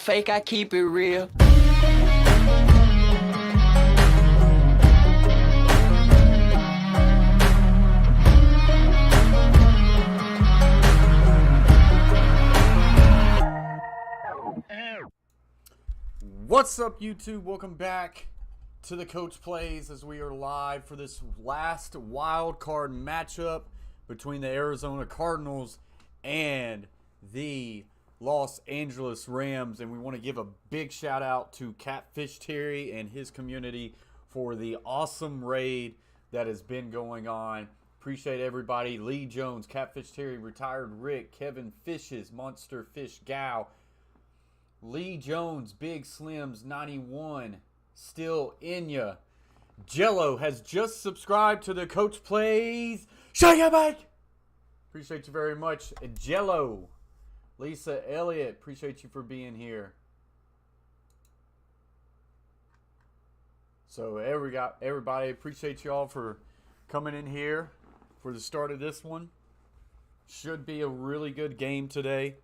fake, I keep it real. What's up, YouTube? Welcome back to the Coach Plays as we are live for this last wild card matchup between the Arizona Cardinals and the Los Angeles Rams. And we want to give a big shout out to Catfish Terry and his community for the awesome raid that has been going on. Appreciate everybody. Lee Jones, Catfish Terry, Retired Rick, Kevin Fishes, Monster Fish Gal, Lee Jones, Big Slims 91, still in ya. Jello has just subscribed to the Coach Plays. Shake it back! Appreciate you very much. Jello. Lisa Elliott, appreciate you for being here. So everybody, appreciate y'all for coming in here for the start of this one. Should be a really good game today.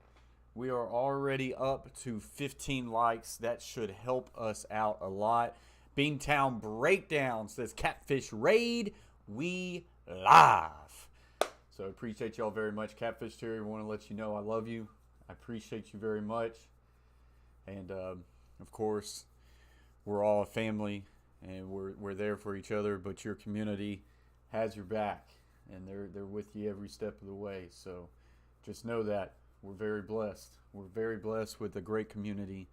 We are already up to 15 likes. That should help us out a lot. Beantown Breakdown says, Catfish Raid, we live. So appreciate y'all very much. Catfish Terry, want to let you know I love you. I appreciate you very much. And, of course, we're all a family, and we're there for each other, but your community has your back, and they're with you every step of the way. So just know that. We're very blessed. We're very blessed with a great community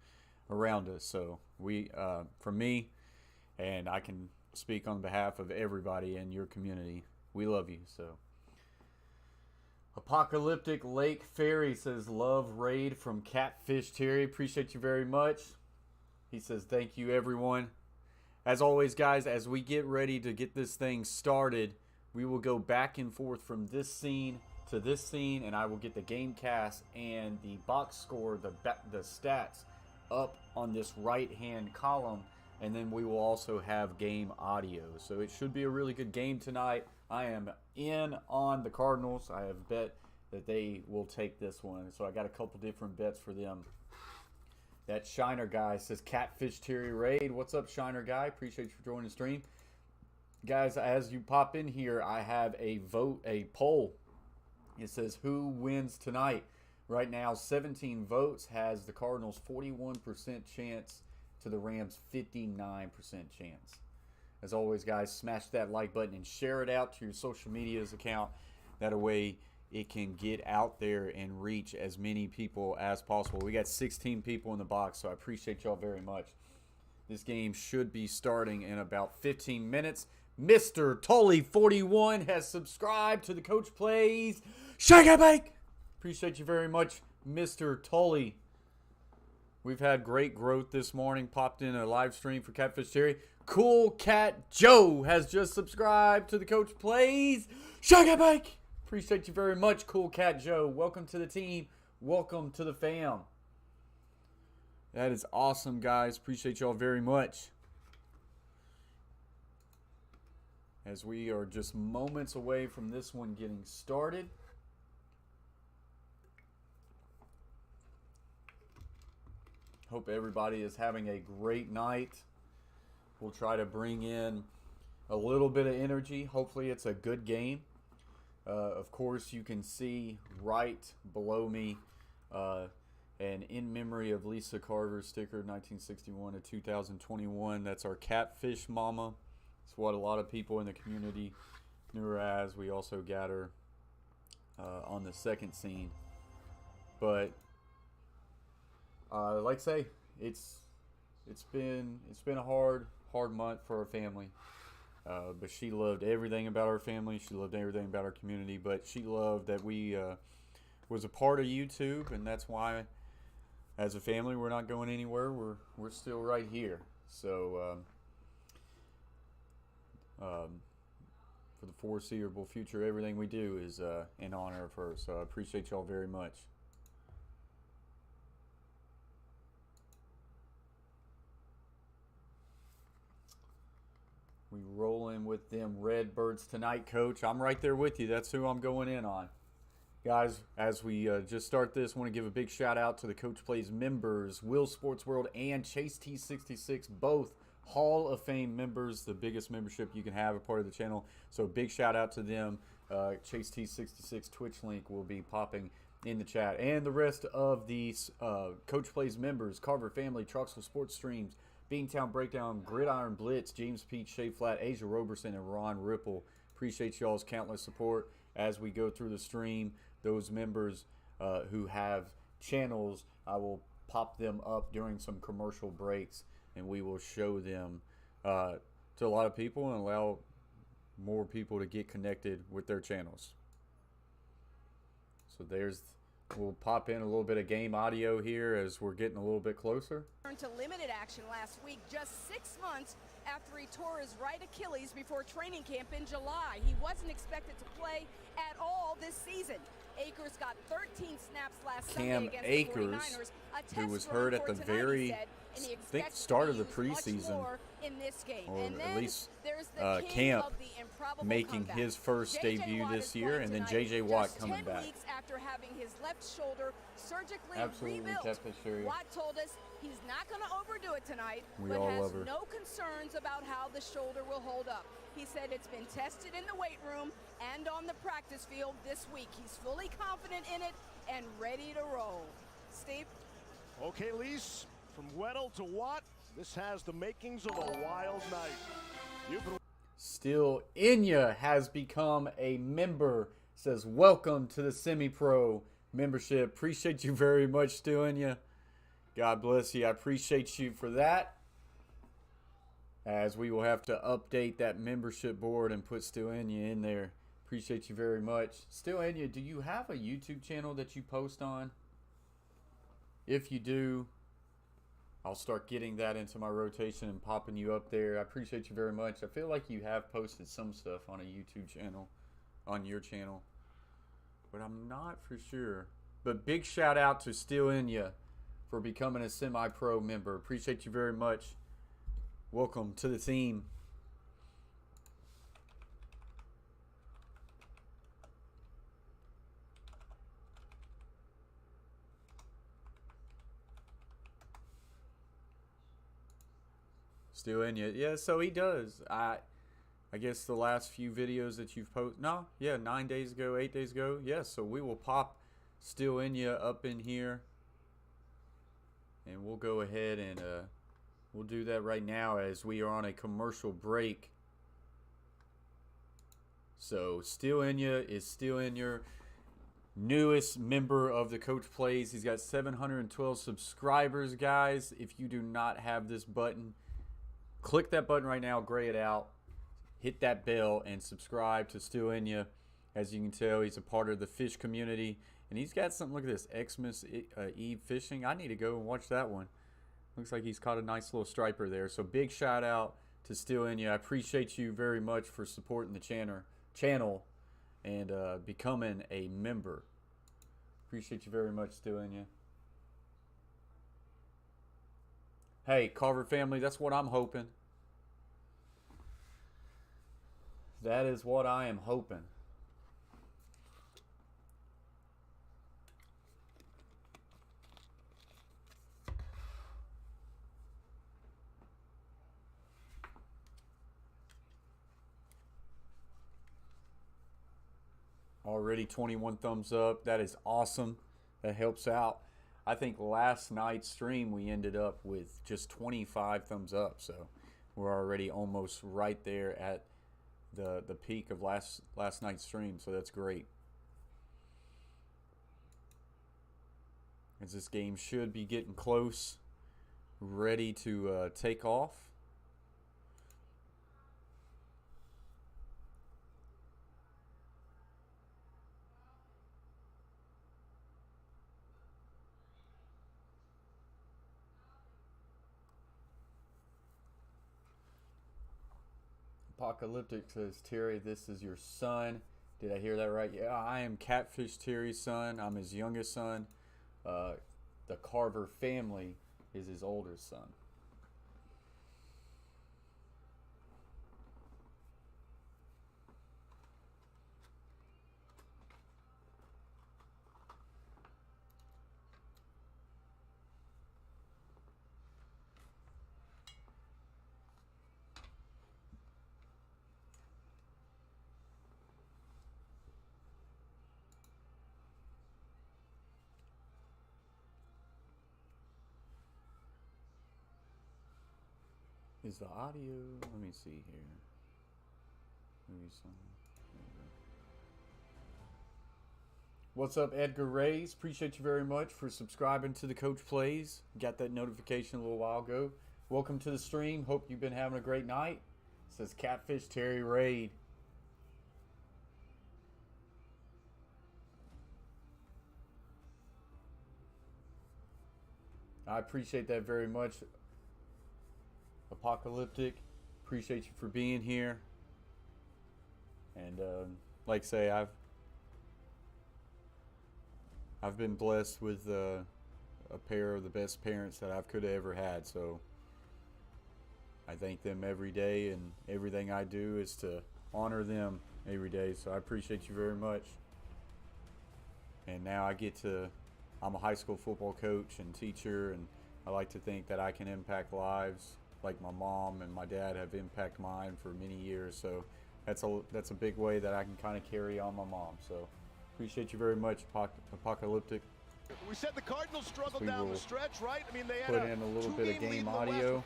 around us. So from me, and I can speak on behalf of everybody in your community, we love you. So Apocalyptic Lake Ferry says, love raid from Catfish Terry. Appreciate you very much. He says, thank you, everyone. As always, guys, as we get ready to get this thing started, we will go back and forth from this scene to this scene, and I will get the game cast and the box score, the stats up on this right hand column, and then we will also have game audio. So it should be a really good game tonight. I am in on the Cardinals. I have bet that they will take this one, so I got a couple different bets for them. That Shiner guy says, Catfish Terry Raid. What's up, Shiner guy? Appreciate you for joining the stream, guys. As you pop in here, I have a poll. It says, who wins tonight? Right now, 17 votes has the Cardinals 41% chance to the Rams 59% chance. As always, guys, smash that like button and share it out to your social medias account. That way it can get out there and reach as many people as possible. We got 16 people in the box, so I appreciate y'all very much. This game should be starting in about 15 minutes. Mr. Tully41 has subscribed to the Coach Plays. Shake it back! Appreciate you very much, Mr. Tully. We've had great growth this morning. Popped in a live stream for Catfish Terry. Cool Cat Joe has just subscribed to the Coach Plays. Shake it back! Appreciate you very much, Cool Cat Joe. Welcome to the team. Welcome to the fam. That is awesome, guys. Appreciate y'all very much. As we are just moments away from this one getting started. Hope everybody is having a great night. We'll try to bring in a little bit of energy. Hopefully it's a good game. Of course, you can see right below me an in memory of Lisa Carter sticker, 1961 to 2021. That's our Catfish Mama. It's what a lot of people in the community knew her as. We also got her on the second scene. But like I say, it's been a hard month for our family. But she loved everything about our family. She loved everything about our community. But she loved that we was a part of YouTube, and that's why, as a family, we're not going anywhere. We're still right here. So for the foreseeable future, everything we do is in honor of her. So I appreciate y'all very much. We rolling with them Redbirds tonight, Coach. I'm right there with you. That's who I'm going in on. Guys, as we just start this, I want to give a big shout out to the Coach Plays members, Will Sports World and Chase T66, both Hall of Fame members, the biggest membership you can have, a part of the channel. So big shout out to them. Chase T66 Twitch link will be popping in the chat. And the rest of these Coach Plays members, Carver Family, Truxell Sports Streams, Beantown Breakdown, Gridiron Blitz, James Peach, Shea Flat, Asia Roberson, and Ron Ripple. Appreciate y'all's countless support as we go through the stream. Those members who have channels, I will pop them up during some commercial breaks, and we will show them to a lot of people and allow more people to get connected with their channels. So we'll pop in a little bit of game audio here as we're getting a little bit closer. Turned to limited action last week, just 6 months after he tore his right Achilles before training camp in July. He wasn't expected to play at all this season. Akers got 13 snaps last Sunday against the 49ers, who was hurt at the very start of the preseason, in this game. or and at least camp, making his first debut this year, and then J.J. Watt coming back. Weeks after having his left shoulder surgically rebuilt, Watt told us he's not going to overdo it tonight, but has no concerns about how the shoulder will hold up. He said it's been tested in the weight room and on the practice field this week. He's fully confident in it and ready to roll. Steve? Okay, Lise, from Weddle to Watt, this has the makings of a wild night. Still Inya has become a member. Says welcome to the semi-pro membership. Appreciate you very much, Still Inya. God bless you. I appreciate you for that, as we will have to update that membership board and put Still Inya in there. Appreciate you very much. Still Inya, do you have a YouTube channel that you post on? If you do, I'll start getting that into my rotation and popping you up there. I appreciate you very much. I feel like you have posted some stuff on a YouTube channel, on your channel, but I'm not for sure. But big shout out to Still Inya for becoming a semi-pro member. Appreciate you very much. Welcome to the team. Still in you. Yeah, so he does. I guess the last few videos that you've posted, 9 days ago, 8 days ago. Yes, so we will pop Still in you up in here, and we'll go ahead and we'll do that right now as we are on a commercial break. So Still in you is still in your newest member of the Coach Plays. He's got 712 subscribers, guys. If you do not have this button, click that button right now, gray it out, hit that bell, and subscribe to Still Inya. As you can tell, he's a part of the fish community, and he's got something. Look at this, Xmas Eve fishing. I need to go and watch that one. Looks like he's caught a nice little striper there. So big shout out to Still Inya. I appreciate you very much for supporting the channel and becoming a member. Appreciate you very much, Still Inya. Hey, Carver family, that's what I'm hoping. That is what I am hoping. Already 21 thumbs up. That is awesome. That helps out. I think last night's stream we ended up with just 25 thumbs up, so we're already almost right there at the peak of last night's stream, so that's great. As this game should be getting close, ready to take off. Apocalyptic says, Terry, this is your son. Did I hear that right? Yeah, I am Catfish Terry's son. I'm his youngest son. The Carver family is his oldest son. Is the audio? Let me see here. Maybe some. What's up, Edgar Reyes? Appreciate you very much for subscribing to the Coach Plays. Got that notification a little while ago. Welcome to the stream. Hope you've been having a great night. It says Catfish Terry Raid. I appreciate that very much. Apocalyptic, appreciate you for being here. And like I say, I've been blessed with a pair of the best parents that I could have ever had. So I thank them every day, and everything I do is to honor them every day. So I appreciate you very much. And now I'm a high school football coach and teacher, and I like to think that I can impact lives like my mom and my dad have impacted mine for many years. So that's a big way that I can kind of carry on my mom. So appreciate you very much, Apocalyptic. We said the Cardinals struggled down the stretch, right? I mean, they had put in a little bit of game audio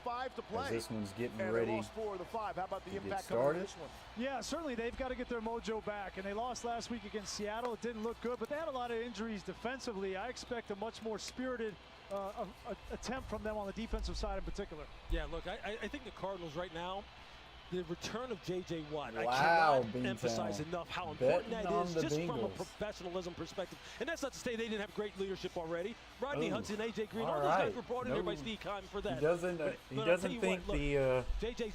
as this one's getting ready to get started. Yeah, certainly they've got to get their mojo back, and they lost last week against Seattle. It didn't look good, but they had a lot of injuries defensively. I expect a much more spirited attempt from them on the defensive side in particular. Yeah, look, I think the Cardinals right now, the return of J.J. Watt, wow, I cannot emphasize enough how important that is just from a professionalism perspective. And that's not to say they didn't have great leadership already. Rodney Hudson, A.J. Green, all those guys were brought in there by Steve Keim for that. He doesn't think the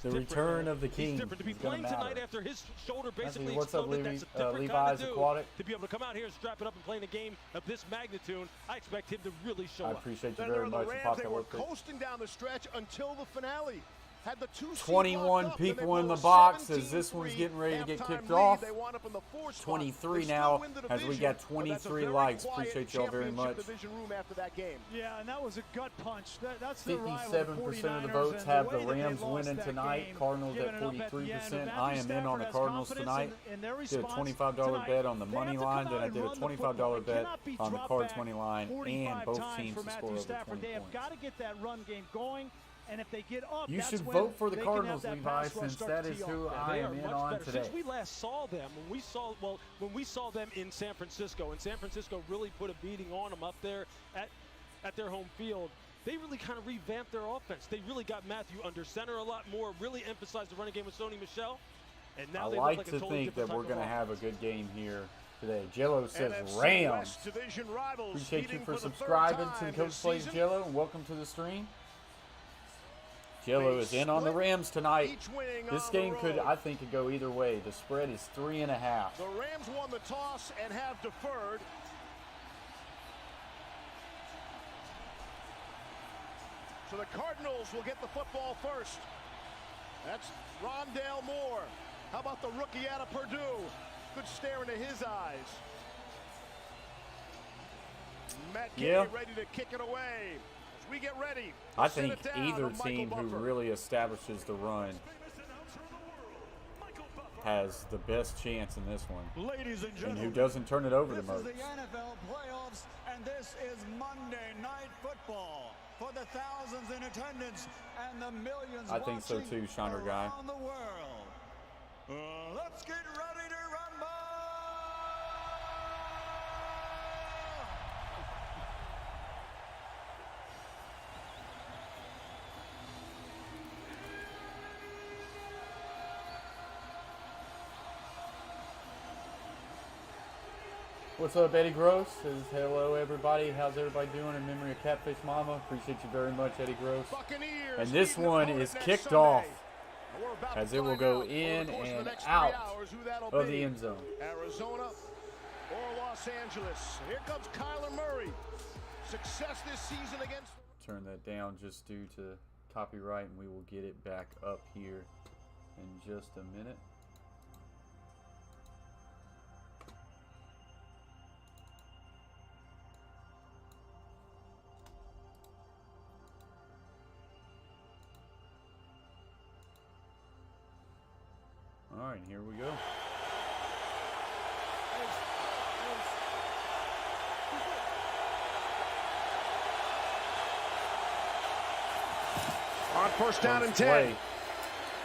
return of the king is different. To be playing tonight after his shoulder basically what's up, exploded, that's a different Levi's kind of Aquatic? To be able to come out here and strap it up and play in a game of this magnitude, I expect him to really show I up. appreciate you very much, Rams, they were Apocalyptic. coasting down the stretch until the finale. Had the 21 people in the box as this one's getting ready to get kicked off. 23 now as we got 23 likes. Appreciate y'all very much. Yeah, and that was a gut punch. That's 57% of the votes have the Rams winning tonight. Cardinals at 43%. I am in on the Cardinals tonight. Did a $25 bet on the money line. Then I did a $25 bet on the Cards money line, and both teams to score over 20 points. They have got to get that run game going. And if they get up, you should vote for the Cardinals, Levi, since that is who I am in on today. Since we last saw them, when we saw them in San Francisco, and San Francisco really put a beating on them up there at their home field, they really kind of revamped their offense. They really got Matthew under center a lot more, really emphasized the running game with Sony Michel. And now I like to think that we're going to have a good game here today. Jello says Rams. Appreciate you for subscribing to Coach Plays Jello, and welcome to the stream. Jello is in on the Rams tonight. This game I think, could go either way. The spread is 3.5. The Rams won the toss and have deferred. So the Cardinals will get the football first. That's Rondale Moore. How about the rookie out of Purdue? Good stare into his eyes. Matt Gay ready to kick it away. We get ready. I think either team who really establishes the run has the best chance in this one. Ladies and gentlemen, who doesn't turn it over to Mertz. This is the NFL playoffs, and this is Monday Night Football for the thousands in attendance and the millions I think so too, Chandra Guy. around the world. Let's get ready to rumble! What's up, Eddie Gross? Says hello, everybody. How's everybody doing in memory of Catfish Mama? Appreciate you very much, Eddie Gross. And this one is kicked off as it will go in and out of the end zone. Arizona or Los Angeles. Here comes Kyler Murray. Success this season against. Turn that down just due to copyright, and we will get it back up here in just a minute. All right, here we go. On first down and 10.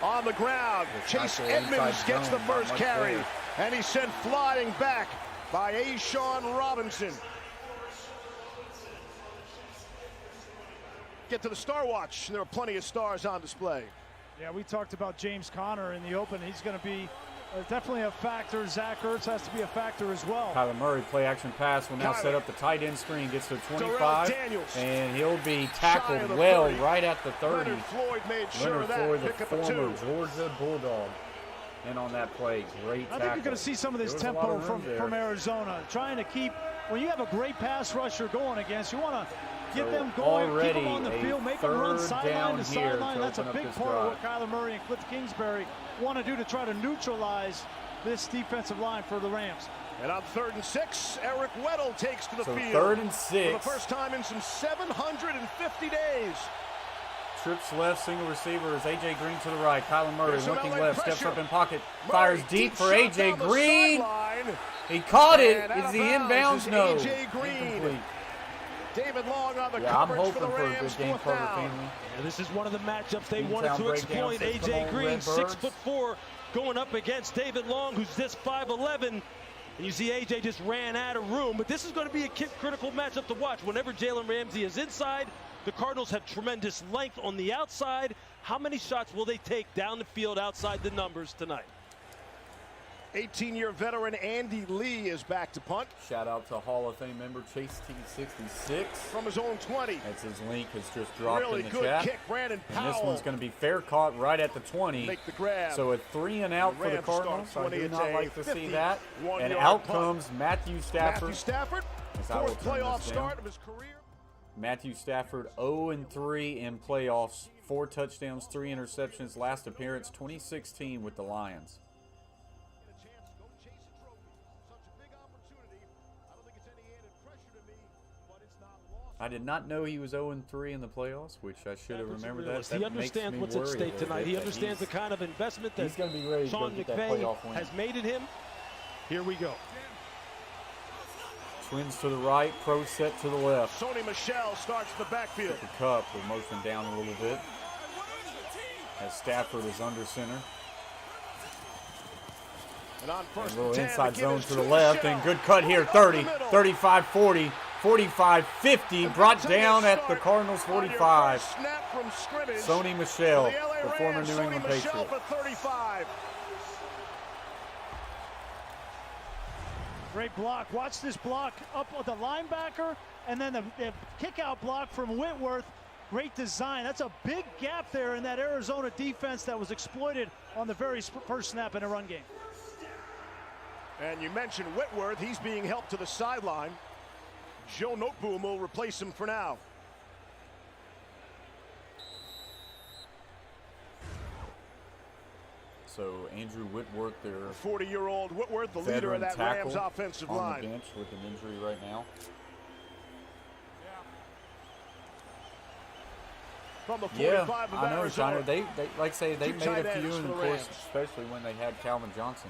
on the ground. Chase Edmonds gets the first carry, and he's sent flying back by A'Shawn Robinson. Get to the Star Watch, and there are plenty of stars on display. Yeah, we talked about James Conner in the open. He's going to be definitely a factor. Zach Ertz has to be a factor as well. Kyler Murray, play action pass, will now set up the tight end screen, gets to 25, and he'll be tackled well right at the 30. Leonard Floyd made sure Leonard of that. Floyd, the Pick up a former 2. Georgia Bulldog. And on that play, great tackle. I think you're going to see some of this tempo from Arizona, trying to keep, when you have a great pass rusher going against, you want to get them going, keep them on the field, make them run sideline to sideline. That's a big part of what Kyler Murray and Cliff Kingsbury want to do to try to neutralize this defensive line for the Rams. And on 3rd and 6, Eric Weddle takes to the field. 3rd and 6. For the first time in some 750 days. Trips left, single receiver is A.J. Green to the right. Kyler Murray looking left, steps up in pocket, fires deep for A.J. Green. He caught it. Is the inbounds? No. A.J. Green. David Long on the coverage I'm hoping for the Rams. For a good game, Carter family. Yeah, this is one of the matchups they wanted to exploit. A.J. Green, 6'4", going up against David Long, who's just 5'11". And you see A.J. just ran out of room. But this is going to be a critical matchup to watch. Whenever Jalen Ramsey is inside, the Cardinals have tremendous length on the outside. How many shots will they take down the field outside the numbers tonight? 18-year veteran Andy Lee is back to punt. Shout out to Hall of Fame member Chase T66. From his own 20. As his link has just dropped really in the good chat. Kick, Brandon Powell. And this one's going to be fair caught right at the 20. Make the grab. So a 3 and out for the Cardinals. I do not like to see that. And out comes Matthew Stafford. Matthew Stafford, 4th playoff start of his career. Matthew Stafford 0-3 in playoffs. 4 touchdowns, 3 interceptions. Last appearance 2016 with the Lions. I did not know he was 0-3 in the playoffs, which I should have remembered that. He understands what's at stake tonight. He understands the kind of investment that Sean McVay has made in him. Here we go. Twins to the right, pro set to the left. Sony Michel starts the backfield. The cup will motion down a little bit as Stafford is under center. And on first a little 10, inside zone to the left, and good cut here, 30, 35, 40, 45, 50, brought down at the Cardinals 45. Sony Michel, the former New England Patriot. For 35. Great block. Watch this block up with the linebacker, and then the kick-out block from Whitworth. Great design. That's a big gap there in that Arizona defense that was exploited on the very first snap in a run game. And you mentioned Whitworth. He's being helped to the sideline. Joe Noteboom will replace him for now. So Andrew Whitworth, their 40-year-old Whitworth, the leader of that Rams offensive line. On the bench with an injury right now. From the 45 of I know, Arizona. China. They like I say, they made a few in the course, especially when they had Calvin Johnson.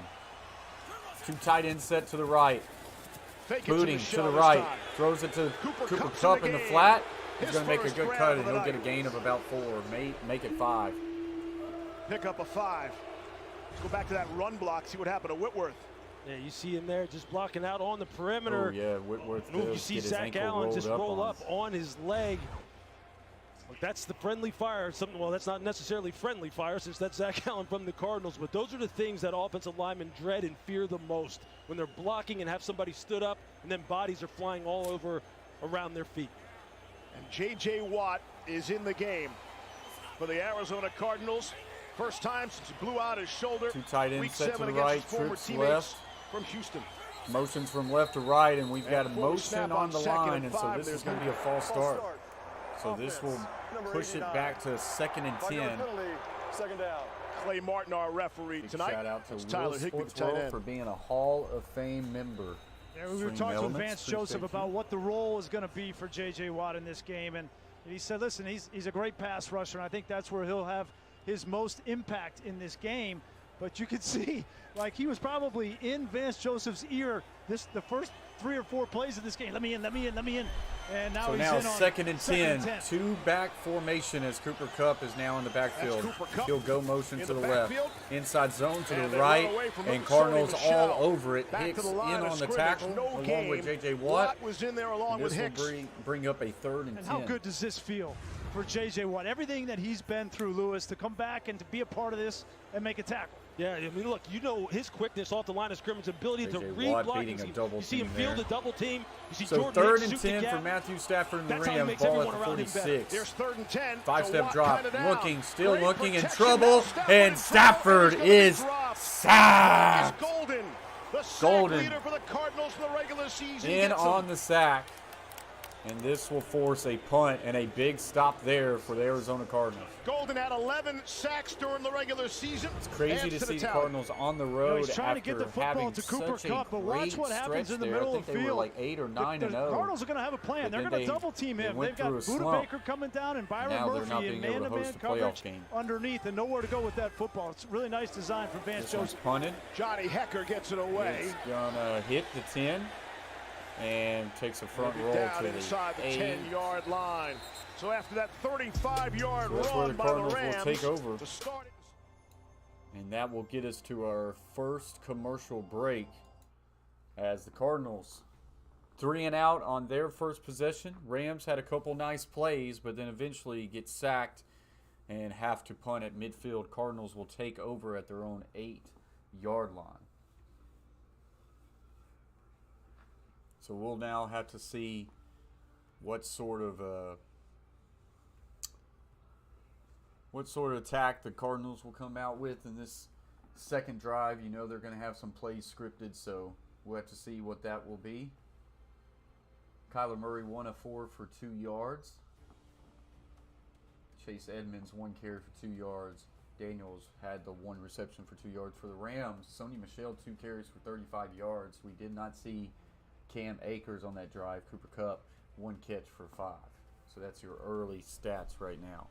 2 tight ends set to the right. Booting to the right. Throws it to Cooper Kupp in the flat. He's going to make a good cut, and he'll get a gain of about 4. Make it 5. Pick up a 5. Let's go back to that run block, see what happened to Whitworth. Yeah, you see him there just blocking out on the perimeter. Oh, yeah, Whitworth You see Zach Allen just roll up on his leg. That's the friendly fire. Well, that's not necessarily friendly fire since that's Zach Allen from the Cardinals, but those are the things that offensive linemen dread and fear the most when they're blocking and have somebody stood up and then bodies are flying all over around their feet. And J.J. Watt is in the game for the Arizona Cardinals. First time since he blew out his shoulder. 2 tight ends set to the right, trips left. From Houston. Motions from left to right, and we've got a motion on the line, and so this is going to be a false start. So this will push it back to 2nd and 10. Second down. Clay Martin, our referee tonight. Shout out to Tyler Higbee, the tight end, for being a Hall of Fame member. Yeah, we were talking with Vance Joseph about what the role is going to be for J.J. Watt in this game, and he said, listen, he's a great pass rusher, and I think that's where he'll have his most impact in this game. But you could see, like, he was probably in Vance Joseph's ear the first 3 or 4 plays in this game. Let me in. And now so he's now in on second and 10. 2-back formation as Cooper Kupp is now in the backfield. He'll go motion to the left. Inside zone to the right. And Cardinals all over it. Hicks in on the tackle along with J.J. Watt. Was in there along with Hicks. This will bring up a 3rd and 10. And how good does this feel for J.J. Watt? Everything that he's been through, Lewis, to come back and to be a part of this and make a tackle. Yeah, I mean, look, you know his quickness off the line of scrimmage, ability to read Watt block. beating a double you see him field a double team. You see so Jordan 3rd Hicks and 10 the for Matthew Stafford and the That's Rams. Ball at the 46. There's 3rd and 10. 5-step drop, still looking in trouble, and Stafford is sacked. Golden, the sack leader for the Cardinals in the regular season. In on the sack. And this will force a punt and a big stop there for the Arizona Cardinals. Golden had 11 sacks during the regular season. It's crazy to see the Cardinals on the road he's trying after to get the football to Cooper Kupp, but watch what happens in the middle of the field. They were like 8 or 9 and 0. The Cardinals are going to have a plan. They're going to double team him. They've got Buda Baker coming down and Byron Murphy in man-to-man coverage underneath, and nowhere to go with that football. It's really nice design from Vance Joseph. Punted. Johnny Hecker gets it away. It's going to hit the 10. And takes a front roll to inside the 10-yard line. So after that 35-yard run by the Rams, will take over. And that will get us to our first commercial break as the Cardinals 3 and out on their first possession. Rams had a couple nice plays, but then eventually get sacked and have to punt at midfield. Cardinals will take over at their own 8-yard line. So we'll now have to see what sort of attack the Cardinals will come out with in this second drive. You know they're going to have some plays scripted, so we'll have to see what that will be. Kyler Murray 1 of 4 for 2 yards. Chase Edmonds 1 carry for 2 yards. Daniels had the 1 reception for 2 yards for the Rams. Sony Michel 2 carries for 35 yards. We did not see Cam Akers on that drive. Cooper Kupp 1 catch for 5. So that's your early stats right now.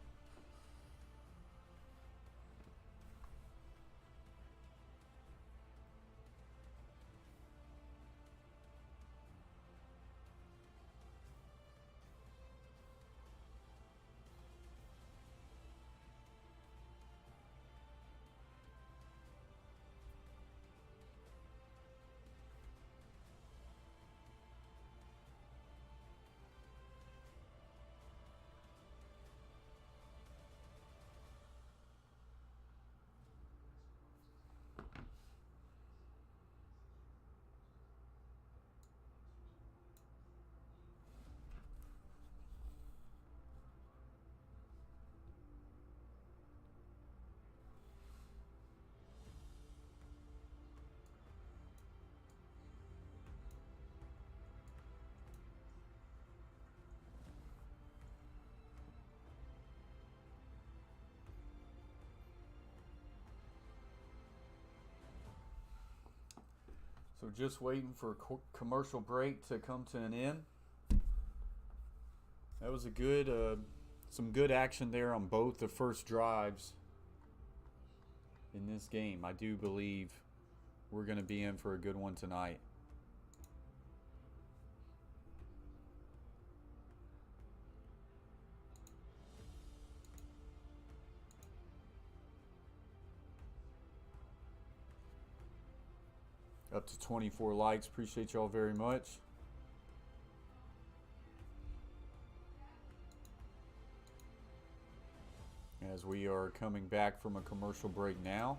So just waiting for a commercial break to come to an end. That was a good, some good action there on both the first drives in this game. I do believe we're going to be in for a good one tonight. Up to 24 likes. Appreciate y'all very much. As we are coming back from a commercial break now.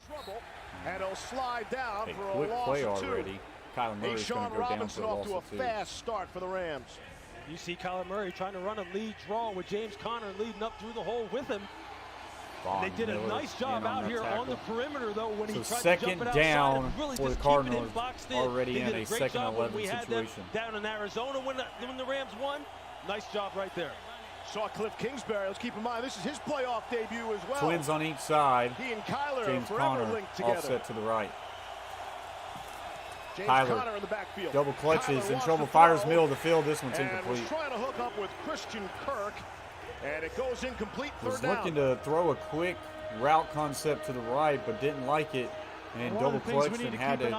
Trouble, and he'll slide down a for quick a loss play of 2. already. Kyler Murray's going to go down for a loss off to a fast start for the Rams. You see Kyler Murray trying to run a lead draw with James Conner leading up through the hole with him. They did a nice job out here on the perimeter, though, when he tried to jump it outside. Second down really for the Cardinals, already in a second 11 situation. Down in Arizona when the Rams won. Nice job right there. Saw Cliff Kingsbury. Let's keep in mind, this is his playoff debut as well. Twins on each side. He and Kyler James are forever Conner linked together. offset to the right. James Kyler, Conner in the backfield. double clutches, Kyler in trouble, to fires throw, middle of the field. This one's and incomplete. was trying to hook up with Christian Kirk, and it goes incomplete. Was third looking down. to throw a quick route concept to the right, but didn't like it. and double clutched and had to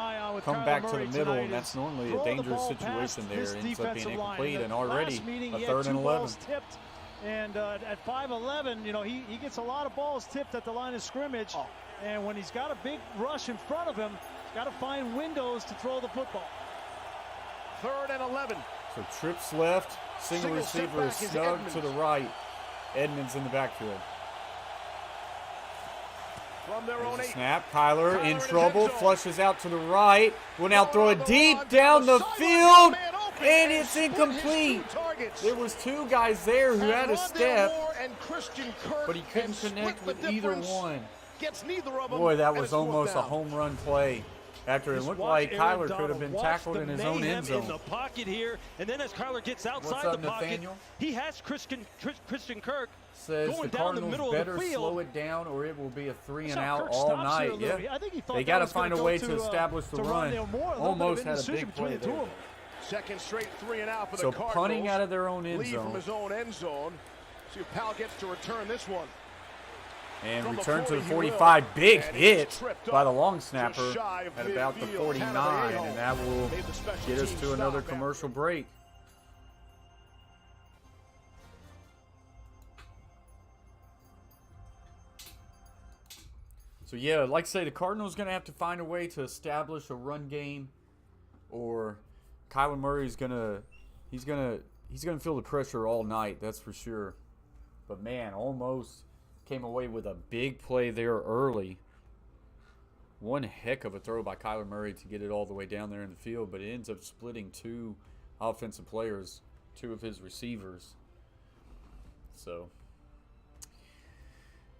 come back to the middle, and that's normally a dangerous situation there. It ends up being incomplete, and already a 3rd and 11. Tipped, and at 5'11", you know, he gets a lot of balls tipped at the line of scrimmage, and when he's got a big rush in front of him, he's got to find windows to throw the football. 3rd and 11. So trips left, single receiver is snug to the right. Edmonds in the backfield. From their own 8. Snap, Kyler in trouble, flushes out to the right, will now throw it deep down the field, and it's incomplete. There was 2 guys there who had a step, but he couldn't connect with either one. Boy, that was almost a home run play. After it looked like Kyler could have been tackled in his own end zone. In the pocket here, and then as Kyler gets outside the pocket, Nathaniel? He has Christian Kirk says going the down the Cardinals middle better of the field. Slow it down, or it will be a 3-and-out all night. Yeah, they got to find a way to establish the run. Almost had a big play there. Second straight 3-and-out for the Cardinals. So punting out of their own end zone. From his own end zone. See if Powell gets to return this one. And return to the 45. Big hit by the long snapper at about the 49. And that will get us to another commercial break. So, yeah, like I say, the Cardinals going to have to find a way to establish a run game, or Kyler Murray's going to he's going to feel the pressure all night, that's for sure. But, man, almost came away with a big play there early. One heck of a throw by Kyler Murray to get it all the way down there in the field, but it ends up splitting 2 offensive players, 2 of his receivers. So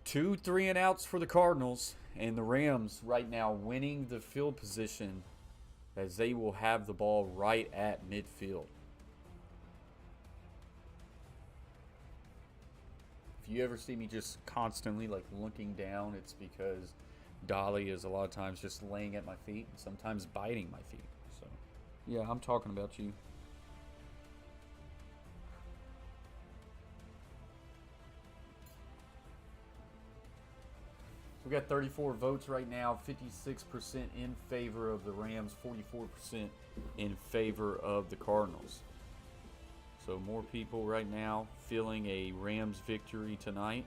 2 3-and-outs for the Cardinals, and the Rams right now winning the field position as they will have the ball right at midfield. If you ever see me just constantly like looking down, it's because Dolly is a lot of times just laying at my feet and sometimes biting my feet. So, yeah, I'm talking about you. We got 34 votes right now, 56% in favor of the Rams, 44% in favor of the Cardinals. So more people right now feeling a Rams victory tonight.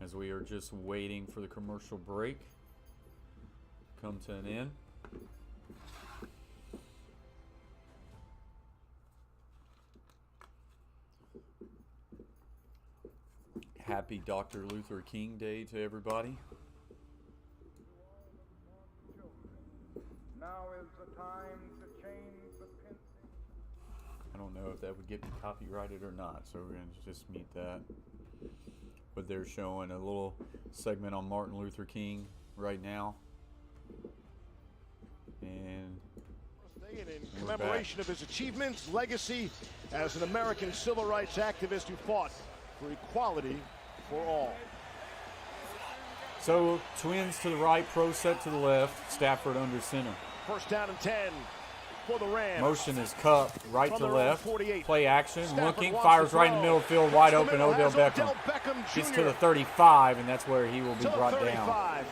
As we are just waiting for the commercial break to come to an end. Happy Dr. Luther King Day to everybody. Now is the time to change the pin. I don't know if that would get me copyrighted or not, so we're going to just mute that. But they're showing a little segment on Martin Luther King right now. And in commemoration of his achievements, legacy as an American civil rights activist who fought for equality for all. So, Twins to the right, Pro set to the left, Stafford under center. First down and 10 for the Rams. Motion is Cup, right to left. 48. Play action, Stafford looking, fires right in the middle of the field, wide open, Odell Beckham. Gets to the 35, and that's where he will be brought down.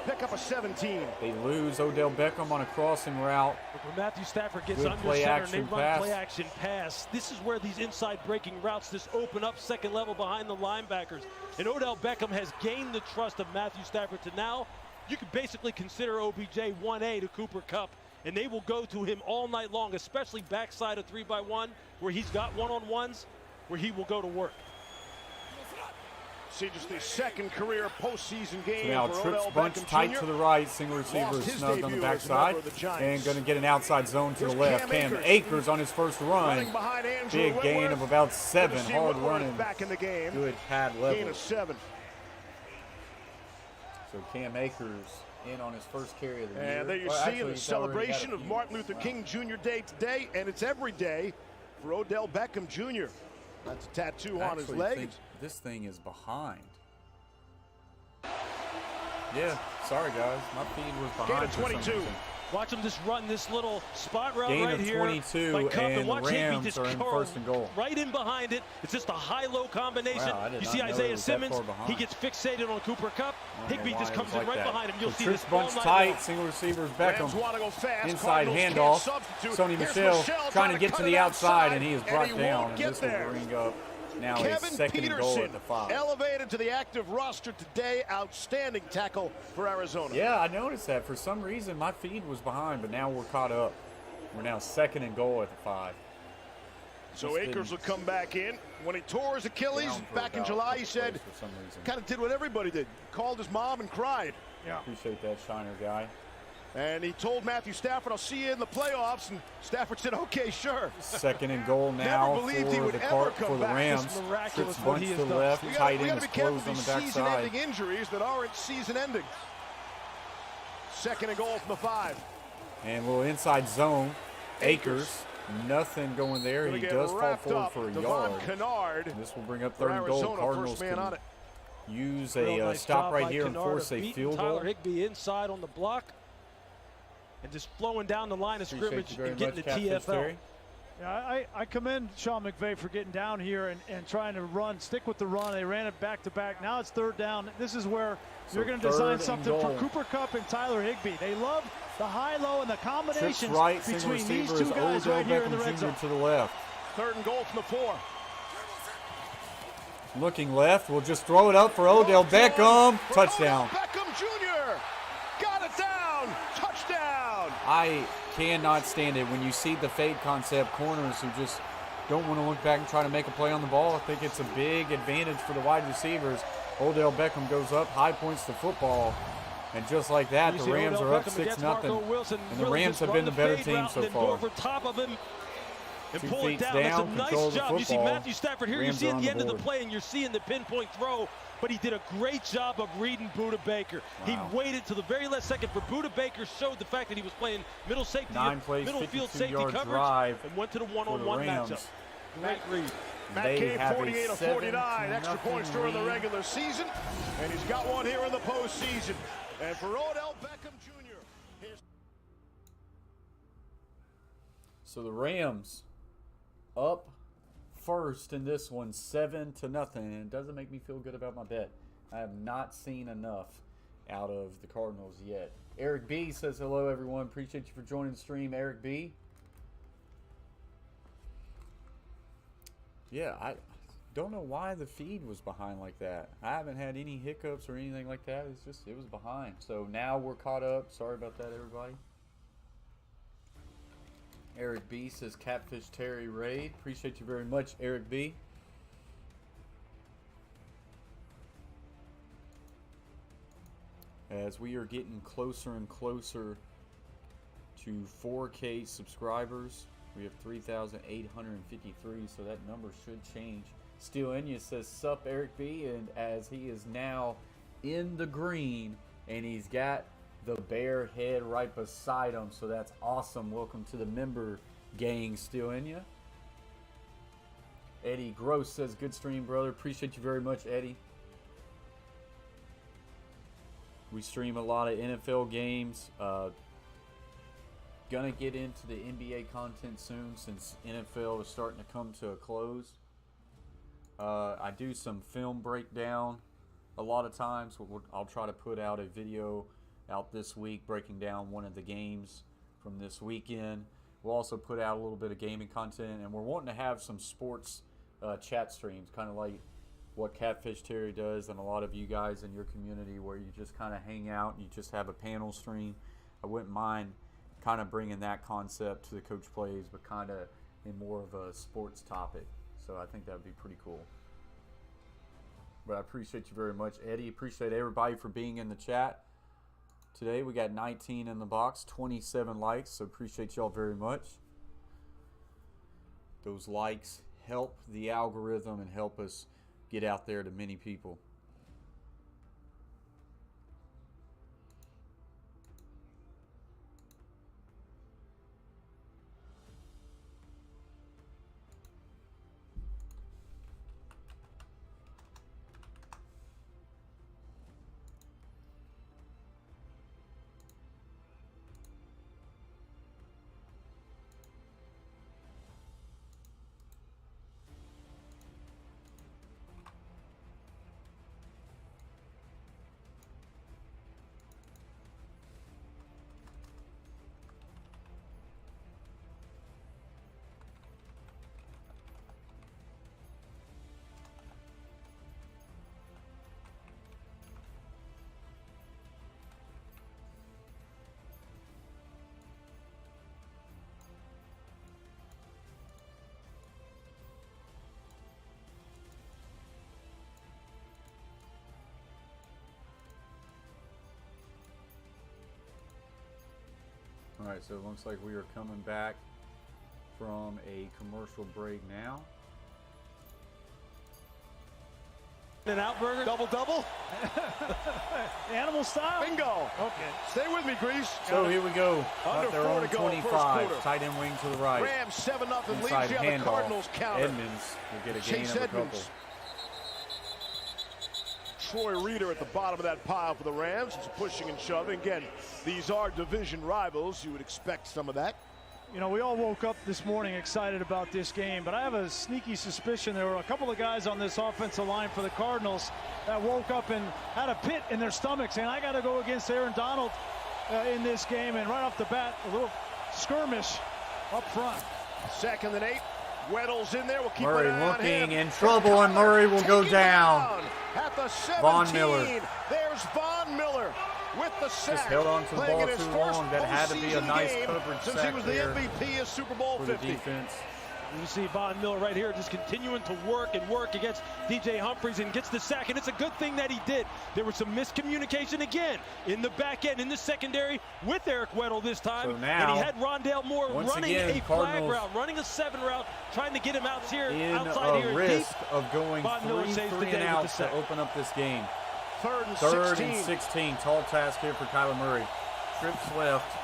Pick up a 17. They lose Odell Beckham on a crossing route. When Matthew Stafford gets Good under play center action and they run pass. play action pass, this is where these inside breaking routes just open up second level behind the linebackers. And Odell Beckham has gained the trust of Matthew Stafford to now you can basically consider OBJ 1A to Cooper Kupp. And they will go to him all night long, especially backside of 3-by-1, where he's got one-on-ones, where he will go to work. See just the second career postseason game. So now for trips Odell bunch Beckham tight Jr. to the right. Single receiver is snugged on the backside. And going to get an outside zone to the left. Cam Akers on his first run. Big gain of about 7. Hard running. Back in the game. Good pad level. Gain of 7. So Cam Akers in on his first carry of the year. And there you see the celebration of Martin Luther King Jr. Day today. And it's every day for Odell Beckham Jr. That's a tattoo on his leg. This thing is behind. Yeah, sorry guys, my feed was behind. Gain of 22. Watch him just run this little spot route Gain right of here. 22, and the Rams are in first and goal. Right in behind it. It's just a high-low combination. Wow, you see Isaiah Simmons, he gets fixated on Cooper Kupp. Higbee just comes in right behind him. You'll see this bunch tight, single receivers, Beckham. Inside handoff. Sony Michel trying to get to the outside, and he is brought down. And this will bring up now a second and goal at the 5. Elevated to the active roster today. Outstanding tackle for Arizona. Yeah, I noticed that. For some reason, my feed was behind, but now we're caught up. We're now second and goal at the 5. So Akers will come back in. When he tore his Achilles back in July, he said, kind of did what everybody did. Called his mom and cried. Yeah. Appreciate that, Shiner guy. And he told Matthew Stafford, I'll see you in the playoffs. And Stafford said, okay, sure. Second and goal now for the Rams. Trips bunch to the left. Tight end is closed on the backside. Season-ending injuries that aren't season-ending. Second and goal from the 5. And a little inside zone. Akers. Nothing going there. He does fall forward for a yard. This will bring up third and goal. Cardinals can use a stop right here and force a field goal. Tyler Higbee inside on the block. And just flowing down the line of scrimmage and getting the TFL. Yeah, I commend Sean McVay for getting down here and trying to stick with the run. They ran it back-to-back. Now it's third down. This is where you're going to design something for Cooper Kupp and Tyler Higbee. They love the high-low and the combinations between these two guys right here in the red zone. To the left. Third and goal from the 4. Looking left. We'll just throw it up for Odell Beckham. Touchdown. Beckham Jr. Got it down. Touchdown. I cannot stand it when you see the fade concept corners who just don't want to look back and try to make a play on the ball. I think it's a big advantage for the wide receivers. Odell Beckham goes up, high points the football, and just like that, the Rams are up 6-0. And the Rams have been the better team so far. Over top of him and 2 pull it feet down. down, That's a nice job. You see football. Matthew Stafford here. Rams you see at the on end the of the board. play, and you're seeing the pinpoint throw. But he did a great job of reading Buda Baker. Wow. He waited to the very last second for Buda Baker, showed the fact that he was playing middle safety, 9 plays, middle field safety 52-yard coverage, drive and went to the one-on-one matchup. Great read. Matt Cave, 48 of 49 extra points during the regular season, and he's got one here in the postseason. And for Odell Beckham Jr. So the Rams up first in this one, 7-0, and it doesn't make me feel good about my bet. I have not seen enough out of the Cardinals yet. Eric B says hello, everyone. Appreciate you for joining the stream, Eric B. Yeah, I don't know why the feed was behind like that. I haven't had any hiccups or anything like that. It's just it was behind. So now we're caught up. Sorry about that, everybody. Eric B says Catfish Terry Raid. Appreciate you very much, Eric B. As we are getting closer and closer to 4K subscribers, we have 3,853, so that number should change. Steel Enya says, sup, Eric B, and as he is now in the green, and he's got the bear head right beside him, so that's awesome. Welcome to the member gang, Steel Enya. Eddie Gross says, good stream, brother. Appreciate you very much, Eddie. We stream a lot of NFL games. Gonna get into the NBA content soon since NFL is starting to come to a close. I do some film breakdown a lot of times. I'll try to put out a video out this week breaking down one of the games from this weekend. We'll also put out a little bit of gaming content, and we're wanting to have some sports chat streams, kind of like what Catfish Terry does and a lot of you guys in your community, where you just kind of hang out and you just have a panel stream. I wouldn't mind kind of bringing that concept to the Coach Plays, but kind of in more of a sports topic. So I think that would be pretty cool. But I appreciate you very much, Eddie. Appreciate everybody for being in the chat. Today we got 19 in the box, 27 likes, so appreciate y'all very much. Those likes help the algorithm and help us get out there to many people. All right, so it looks like we are coming back from a commercial break now. An out burger, double. Animal style. Bingo. Okay. Stay with me, Grease. So here we go. Under Out there 4 on to go, 25. first Tight end wing to the right. Rams 7-0 leads Inside you on the handoff. Cardinals counter. Edmonds will get a gain Chase of a couple. Edmonds. Troy Reeder at the bottom of that pile for the Rams. It's pushing and shoving. Again, these are division rivals. You would expect some of that. You know, we all woke up this morning excited about this game, but I have a sneaky suspicion there were a couple of guys on this offensive line for the Cardinals that woke up and had a pit in their stomach saying, I got to go against Aaron Donald in this game. And right off the bat, a little skirmish up front. 2nd and 8. Weddle's in there. We'll keep Murray an eye on looking him. in trouble, and Murray will go down. At the 17. Von Miller. There's Von Miller with the sack. Just held on to the Playing ball in his too first long. That had to be a postseason nice game coverage since sack he was the there MVP of Super Bowl for 50. the defense. You see Von Miller right here just continuing to work against DJ Humphries and gets the sack, and it's a good thing that he did. There was some miscommunication again in the back end, in the secondary with Eric Weddle this time. So now, and he had Rondale Moore running again, a flag route, running a 7 route, trying to get him out here, outside a here risk deep. of going Von Miller 3 saves the and day with the outs to sack. open up this game. 3rd and 16. Tall task here for Kyler Murray. Trips left.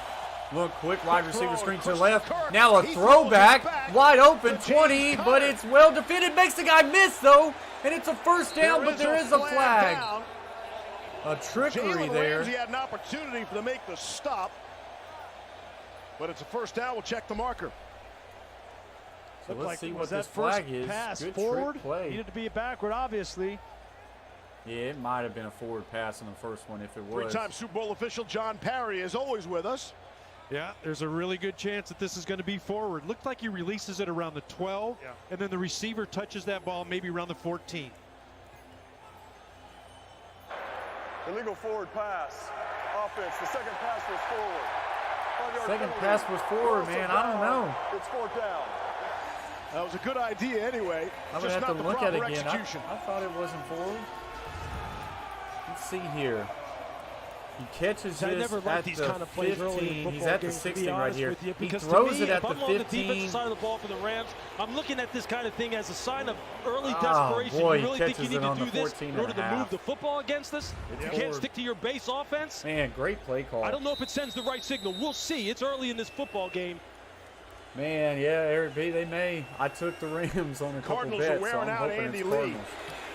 Look, quick wide receiver screen to the left. Now a throwback, wide open, 20, but it's well defended. Makes the guy miss, though, and it's a first down, but there is a flag. A trickery there. He had an opportunity to make the stop, but it's a first down. We'll check the marker. So let's see what was this that first flag is. pass Good forward? trick play. Needed to be a backward, obviously. Yeah, it might have been a forward pass in the first one if it was. 3-time Super Bowl official John Parry is always with us. Yeah, there's a really good chance that this is going to be forward. Looked like he releases it around the 12, and then the receiver touches that ball maybe around the 14. Illegal forward pass. Offense. The second pass was forward. Second pass was forward, man. I don't know. It's 4th down. That was a good idea anyway. I'm going just to have not to the look at proper it again. execution. I thought it wasn't forward. Let's see here. He catches I this never at liked these the kind of plays early in 15. He's football at the games, to be 16 right honest here. with you, He because to throws me, it at if the I'm on the 15. defensive side of the ball for the Rams, I'm looking at this kind of thing as a sign of early Oh, desperation. boy, You he really think you catches need it to on do the this 14 in order and a to half. move the football against us? It's You forward. can't stick to your base offense? Man, great play call. I don't know if it sends the right signal. We'll see. It's early in this football game. Man, yeah, Eric B, they may. I took the Rams on a couple Cardinals bets, are wearing so I'm out hoping Andy it's Lee. Cardinals.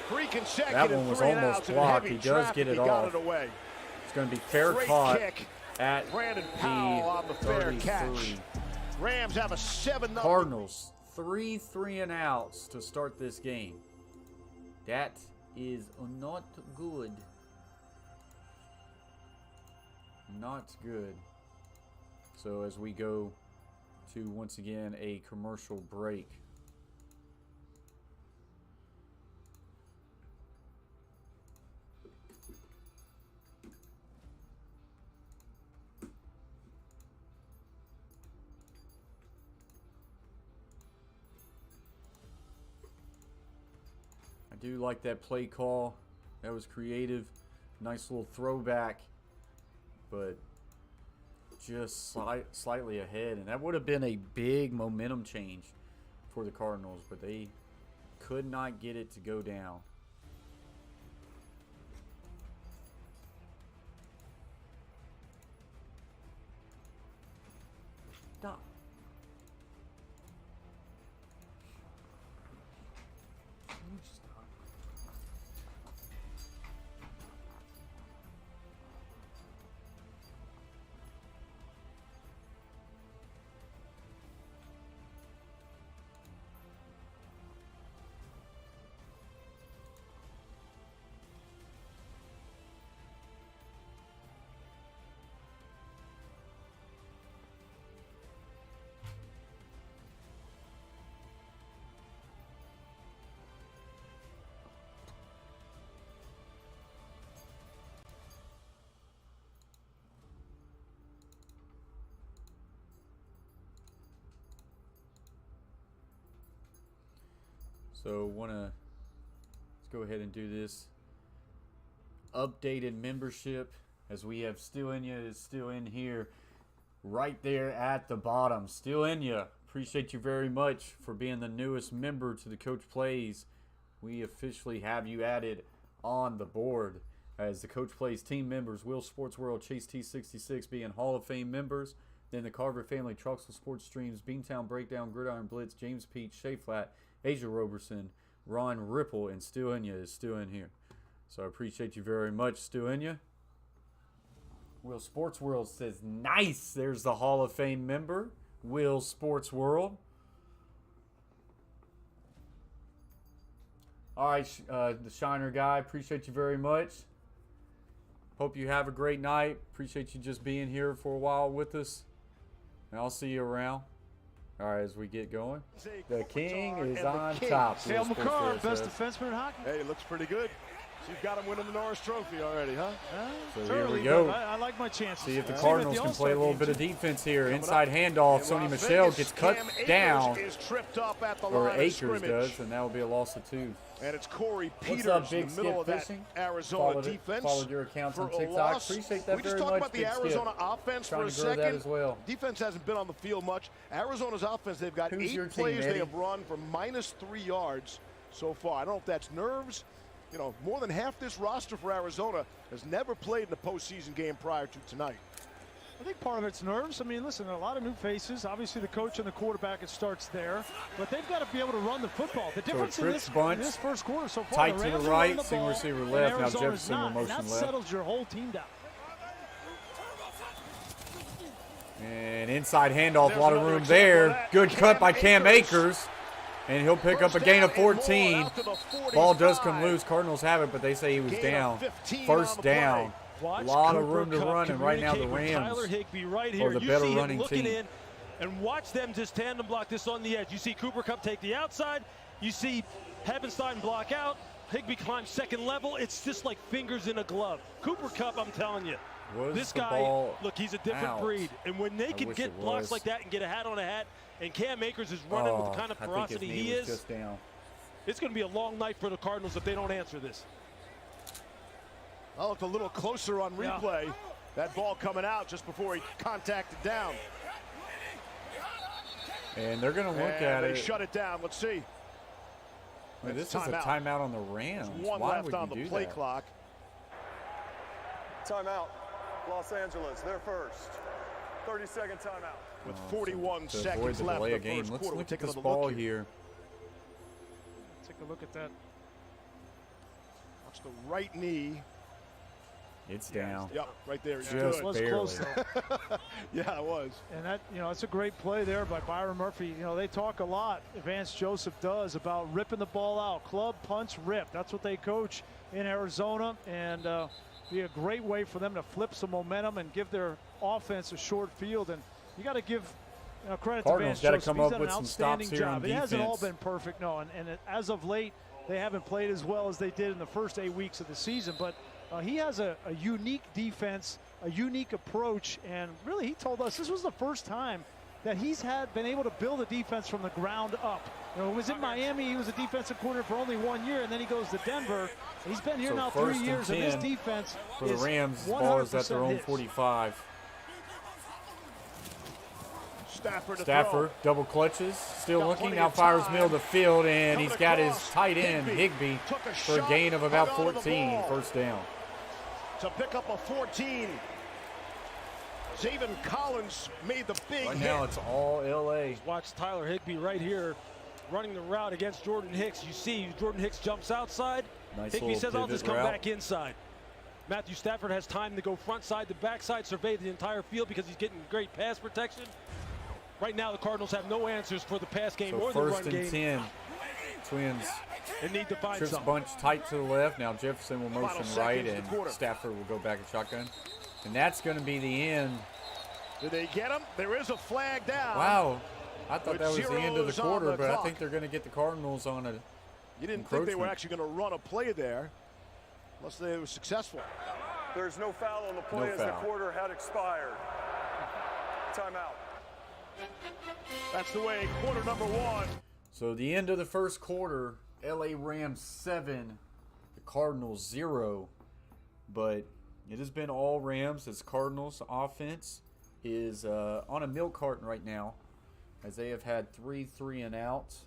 3 consecutive That one was 3 and almost outs in blocked. heavy He does traffic. get it He got off. it away. It's going to be fair Great caught kick. at Brandon Powell on the fair 33. catch. Rams have a 7-0. Cardinals, 3 and outs to start this game. That is not good. Not good. So as we go to, once again, a commercial break. I do like that play call. That was creative. Nice little throwback. But just slightly ahead. And that would have been a big momentum change for the Cardinals. But they could not get it to go down. Stop. So let's go ahead and do this updated membership, as we have Still In Ya is still in here right there at the bottom. Still In Ya, appreciate you very much for being the newest member to the Coach Plays. We officially have you added on the board as the Coach Plays team members. Will Sports World, Chase T66 being Hall of Fame members. Then the Carver family, Truxell Sports Streams, Beantown Breakdown, Gridiron Blitz, James Peach, Shea Flat, Asia Roberson, Ron Ripple, and Still In Ya is still in here. So I appreciate you very much, Still In Ya. Will Sports World says, nice. There's the Hall of Fame member, Will Sports World. All right, the Shiner guy, appreciate you very much. Hope you have a great night. Appreciate you just being here for a while with us. And I'll see you around. All right, as we get going. The king is on top. Dale McCarr, best defenseman in hockey. Hey, it looks pretty good. So you've got him winning the Norris Trophy already, huh? So here we go. I like my chances. See if the Cardinals can play a little bit of defense here. Inside handoff. Sony Michel gets cut down. Or Akers does, and that will be a loss of 2. And it's Corey Peters. What's up, Big in the middle Skip of Fishing? that Arizona defense. Followed your accounts on TikTok. Loss. Appreciate that we very just much, talked about Big the Arizona Skip. offense Trying for a to grow second. that as well. Defense hasn't been on the field much. Arizona's offense, they've got Who's 8 plays they have run for -3 yards so far. I don't know if that's nerves. You know, more than half this roster for Arizona has never played in a postseason game prior to tonight. I think part of it's nerves. I mean, listen, a lot of new faces. Obviously, the coach and the quarterback, it starts there. But they've got to be able to run the football. The difference in this first quarter so far, tight to the right, single receiver left. Now Jefferson will motion left. That settles your whole team down. And inside handoff, a lot of room there. Good cut by Cam Akers. And he'll pick up a gain of 14. Ball does come loose. Cardinals have it, but they say he was down. First down. A lot of room to run, and right now the Rams are the better running team. And watch them just tandem block this on the edge. You see Cooper Kupp take the outside. You see Habenstein block out. Higbee climbs second level. It's just like fingers in a glove. Cooper Kupp, I'm telling you. This guy, look, he's a different breed. And when they can get blocks like that and get a hat on a hat, and Cam Akers is running with the kind of ferocity he is, it's going to be a long night for the Cardinals if they don't answer this. I looked a little closer on replay. Yeah. That ball coming out just before he contacted down. And they're going to look at it. They shut it down. Let's see. Wait, this is a timeout on the Rams. There's 1 left on the play clock. Timeout. Los Angeles, they're first. 30-second timeout. With 41 seconds left in the first quarter. Let's look at this ball here. Take a look at that. Watch the right knee. It's down. Yep, right there. Just was barely. Close, though. Yeah, it was. And that, it's a great play there by Byron Murphy. They talk a lot, Vance Joseph does, about ripping the ball out. Club, punch, rip. That's what they coach in Arizona. And be a great way for them to flip some momentum and give their offense a short field. And you got to give credit to Vance Joseph. Come He's up done an outstanding job. It hasn't all been perfect, no. And as of late, they haven't played as well as they did in the first 8 weeks of the season. But he has a unique defense, a unique approach, and really he told us this was the first time that he's been able to build a defense from the ground up. You know, when he was in Miami, he was a defensive coordinator for only 1 year, and then he goes to Denver. He's been here So now 3 years, and this defense for the Rams. Ball is at their own 45. Stafford double clutches, still looking, now fires middle of the field, and he's got his tight end, Higbee, for a gain of about 14, first down. To pick up a 14. Zaven Collins made the big right hit. Now it's all L.A. Watch Tyler Higbee right here running the route against Jordan Hicks. You see Jordan Hicks jumps outside. Nice Higbee says, I'll just come route. back inside. Matthew Stafford has time to go front side to back side, survey the entire field because he's getting great pass protection. Right now, the Cardinals have no answers for the pass game or the run game. First and 10. Twins. They need to find Trips something. bunch tight to the left. Now Jefferson will motion right, and Stafford will go back in shotgun. And that's going to be the end. Did they get him? There is a flag down. Wow. I thought that was the end of the quarter, but I think they're going to get the Cardinals on a You didn't think they were actually going to run a play there unless they were successful. There's no foul on the play as the quarter had expired. Timeout. That's the way, quarter number 1. So the end of the first quarter, LA Rams 7, the Cardinals 0. But it has been all Rams as Cardinals offense is on a milk carton right now, as they have had 3 3-and-outs.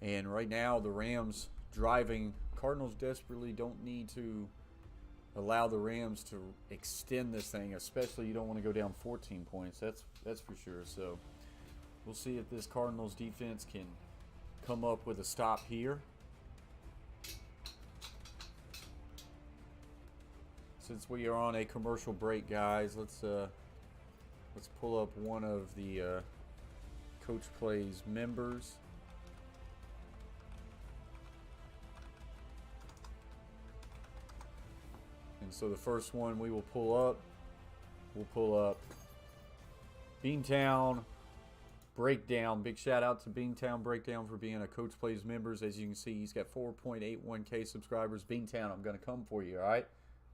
And right now the Rams driving. Cardinals desperately don't need to allow the Rams to extend this thing, especially you don't want to go down 14 points. That's for sure. So we'll see if this Cardinals defense can come up with a stop here. Since we are on a commercial break, guys, let's pull up one of the Coach Plays members. And so the first one we will pull up, Beantown Breakdown. Big shout out to Beantown Breakdown for being a Coach Plays members. As you can see, he's got 4.81K subscribers. Beantown, I'm gonna come for you, all right?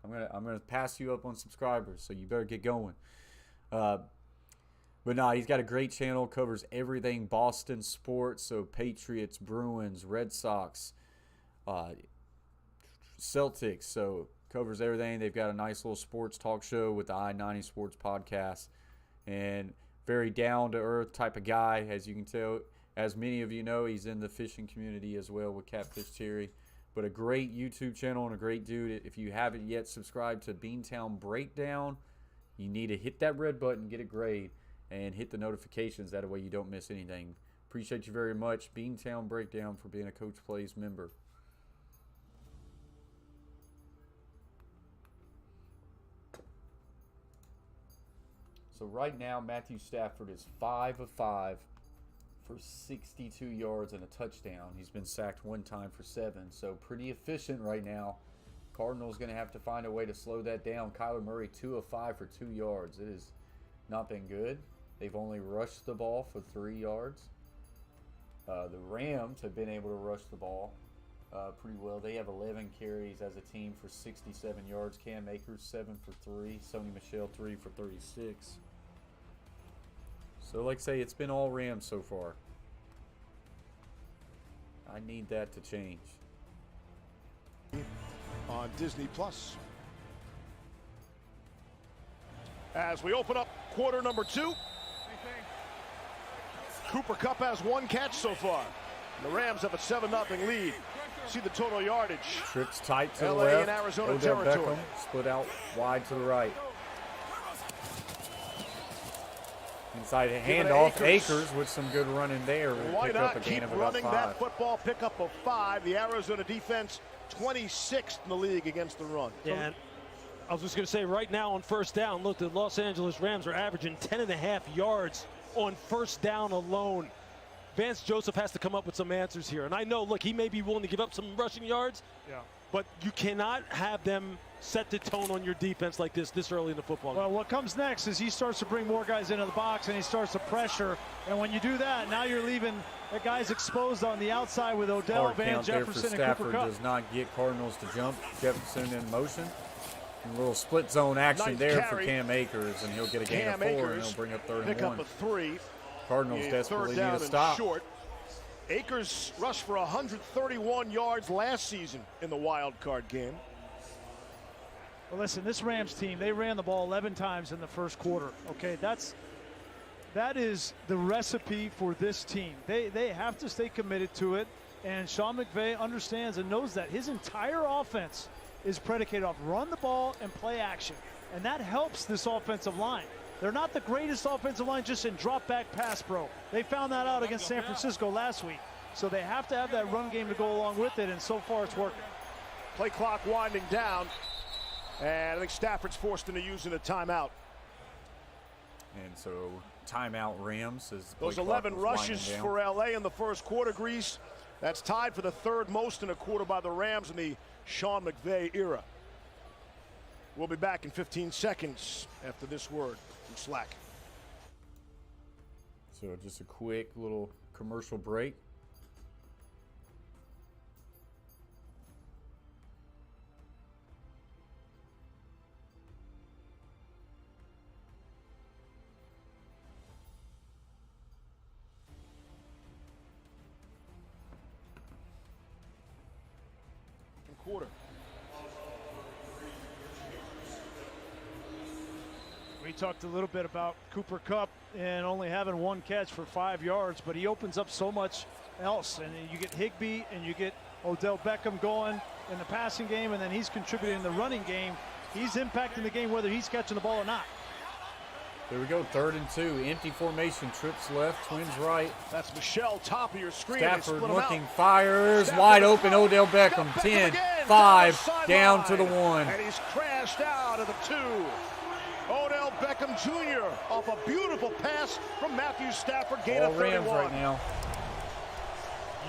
I'm gonna pass you up on subscribers, so you better get going. But no, he's got a great channel, covers everything Boston sports, so Patriots, Bruins, Red Sox, Celtics, so covers everything. They've got a nice little sports talk show with the I-90 Sports Podcast, and very down-to-earth type of guy, as you can tell. As many of you know, he's in the fishing community as well with Catfish Terry. But a great YouTube channel and a great dude. If you haven't yet subscribed to Beantown Breakdown, you need to hit that red button, get a grade, and hit the notifications. That way you don't miss anything. Appreciate you very much, Beantown Breakdown, for being a Coach Plays member. So right now, Matthew Stafford is 5 of 5 for 62 yards and a touchdown. He's been sacked 1 time for 7, so pretty efficient right now. Cardinals going to have to find a way to slow that down. Kyler Murray 2 of 5 for 2 yards. It has not been good. They've only rushed the ball for 3 yards. The Rams have been able to rush the ball pretty well. They have 11 carries as a team for 67 yards. Cam Akers 7 for 3. Sony Michel 3 for 36. So like I say, it's been all Rams so far. I need that to change. On Disney Plus. As we open up quarter number 2. Cooper Kupp has 1 catch so far. The Rams have a 7-0 lead. See the total yardage. Trips tight to LA the left. and Arizona Odell territory. Beckham split out wide to the right. Inside a handoff, Akers with some good running there. Why not keep running that football? Pickup of 5. The Arizona defense 26th in the league against the run. Yeah, and I was just going to say, right now on first down, look, the Los Angeles Rams are averaging 10.5 yards on first down alone. Vance Joseph has to come up with some answers here. And I know, look, he may be willing to give up some rushing yards, but you cannot have them set the tone on your defense like this early in the football game. Well, what comes next is he starts to bring more guys into the box and he starts to pressure. And when you do that, now you're leaving the guys exposed on the outside with Odell, Van Jefferson, and Cooper Kupp. Does not get Cardinals to jump. Jefferson in motion. A little split zone action Nice there carry. for Cam Akers, and he'll get a gain of 4, and he'll bring up 3rd and 1. Pick up a 3. Cardinals Yeah, desperately third down need a and stop. short. Akers rushed for 131 yards last season in the wild card game. Well, listen, this Rams team, they ran the ball 11 times in the first quarter. Okay, that is the recipe for this team. They have to stay committed to it, and Sean McVay understands and knows that his entire offense is predicated off run the ball and play action, and that helps this offensive line. They're not the greatest offensive line just in drop-back pass pro. They found that out against San Francisco last week, so they have to have that run game to go along with it, and so far it's working. Play clock winding down, and I think Stafford's forced into using a timeout. And so timeout Rams as those 11 rushes for LA in the first quarter, Grease. That's tied for the 3rd most in a quarter by the Rams in the Sean McVay era. We'll be back in 15 seconds after this word from Slack. So just a quick little commercial break. Quarter. We talked a little bit about Cooper Kupp and only having 1 catch for 5 yards, but he opens up so much else. And you get Higbee and you get Odell Beckham going in the passing game, and then he's contributing in the running game. He's impacting the game whether he's catching the ball or not. There we go, 3rd and 2. Empty formation, trips left, twins right. That's Michelle, top of your screen. Stafford looking, fires, wide open, Odell Beckham, 10, 5, down to the 1. And he's crashed out of the 2. Odell Beckham Jr. off a beautiful pass from Matthew Stafford, gain of 31. Rams right now.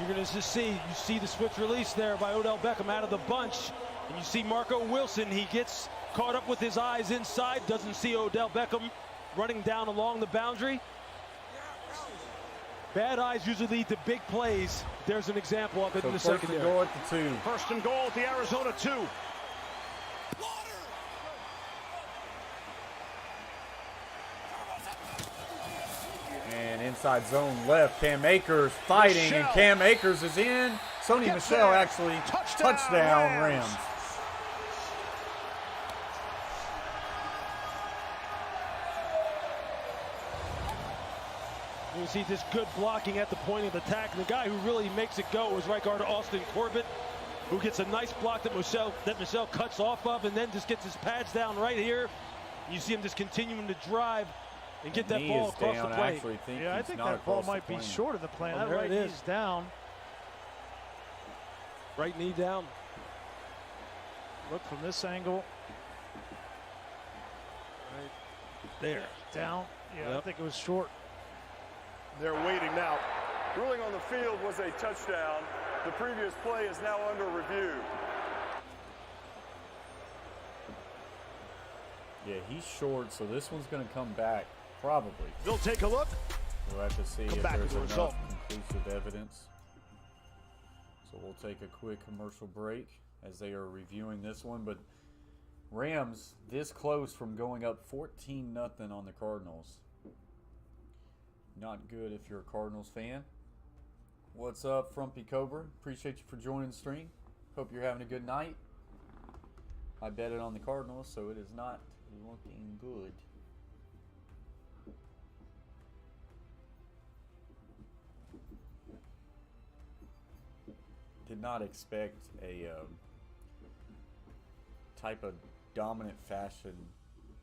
You're going to just see the switch release there by Odell Beckham out of the bunch. And you see Marco Wilson, he gets caught up with his eyes inside, doesn't see Odell Beckham running down along the boundary. Bad eyes usually lead to big plays. There's an example of it in the secondary. 1st and goal at the 2. 1st and goal at the Arizona 2. And inside zone left, Cam Akers fighting, and Cam Akers is in. Sony Michel actually touchdown Rams. You see this good blocking at the point of attack. The guy who really makes it go is right guard Austin Corbett, who gets a nice block that Michel cuts off of, and then just gets his pads down right here. You see him just continuing to drive and get that ball across the plate. I think that ball might be short of the plane. That right knee's down. Right knee down. Look from this angle. Right there. Down. Yeah, I think it was short. They're waiting now. Ruling on the field was a touchdown. The previous play is now under review. Yeah, he's short, so this one's going to come back, probably. They'll take a look. We'll have to see if there's enough conclusive evidence. So we'll take a quick commercial break as they are reviewing this one. But Rams this close from going up 14-0 on the Cardinals. Not good if you're a Cardinals fan. What's up, Frumpy Cobra? Appreciate you for joining the stream. Hope you're having a good night. I bet it on the Cardinals, so it is not looking good. Did not expect a type of dominant fashion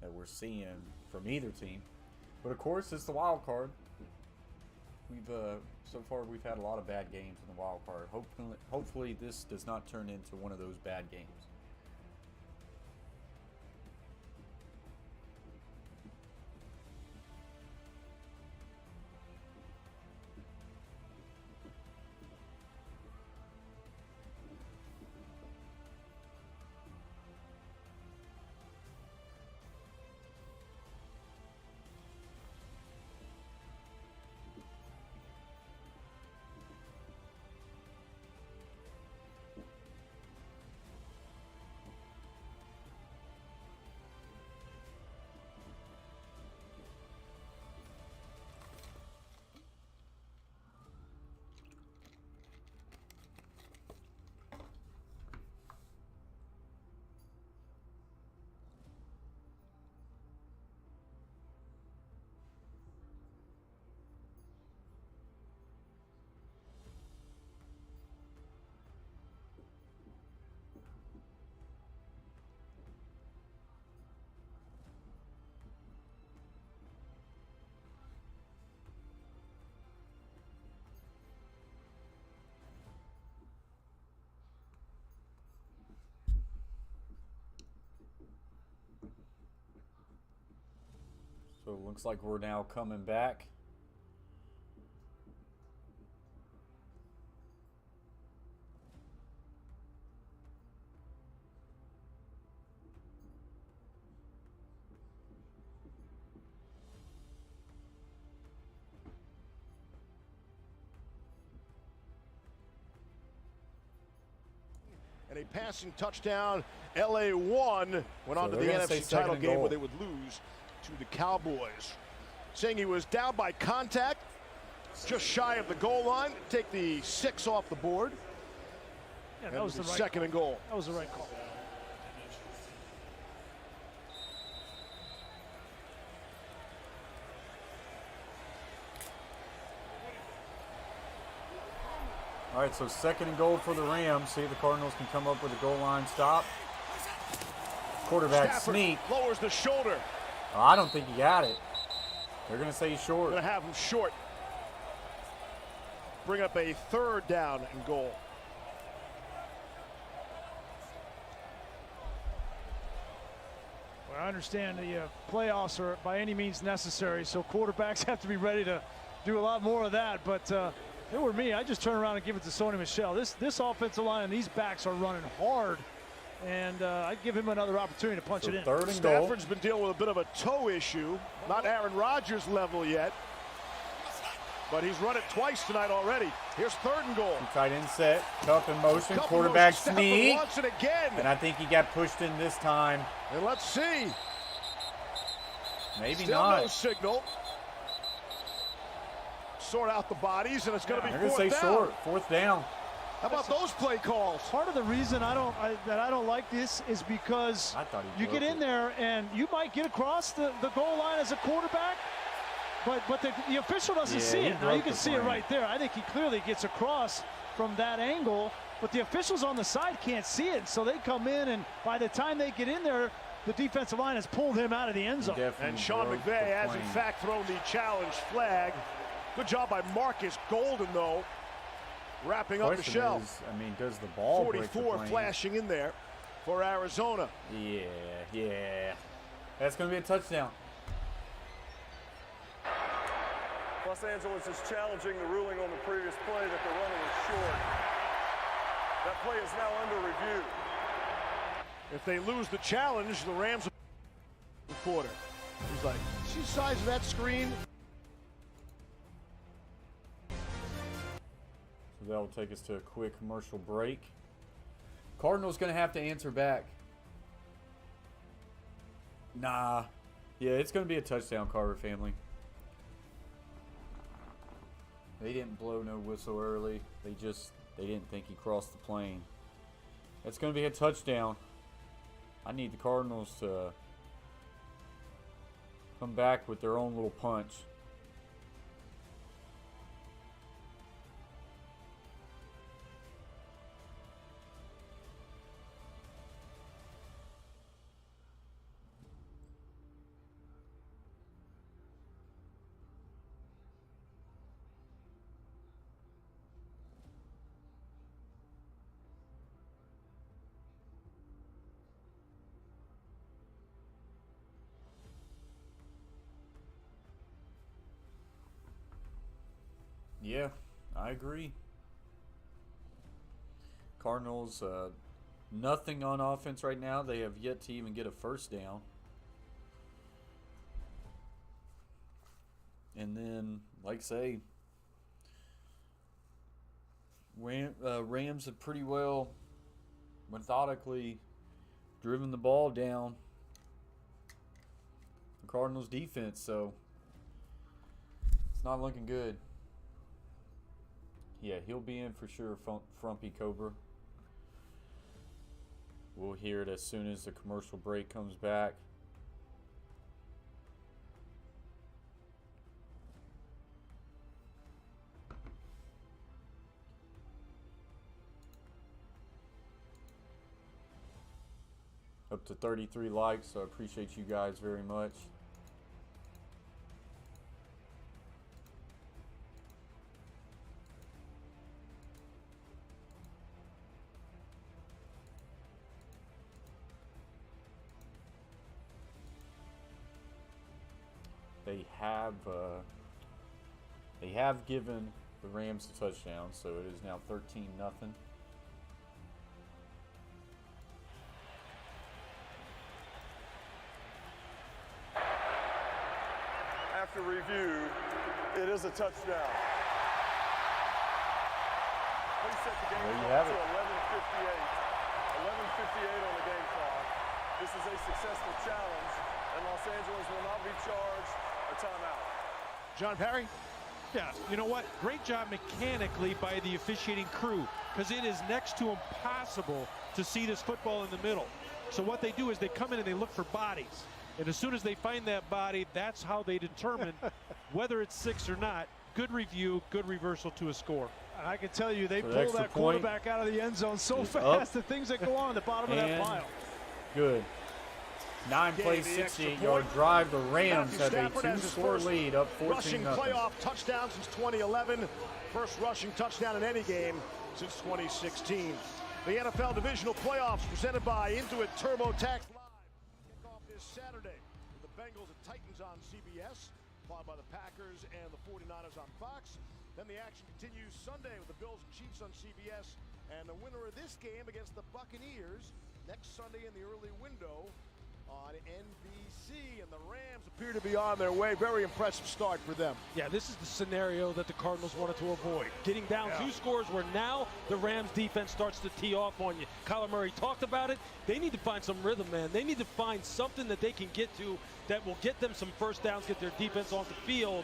that we're seeing from either team. But of course, it's the wild card. So far we've had a lot of bad games in the wild card. Hopefully this does not turn into one of those bad games. looks like we're now coming back. And a passing touchdown. LA won. Went on to the NFC title game where they would lose to the Cowboys. Saying he was down by contact, just shy of the goal line. Take the 6 off the board. Yeah, that was the right second and goal. That was the right call. All right, so second and goal for the Rams. See if the Cardinals can come up with a goal line stop. Quarterback Stafford sneak. Lowers the shoulder. Oh, I don't think he got it. They're going to say he's short. Going to have him short. Bring up a 3rd down and goal. Well, I understand the playoffs are by any means necessary, so quarterbacks have to be ready to do a lot more of that. But if it were me, I'd just turn around and give it to Sony Michel. This offensive line and these backs are running hard, and I'd give him another opportunity to punch it in. 3rd and Stafford's been dealing with a bit of a toe issue. Not Aaron Rodgers level yet, but he's run it twice tonight already. Here's 3rd and goal. Tight end set, tough in motion, quarterback sneak. Wants it again. And I think he got pushed in this time. And let's see. Maybe Still not. No signal. Sort out the bodies, and it's going to be 4th down. They're going to say short, 4th down. How about those play calls? Part of the reason I don't like this is because you get in there and you might get across the goal line as a quarterback, but the official doesn't see it. Now you can see it right there. I think he clearly gets across from that angle, but the officials on the side can't see it, so they come in, and by the time they get in there, the defensive line has pulled him out of the end zone. And Sean McVay has in fact thrown the challenge flag. Good job by Marcus Golden, though, wrapping up the shell. I mean, does the ball 44 flashing in there for Arizona. Yeah. That's going to be a touchdown. Los Angeles is challenging the ruling on the previous play that the runner was short. That play is now under review. If they lose the challenge, the Rams the quarter. He's like, see the size of that screen? So that will take us to a quick commercial break. Cardinals going to have to answer back. Nah. Yeah, it's going to be a touchdown, Carver family. They didn't blow no whistle early. They didn't think he crossed the plane. It's going to be a touchdown. I need the Cardinals to come back with their own little punch. Yeah, I agree. Cardinals, nothing on offense right now. They have yet to even get a first down. And then, like I say, Rams have pretty well methodically driven the ball down the Cardinals defense, so it's not looking good. Yeah, he'll be in for sure, Frumpy Cobra. We'll hear it as soon as the commercial break comes back. Up to 33 likes, so I appreciate you guys very much. they have given the Rams a touchdown, so it is now 13-0. After review, it is a touchdown. Please set the game clock to 11:58. 11:58 on the game clock. This is a successful challenge, and Los Angeles will not be charged a timeout. John Parry? Yeah, you know what? Great job mechanically by the officiating crew, because it is next to impossible to see this football in the middle. So what they do is they come in and they look for bodies. And as soon as they find that body, that's how they determine whether it's 6 or not. Good review, good reversal to a score. And I can tell you, they So pull that quarterback out of the end zone so fast, the things that go on at the bottom of that pile. Good. 9-play, 68-yard drive. The Rams have a 2-score lead, up 14-0. Rushing playoff touchdown since 2011. First rushing touchdown in any game since 2016. The NFL Divisional Playoffs presented by Intuit TurboTax Live. Kickoff is Saturday with the Bengals and Titans on CBS, followed by the Packers and the 49ers on Fox. Then the action continues Sunday with the Bills and Chiefs on CBS, and the winner of this game against the Buccaneers next Sunday in the early window on NBC, and the Rams appear to be on their way. Very impressive start for them. Yeah, this is the scenario that the Cardinals wanted to avoid. Getting down 2 scores where now the Rams defense starts to tee off on you. Kyler Murray talked about it. They need to find some rhythm, man. They need to find something that they can get to that will get them some first downs, get their defense off the field,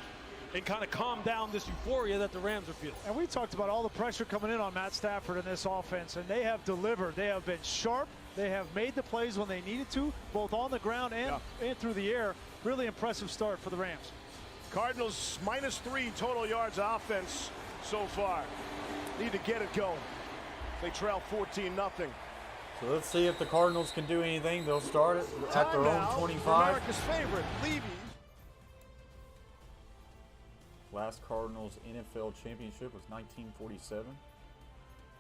and kind of calm down this euphoria that the Rams are feeling. And we talked about all the pressure coming in on Matt Stafford in this offense, and they have delivered. They have been sharp. They have made the plays when they needed to, both on the ground and through the air. Really impressive start for the Rams. Cardinals -3 total yards of offense so far. Need to get it going. They trail 14-0. So let's see if the Cardinals can do anything. They'll start it at their own 25. America's favorite, Levy. Last Cardinals NFL championship was 1947.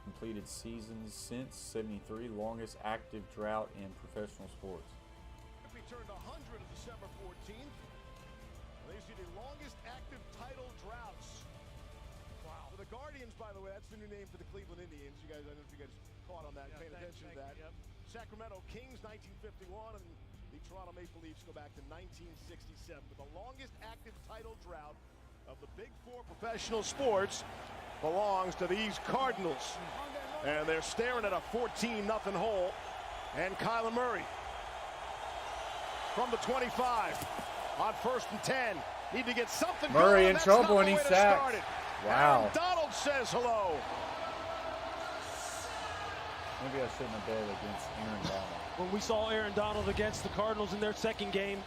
Completed seasons since 73, longest active drought in professional sports. We turned 100 on December 14th. They see the longest active title droughts. Wow. For the Guardians, by the way, that's the new name for the Cleveland Indians. You guys, I don't know if you guys caught on that, paying attention to that. Sacramento Kings, 1951, and the Toronto Maple Leafs go back to 1967. But the longest active title drought of the Big Four professional sports belongs to these Cardinals. And they're staring at a 14-0 hole. And Kyler Murray from the 25 on 1st and 10. Need to get something Murray going. in trouble and he's sacked. Wow. Aaron Donald says hello. Maybe I shouldn't have bet against Aaron Donald. When we saw Aaron Donald against the Cardinals in their second game,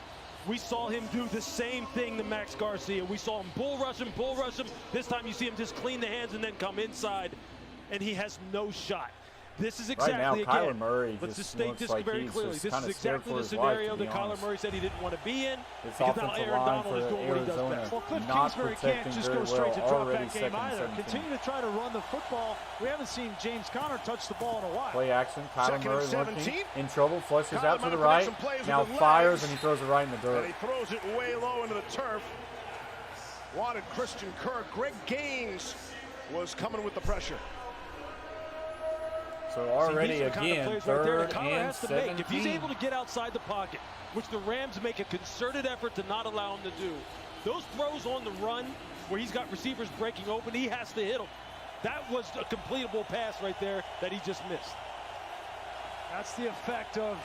we saw him do the same thing to Max Garcia. We saw him bull rush him. This time you see him just clean the hands and then come inside, and he has no shot. This is exactly, right now, Kyler Murray let's just state looks this like very he's clearly. just This is exactly the scenario that Kyler Murray said he didn't want to be in. It's because now offensive Aaron line Donald is for doing what he does Arizona. best. Well, Cliff Not Kingsbury can't protecting just very go straight well, to drop already that game second and either. 17. Continue to try to run the football. We haven't seen James Conner touch the ball in a while. Play action. Kyler Second Murray and 17. looking in trouble. Flushes Kyler out to the might right. have some plays Now with the fires legs. and he throws it right in the And dirt. he throws it way low into the turf. Wanted Christian Kirk. Greg Gaines was coming with the pressure. So already These are the kind of again, plays right there that 3rd Kyler and has to make. If he's 17. able to get outside the pocket, which the Rams make a concerted effort to not allow him to do, those throws on the run where he's got receivers breaking open, he has to hit them. That was a completable pass right there that he just missed. That's the effect of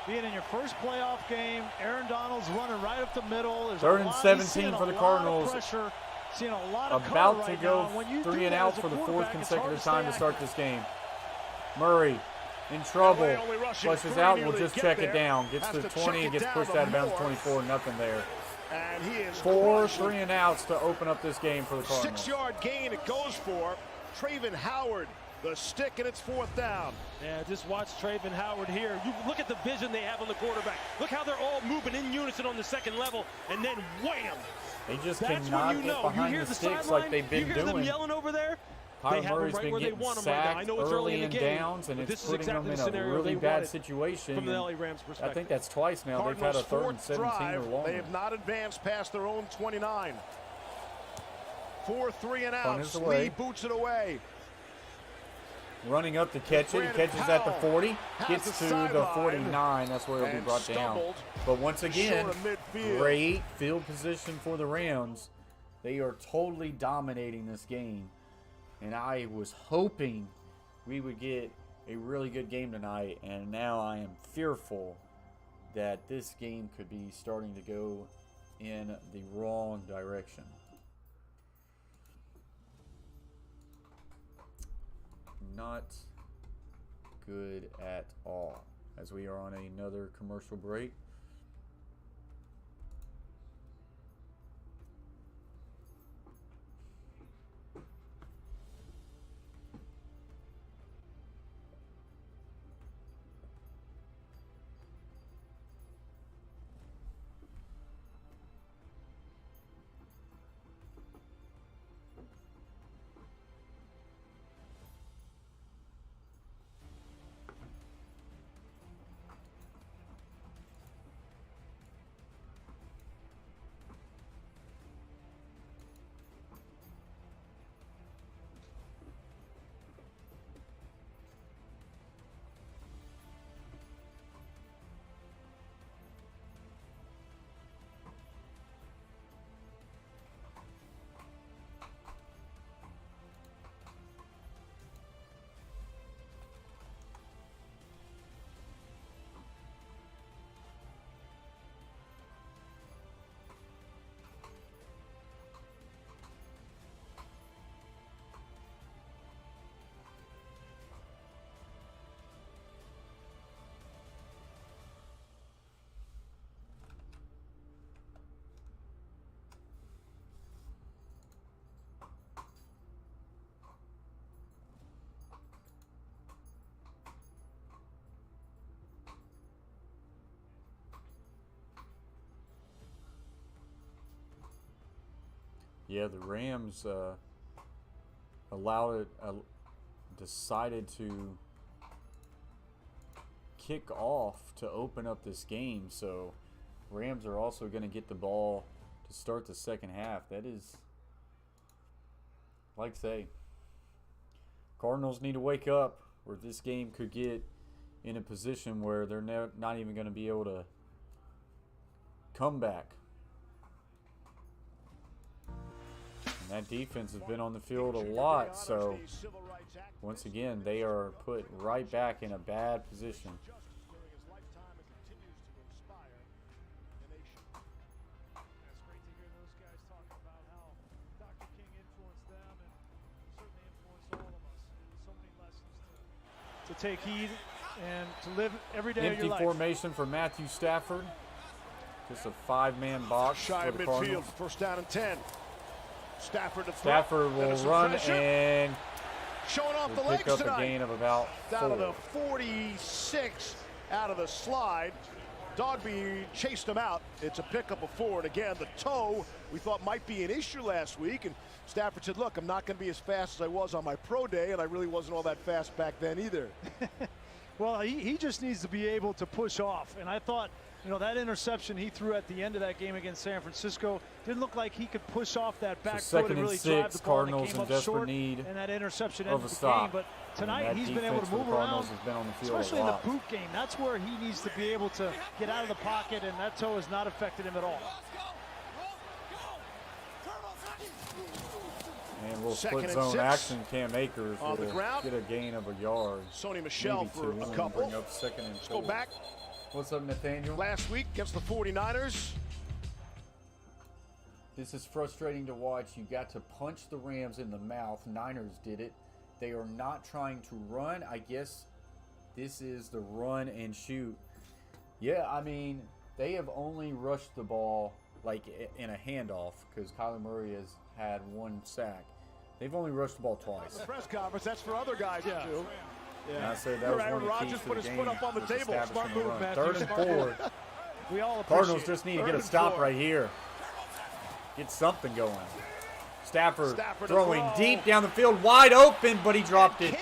being in your first playoff game. Aaron Donald's running right up the middle. There's 3rd and 17 for the Cardinals. Pressure. Seeing a lot of About cover to right go now. When you 3 do and that out as a for the 4th quarterback, it's hard consecutive to time to stay start active. this game. Murray in trouble. only rushing Flushes 3, out. We'll nearly just get check there. it down. Gets Has to to 20 check and it gets down pushed to out of bounds. more. 24. Nothing there. And he is 4 crushing. 3 and outs to open up this game for the Cardinals. 6-yard gain it goes for. Traven Howard, the stick, and it's 4th down. Yeah, just watch Traven Howard here. You look at the vision they have on the quarterback. Look how they're all moving in unison on the second level, and then wham! They just That's cannot when you get know. behind You hear the the sticks sideline, like they've been you hear them doing. yelling over there. They have them right where they want them right now. I know it's early in the game, downs, and but it's this is putting exactly them the in a scenario really they bad wanted situation. from the LA Rams' perspective. I think that's twice now. Cardinals they've had a 3rd and 17 drive. or longer. They have not advanced past their own 29. 4-3 and out. Lee boots it away. Running up to catch it. He catches at the 40. Gets to the 49. That's where he'll be brought down. But once again, great field position for the Rams. They are totally dominating this game. And I was hoping we would get a really good game tonight. And now I am fearful that this game could be starting to go in the wrong direction. Not good at all, as we are on another commercial break. Yeah, the Rams decided to kick off to open up this game. So Rams are also going to get the ball to start the second half. That is, like I say, Cardinals need to wake up, or this game could get in a position where they're not even going to be able to come back. And that defense has been on the field a lot, so once again, they are put right back in a bad position. To take heed and to live every day of your life. Empty formation for Matthew Stafford. Just a 5-man box shy for of the midfield. Cardinals. First down and 10. Stafford will run and showing off the pick legs up a gain of about 4. Down to the 46 out of the slide. Dogby chased him out. It's a pickup of 4. And again, the toe we thought might be an issue last week. And Stafford said, look, I'm not going to be as fast as I was on my pro day, and I really wasn't all that fast back then either. Well, he just needs to be able to push off. And I thought, you know, that interception he threw at the end of that game against San Francisco didn't look like he could push off that back foot and really drive the ball. Cardinals in desperate need and that interception ended the game. But tonight he's been able to move around, has been on the field especially in the boot game. That's where he needs to be able to get out of the pocket, and that toe has not affected him at all. And we'll split zone action. Cam Akers will get a gain of a yard. Sony Michel for a couple. Bring up 2nd and 4. Go back. What's up, Nathaniel? Last week against the 49ers. This is frustrating to watch. You got to punch the Rams in the mouth. Niners did it. They are not trying to run. I guess this is the run and shoot. Yeah, I mean, they have only rushed the ball like in a handoff because Kyler Murray has had 1 sack. They've only rushed the ball twice. The press conference, that's for other guys to do. Yeah. And I said that was one of the keys to the game. Put up on the table. Smart move, Matthew. 3rd and 4. We all Cardinals just need to get a stop right here. Get something going. Stafford throwing deep down the field, wide open, but he dropped it.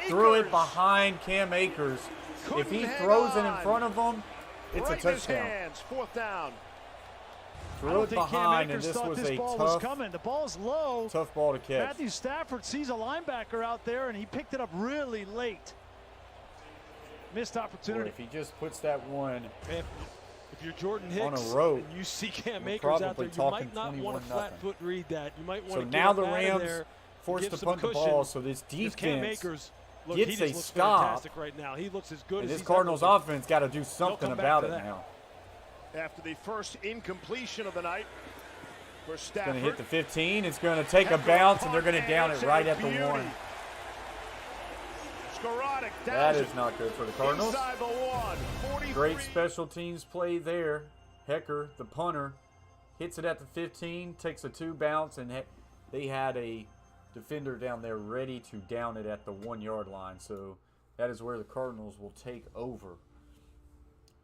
Threw it behind Cam Akers. If he throws it in front of him, it's a touchdown. 4th down. Threw it behind, and this was a tough, the ball's low. Tough ball to catch. Matthew Stafford sees a linebacker out there, and he picked it up really late. Missed opportunity. Boy, if he just puts that one if you're Jordan Hicks on a rope, and you see Cam Akers out there, you might not want to flat foot read that. You might want to now the Rams forced to punt the ball, so this defense gets a stop. Right now. He looks as good and as this Cardinals offense got to do something about it now. After the first incompletion of the night for Stafford. It's going to hit the 15. It's going to take a bounce, and they're going to down it right at the 1. That is not good for the Cardinals. Inside the 1. Great special teams play there. Hecker, the punter, hits it at the 15, takes a 2 bounce, and they had a defender down there ready to down it at the 1-yard line. So that is where the Cardinals will take over.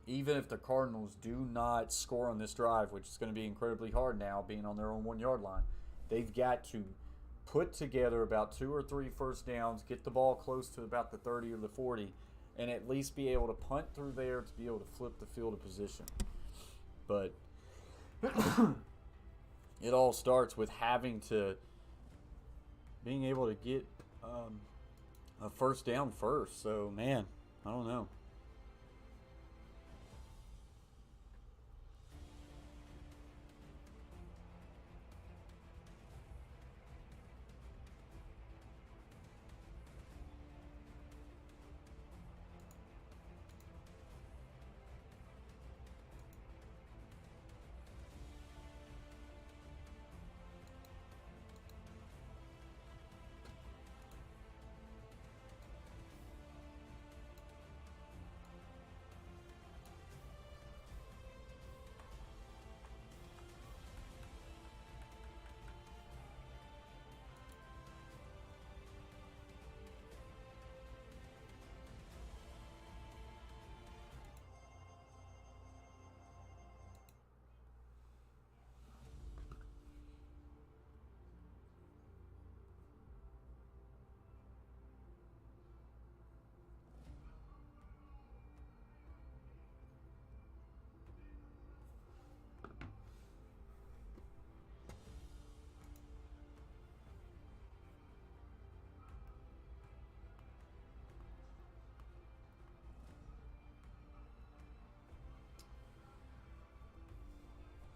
Even if the Cardinals do not score on this drive, which is going to be incredibly hard now, being on their own 1-yard line, they've got to put together about 2 or 3 first downs, get the ball close to about the 30 or the 40, and at least be able to punt through there to be able to flip the field of position. But it all starts with being able to get a first down first. So, man, I don't know.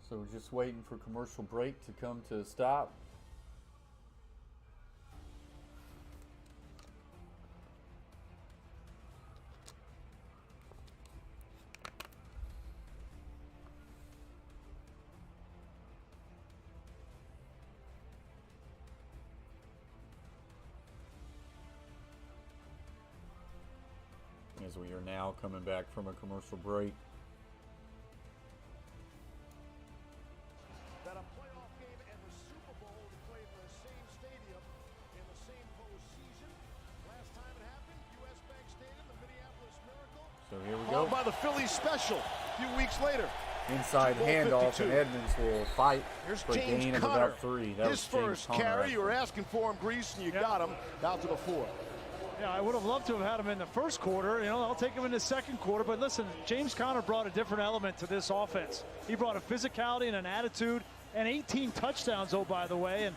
So we're just waiting for commercial break to come to a stop. As we are now coming back from a commercial break. So here we go. By the Phillies special a few weeks later. Inside handoff, and Edmonds will fight for a gain of about 3. That his first carry. You were asking for him, Grease, and you got him out to the 4. Yeah, I would have loved to have had him in the first quarter. You know, I'll take him in the second quarter. But listen, James Conner brought a different element to this offense. He brought a physicality and an attitude, and 18 touchdowns, oh, by the way. And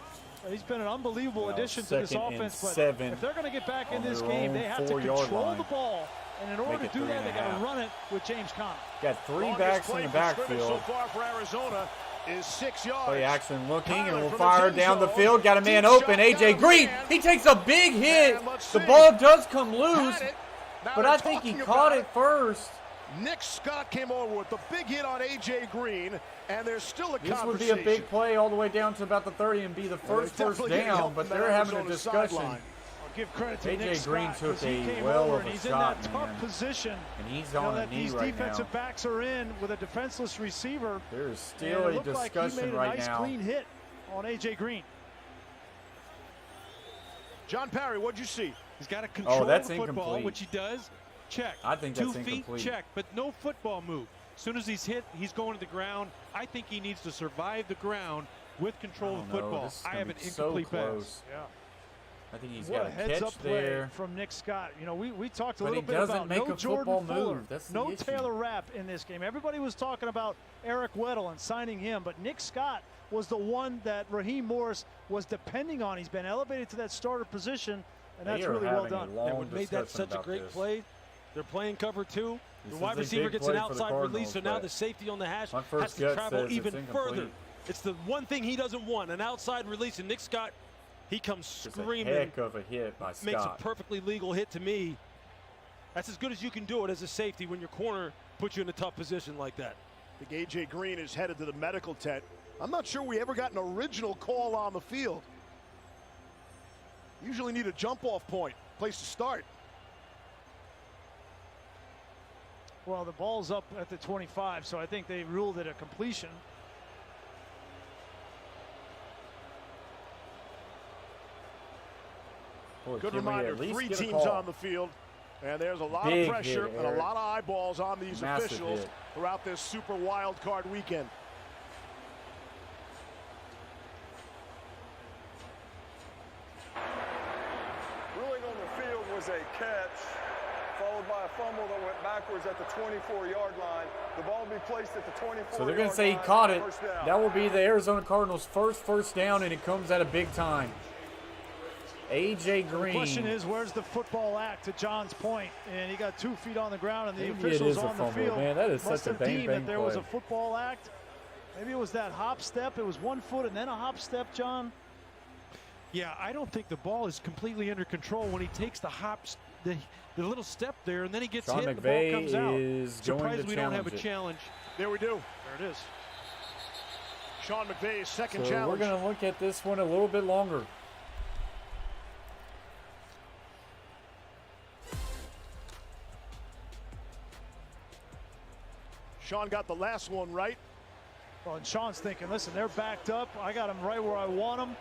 he's been an unbelievable addition to this offense. But if they're going to get back in this game, they have to control the ball. And in order to do that, they got to run it with James Conner. Got 3 backs in the backfield. So far for Arizona is 6 yards. Play action looking, and we'll fire down the field. Got a man open, A.J. Green. He takes a big hit. The ball does come loose, but I think he caught it first. Nick Scott came over with the big hit on A.J. Green, and there's still a conversation. This would be a big play all the way down to about the 30 and be the first down, but they're having a discussion. Give credit to A.J. Green took a well of a he's shot, in that tough position, and he's on a knee these right defensive now. backs are in with a defenseless receiver. There is still a discussion right now. Nice clean hit on A.J. Green. John Parry, what'd you see? He's got to control that's the football, incomplete. which he does. Check. I think that's 2 feet, incomplete. check, but no football move. As soon as he's hit, he's going to the ground. I think he needs to survive the ground with control of football. I have an incomplete pass. Yeah. I think he's what got a heads-up play there from Nick Scott. You know, we talked a but little bit about make no a Jordan Fuller, move. That's no issue. Taylor Rapp in this game. Everybody was talking about Eric Weddle and signing him, but Nick Scott was the one that Raheem Morris was depending on. He's been elevated to that starter position, and that's really well done. And what made that such a great play, they're playing cover 2. The wide receiver gets an outside release, so now the safety on the hash has to travel even further. It's the one thing he doesn't want, an outside release, and Nick Scott, he comes screaming. A heck of a hit by Scott. Makes a perfectly legal hit to me. That's as good as you can do it as a safety when your corner puts you in a tough position like that. I think A.J. Green is headed to the medical tent. I'm not sure we ever got an original call on the field. Usually need a jump-off point, place to start. Well, the ball's up at the 25, so I think they ruled it a completion. Boy, good reminder, 3 teams on the field. And there's a lot of pressure and a lot of eyeballs on these officials throughout this Super Wild Card weekend. Ruling on the field was a catch, followed by a fumble that went backwards at the 24-yard line. The ball will be placed at the 24-yard line. So they're going to say he caught it. That will be the Arizona Cardinals' first down, and it comes at a big time. A.J. Green. The question is, where's the football act, to John's point? And he got 2 feet on the ground, and the Maybe officials it is on the field man, that is must such a have deemed that there play. was a football act. Maybe it was that hop step. It was 1 foot and then a hop step, John. Yeah, I don't think the ball is completely under control when he takes the hops, the little step there, and then he gets Sean hit, McVay the ball comes out. is Surprised going we to don't have a challenge it. challenge. There we do. There it is. Sean McVay's second So challenge. we're going to look at this one a little bit longer. Sean got the last one right. Well, and Sean's thinking, listen, they're backed up. I got them right where I want them.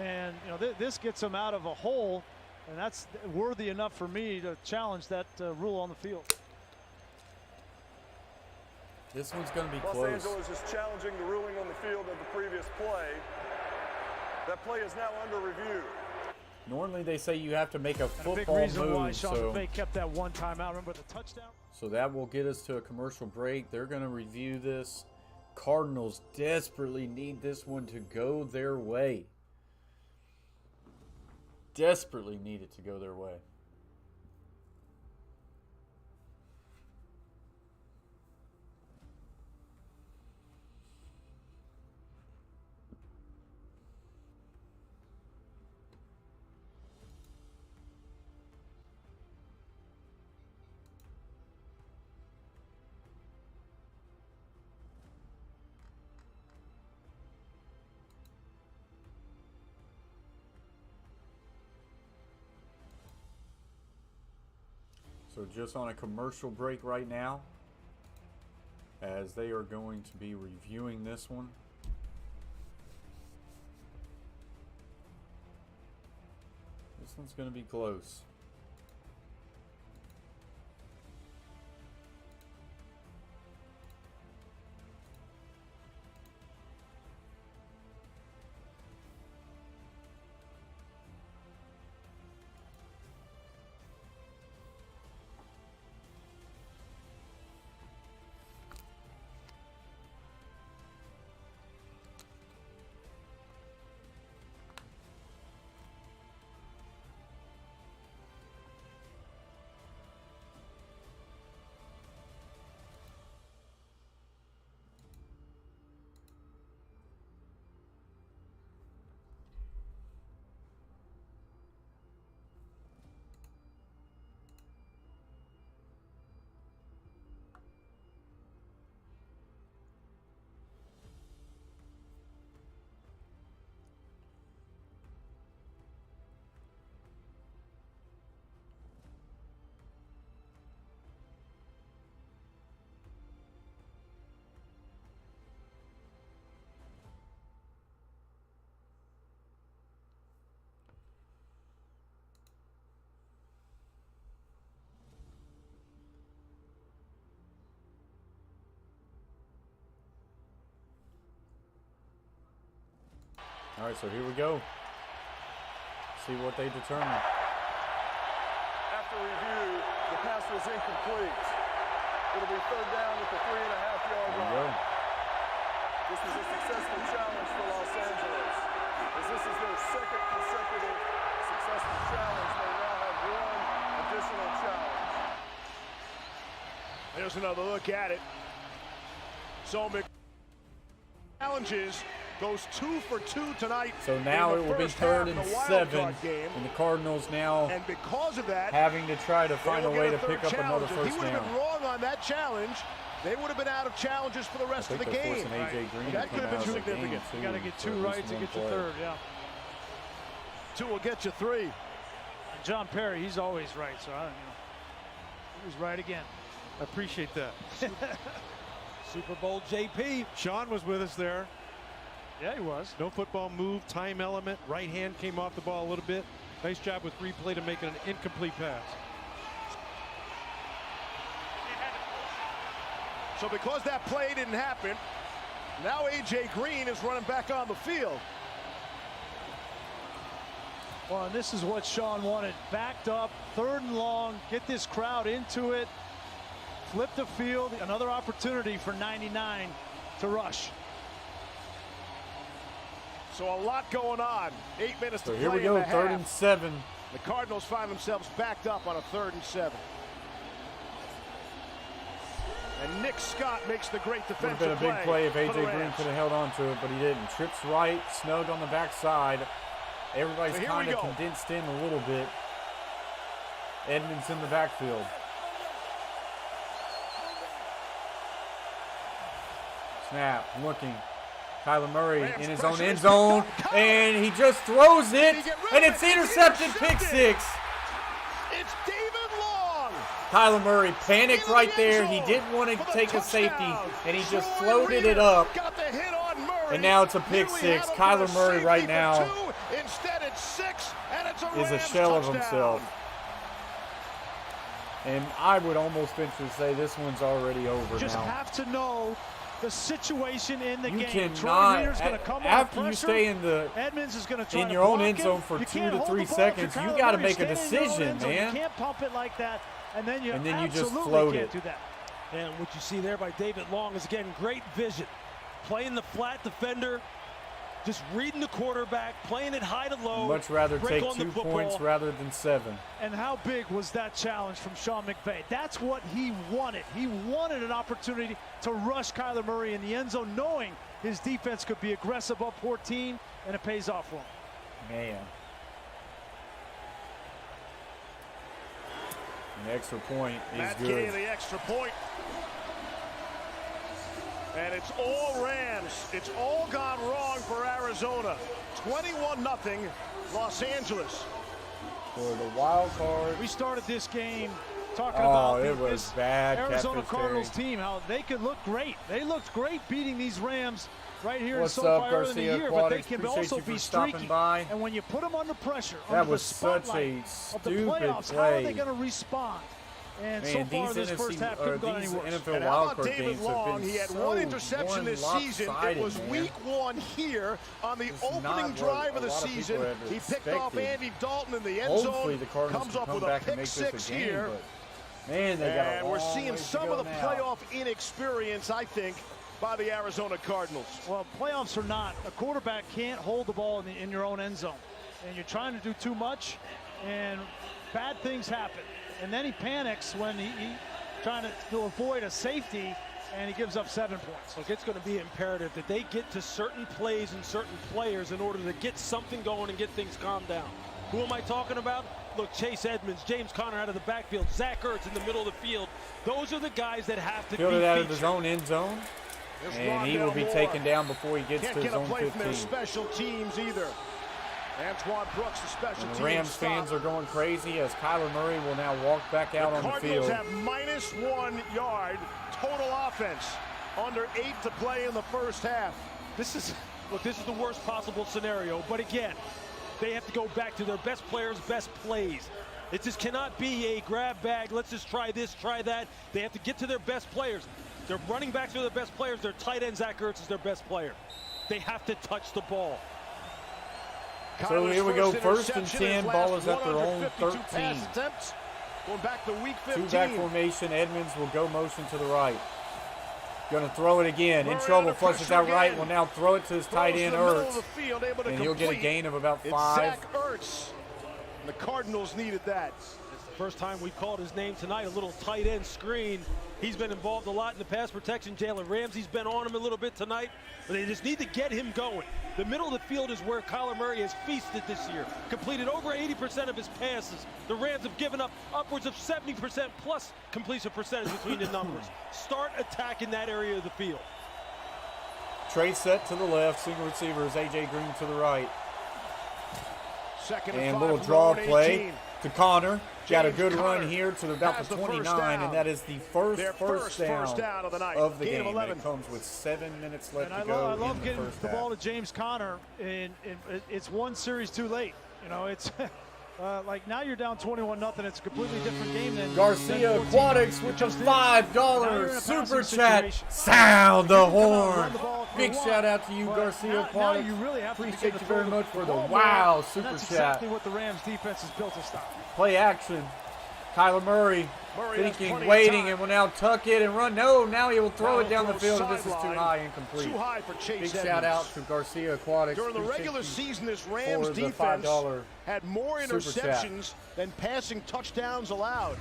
And, you know, this gets them out of a hole. And that's worthy enough for me to challenge that rule on the field. This one's going to be Los close. Angeles is challenging the ruling on the field of the previous play. That play is now under review. Normally they say you have to make a football move. A big reason move. why Sean McVay kept that one timeout. Remember the touchdown? So that will get us to a commercial break. They're going to review this. Cardinals desperately need this one to go their way. Desperately need it to go their way. So just on a commercial break right now, as they are going to be reviewing this one. This one's going to be close. All right, so here we go. See what they determine. After review, the pass was incomplete. It'll be third down at the 3.5-yard line. This is a successful challenge for Los Angeles. As this is their second consecutive successful challenge, they now have one additional challenge. There's another look at it. So challenges goes 2 for 2 tonight. So now it will be 3rd and 7, and the Cardinals now and because of that, having to try to find a way to pick up another first down. If he would have been wrong on that challenge, they would have been out of challenges for the rest of the game. AJ Green that could have been significant. You got to get 2 right to get your 3rd, yeah. 2 will get you 3. And John Perry, he's always right, so he was right again. I appreciate that. Super Bowl JP. Sean was with us there. Yeah, he was. No football move, time element. Right hand came off the ball a little bit. Nice job with replay to make it an incomplete pass. So because that play didn't happen, now AJ Green is running back on the field. Well, and this is what Sean wanted. Backed up, 3rd and long, get this crowd into it, flip the field, another opportunity for 99 to rush. So a lot going on. 8 minutes to play. Here we go, 3rd and 7. The Cardinals find themselves backed up on a 3rd and 7. And Nick Scott makes the great defensive play. Would have been a big play if AJ Green could have held on to it, but he didn't. Trips right, snug on the backside. Everybody's kind of condensed in a little bit. Edmonds in the backfield. Snap, looking. Kyler Murray in his own end zone, and he just throws it, and it's intercepted, pick 6. It's David Long. Kyler Murray panicked right there. He didn't want to take a safety, and he just floated it up. And now it's a pick 6. Kyler Murray right now is a shell of himself. And I would almost venture to say this one's already over now. Just have to know the situation in the game. You cannot, after you stay in Edmonds is going to try in your own end zone for 2 to 3 seconds, you got to make a decision, man. You can't pump it like that, and then you just float it. Do that. And what you see there by David Long is, again, great vision. Playing the flat defender, just reading the quarterback, playing it high to low. Much rather take 2 points rather than 7. And how big was that challenge from Sean McVay? That's what he wanted. He wanted an opportunity to rush Kyler Murray in the end zone, knowing his defense could be aggressive up 14, and it pays off for him. Man. An extra point is good. Matt the extra point. And it's all Rams. It's all gone wrong for Arizona. 21-0 Los Angeles. For the wild card. We started this game talking about this bad Arizona Cardinals team, how they could look great. They looked great beating these Rams right here What's so up, far Garcia in the year, Aquatics? but they can Appreciate also be streaky. And when you put them under pressure, that under was the spotlight of the playoffs, how are they going to respond? And man, so far, this first half couldn't go any worse. NFL wildcard games Long? have been He had so one interception this season. It was week 1 here on the opening drive of the season. He picked off Andy Dalton in the end zone. Hopefully the Cardinals comes up with back a and pick make 6 this a game, here. But man, they got and we're seeing some of the playoff inexperience, I think, by the Arizona Cardinals. Well, playoffs or not, a quarterback can't hold the ball in your own end zone. And you're trying to do too much, and bad things happen. And then he panics when he trying to avoid a safety, and he gives up 7 points. Look, it's going to be imperative that they get to certain plays and certain players in order to get something going and get things calmed down. Who am I talking about? Look, Chase Edmonds, James Conner out of the backfield, Zach Ertz in the middle of the field. Those are the guys that have to be featured. Out of his own end zone, and he will be taken down before he gets to his own 15. Can't get a play from their special teams either. Antoine Brooks, the special teams. The Rams fans are going crazy as Kyler Murray will now walk back out on the field. The Cardinals have -1 yard total offense. Under 8 to play in the first half. This is the worst possible scenario, but again, they have to go back to their best players' best plays. It just cannot be a grab bag, let's just try this, try that. They have to get to their best players. Their running backs are their best players. Their tight end, Zach Ertz, is their best player. They have to touch the ball. So here we go, first and 10, ball is at their own 13. Going back to week 15. Two-back formation, Edmonds will go motion to the right. Going to throw it again, in trouble, flushes out right, will now throw it to his tight end, Ertz. And he'll get a gain of about 5. Zach Ertz. And the Cardinals needed that. It's the first time we've called his name tonight, a little tight end screen. He's been involved a lot in the pass protection. Jalen Ramsey's been on him a little bit tonight, but they just need to get him going. The middle of the field is where Kyler Murray has feasted this year. Completed over 80% of his passes. The Rams have given up upwards of 70% plus completion percentage between the numbers. Start attacking that area of the field. Trey set to the left, single receivers, A.J. Green to the right. Second and 5 little draw from play to Connor. Got a good Connor run here to about the 29, and that is the first down of the night. Of the game. And it comes with 7 minutes left to go. I love getting the ball half. to James Conner, and it's one series too late. You know, it's like now you're down 21-0. It's a completely different game than Garcia Aquatics with the $5 super chat. Sound the horn. Big shout out to you, Garcia Aquatics. You really have to appreciate you very much for the wow super that's chat. Exactly what the Rams defense is built to stop. Play action. Kyler Murray thinking, waiting, and will now tuck it and run. No, now he will throw it down the field, and this is too high, incomplete. Too high for Chase Big Edmonds. shout out to Garcia Aquatics. During the regular season, this Rams defense had more interceptions than passing touchdowns allowed.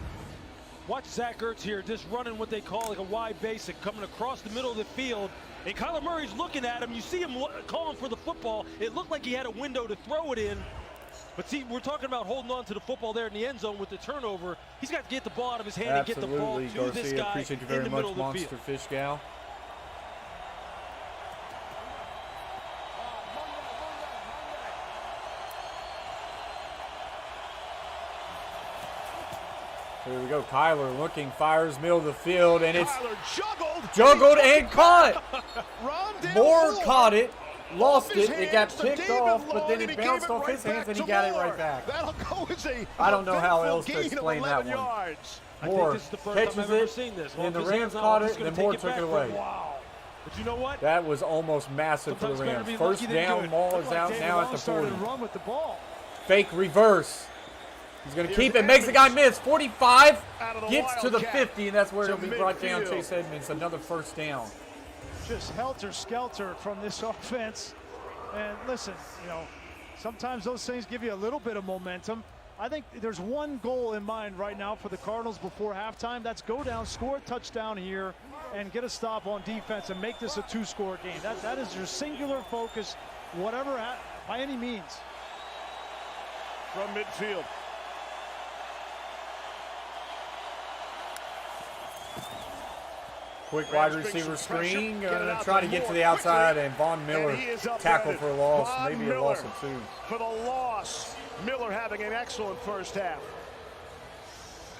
Watch Zach Ertz here, just running what they call like a wide basic, coming across the middle of the field. And Kyler Murray's looking at him. You see him calling for the football. It looked like he had a window to throw it in. But see, we're talking about holding on to the football there in the end zone with the turnover. He's got to get the ball out of his hand and get the ball to Garcia, this guy appreciate you in very the much, middle of the Monster field. Fish Gal. Here we go. Kyler looking, fires middle of the field, and it's juggled and caught. Moore caught it. Lost it. It got picked off, but then it bounced off his hands, and he got it right back. I don't know how else to explain that one. Moore catches it, and the Rams caught it, and then Moore took it away. Wow. But you know what? That was almost massive for the Rams. First down, Maul is out now at the 40. Run with the ball. Fake reverse. He's going to keep it, makes the guy miss. 45, gets to the 50, and that's where it'll be brought down. Chase Edmonds, another first down. Just helter-skelter from this offense. And listen, you know, sometimes those things give you a little bit of momentum. I think there's one goal in mind right now for the Cardinals before halftime. That's go down, score a touchdown here, and get a stop on defense and make this a two-score game. That is your singular focus, whatever, by any means. From midfield. Quick wide receiver screen, going to try to get to the outside, and Von Miller tackle for a loss, maybe a loss of 2. For the loss, Miller having an excellent first half.